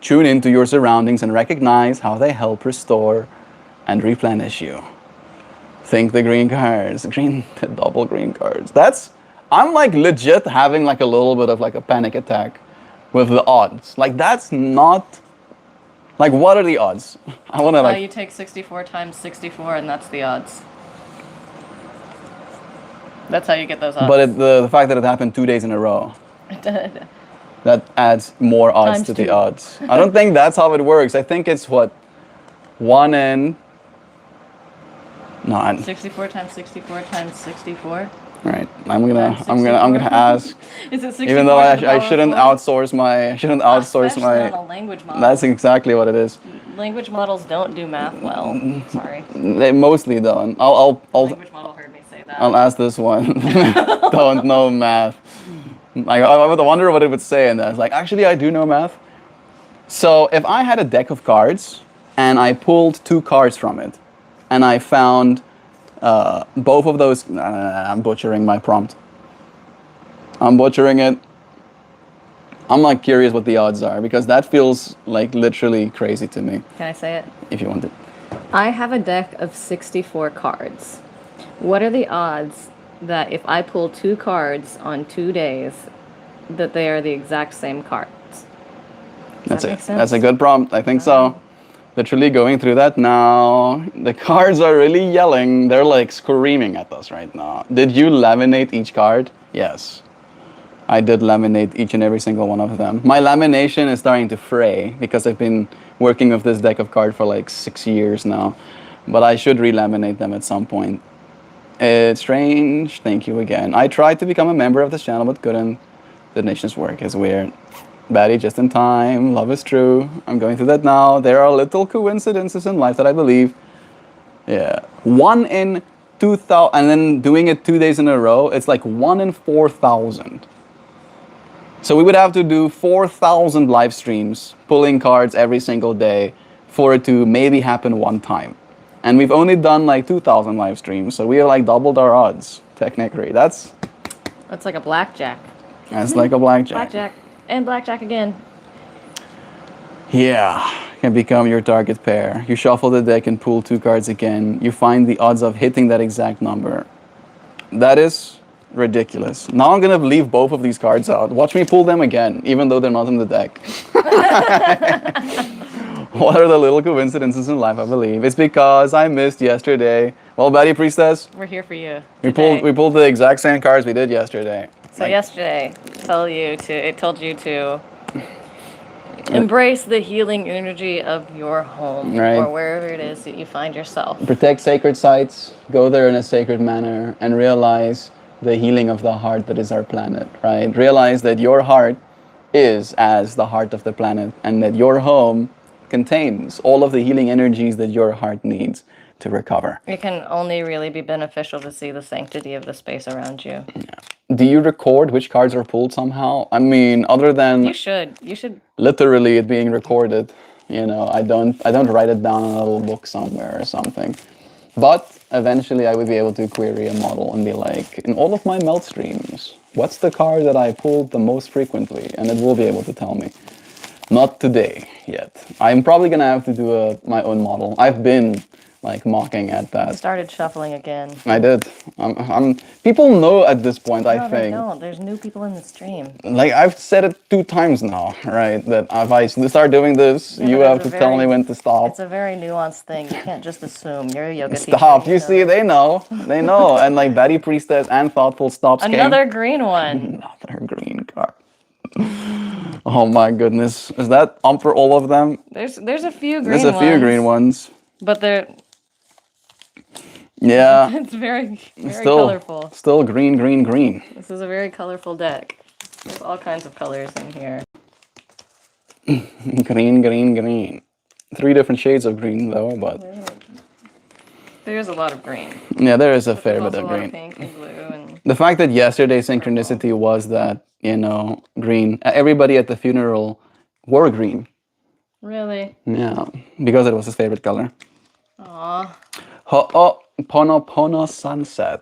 tune into your surroundings and recognize how they help restore and replenish you. Think the green cards, the double green cards. I'm like legit having like a little bit of like a panic attack with the odds. Like that's not, like what are the odds? I want to like. You take 64 times 64, and that's the odds. That's how you get those odds. But the fact that it happened 2 days in a row, that adds more odds Times to the 2. odds. I don't think that's how it works. I think it's what, 1 in. No, 64 times 64 times 64. right. I'm gonna 64. ask. Is it 64? Even though to the I power shouldn't of 4? outsource my. I shouldn't outsource Especially on my. a language model. That's exactly what it is. Language models don't do math well. Sorry. They mostly don't. I'll Language model heard me say that. I'll ask this one. Don't know math. Like, I would wonder what it would say in that. It's like, actually, I do know math. So if I had a deck of cards and I pulled 2 cards from it, and I found both of those. I'm butchering my prompt. I'm butchering it. I'm like curious what the odds are, because that feels like literally crazy to me. Can I say it? If you want it. I have a deck of 64 cards. What are the odds that if I pull 2 cards on 2 days, that they are the exact same cards? Does that make sense? That's a good prompt. I think so. Literally going through that now. The cards are really yelling. They're like screaming at us right now. Did you laminate each card? Yes. I did laminate each and every single one of them. My lamination is starting to fray because I've been working with this deck of cards for like 6 years now. But I should re-laminate them at some point. It's strange. Thank you again. I tried to become a member of this channel but couldn't. The nation's work is weird. Batty just in time. Love is true. I'm going through that now. There are little coincidences in life that I believe. Yeah. 1 in 2,000, and then doing it 2 days in a row, it's like 1 in 4,000. So we would have to do 4,000 live streams, pulling cards every single day for it to maybe happen one time. And we've only done like 2,000 live streams, so we have like doubled our odds, technically. That's That's like a blackjack. like a blackjack. Blackjack. And blackjack again. Yeah, can become your target pair. You shuffle the deck and pull 2 cards again. You find the odds of hitting that exact number. That is ridiculous. Now I'm gonna leave both of these cards out. Watch me pull them again, even though they're not in the deck. What are the little coincidences in life, I believe? It's because I missed yesterday. Well, Betty Priestess, We're here for you. we today. pulled the exact same cards we did yesterday. So yesterday, it told you to embrace the healing energy of your home Right. or wherever it is that you find yourself. Protect sacred sites, go there in a sacred manner, and realize the healing of the heart that is our planet, right? Realize that your heart is as the heart of the planet, and that your home contains all of the healing energies that your heart needs to recover. It can only really be beneficial to see the sanctity of the space around you. Do you record which cards are pulled somehow? I mean, other than You should. literally it being recorded, I don't write it down in a little book somewhere or something. But eventually I would be able to query a model and be like, in all of my melt streams, what's the card that I pulled the most frequently? And it will be able to tell me. Not today yet. I'm probably gonna have to do my own model. I've been like mocking at that. Started shuffling again. I did. People know at this point, I No, they think. don't. There's new people in the stream. Like I've said it 2 times now, right? That if I start doing this, Yeah, you but have it's to a tell me very- when to stop. It's a very nuanced thing. You can't just assume. You're a yoga teacher. Stop. You so- see, they know. They know. And like Betty Priestess and Thoughtful Stops Another green one. came. Another green card. Oh my goodness. Is that for all of them? There's a few green There's a few green ones. But Yeah. it's very Still, colorful. still green, green, green. This is a very colorful deck. There's all kinds of colors in here. Green, green, green. 3 different shades of green though, but There's a lot of green. yeah, there is a fair There's bit also of a lot of green. pink and blue and The fact that yesterday's synchronicity was that, green. Everybody at the funeral wore green. really. Yeah, because it was his favorite color. Aw. Ho'oponopono sunset.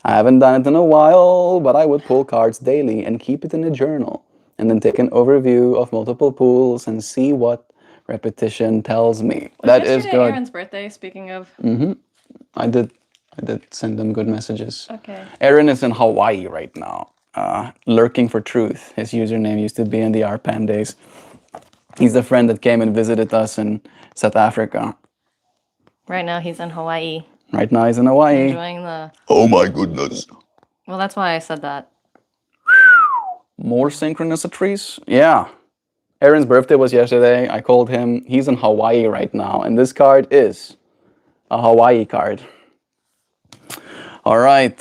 I haven't done it in a while, but I would pull cards daily and keep it in a journal, and then take an overview of multiple pulls and see what repetition tells me. That is yesterday good. Aaron's birthday, speaking of. I did send them good messages. Okay. Aaron is in Hawaii right now, lurking for truth. His username used to be in the RPAN days. He's the friend that came and visited us in South Africa. Right now he's in Hawaii. Right now he's in Hawaii. Enjoying the... Oh my goodness. Well, that's why I said that. More synchronicities? Yeah. Aaron's birthday was yesterday. I called him. He's in Hawaii right now. And this card is a Hawaii card. All right.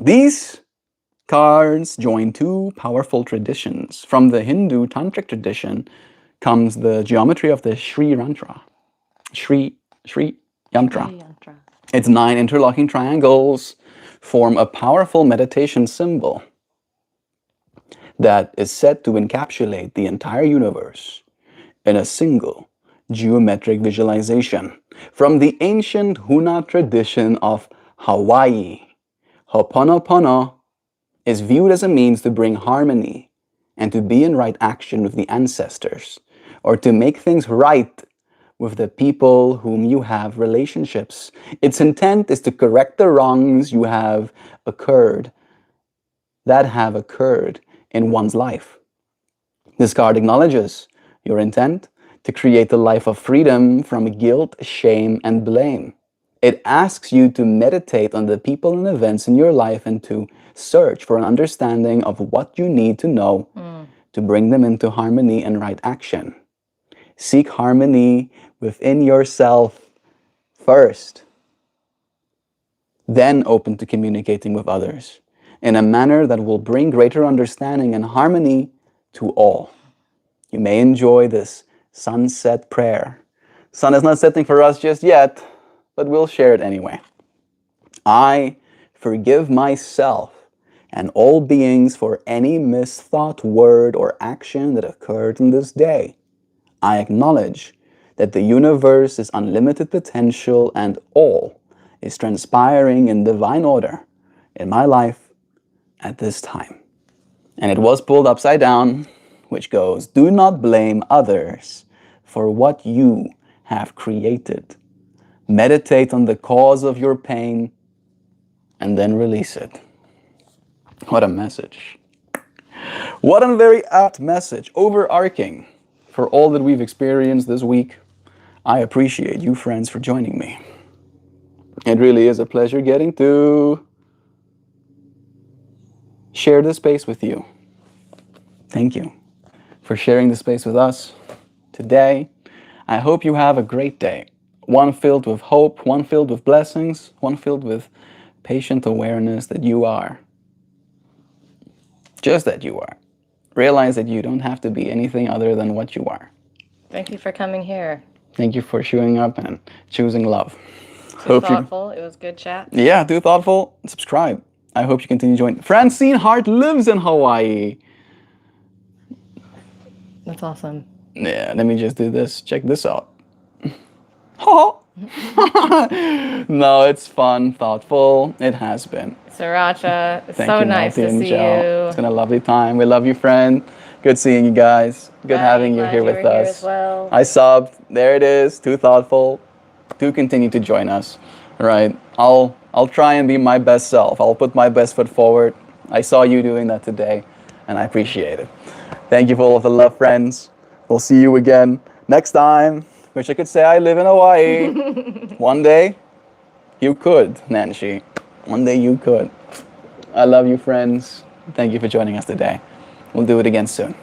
These cards join 2 powerful traditions. From the Hindu tantric tradition comes the geometry of the Sri Yantra. Sri Yantra. Yantra. Its 9 interlocking triangles form a powerful meditation symbol that is said to encapsulate the entire universe in a single geometric visualization. From the ancient Huna tradition of Hawaii, Ho'oponopono is viewed as a means to bring harmony and to be in right action with the ancestors, or to make things right with the people whom you have relationships. Its intent is to correct the wrongs that have occurred in one's life. This card acknowledges your intent to create a life of freedom from guilt, shame, and blame. It asks you to meditate on the people and events in your life and to search for an understanding of what you need to know to bring them into harmony and right action. Seek harmony within yourself first, then open to communicating with others. in a manner that will bring greater understanding and harmony to all. You may enjoy this sunset prayer. Sun is not setting for us just yet, but we'll share it anyway. I forgive myself and all beings for any misthought, word, or action that occurred in this day. I acknowledge that the universe is unlimited potential and all is transpiring in divine order in my life at this time. And it was pulled upside down, which goes, do not blame others for what you have created. Meditate on the cause of your pain and then release it. What a message. What a very apt message, overarching for all that we've experienced this week. I appreciate you, friends, for joining me. It really is a pleasure getting to share this space with you. Thank you for sharing the space with us today. I hope you have a great day. One filled with hope, one filled with blessings, one filled with patient awareness that you are. Just that you are. Realize that you don't have to be anything other than what you are. Thank you for coming here. Thank you for showing up and choosing love. Too thoughtful. It was good chat. Yeah, too thoughtful. Subscribe. I hope you continue joining. Francine Hart lives in Hawaii. That's awesome. Yeah, let me just do this. Check this out. No, it's fun, thoughtful. It has been. Sriracha, it's Thank so you, nice Melty to and see Joe. It's you. been a lovely time. We love you, friend. Good seeing you guys. Good having you Glad here you with were here us. as well. I subbed. There it is. Too thoughtful. Do continue to join us. Right. I'll try and be my best self. I'll put my best foot forward. I saw you doing that today, and I appreciate it. Thank you for all of the love, friends. We'll see you again next time. Wish I could say I live in Hawaii. One day, you could, Nancy. One day you could. I love you, friends. Thank you for joining us today. We'll do it again soon.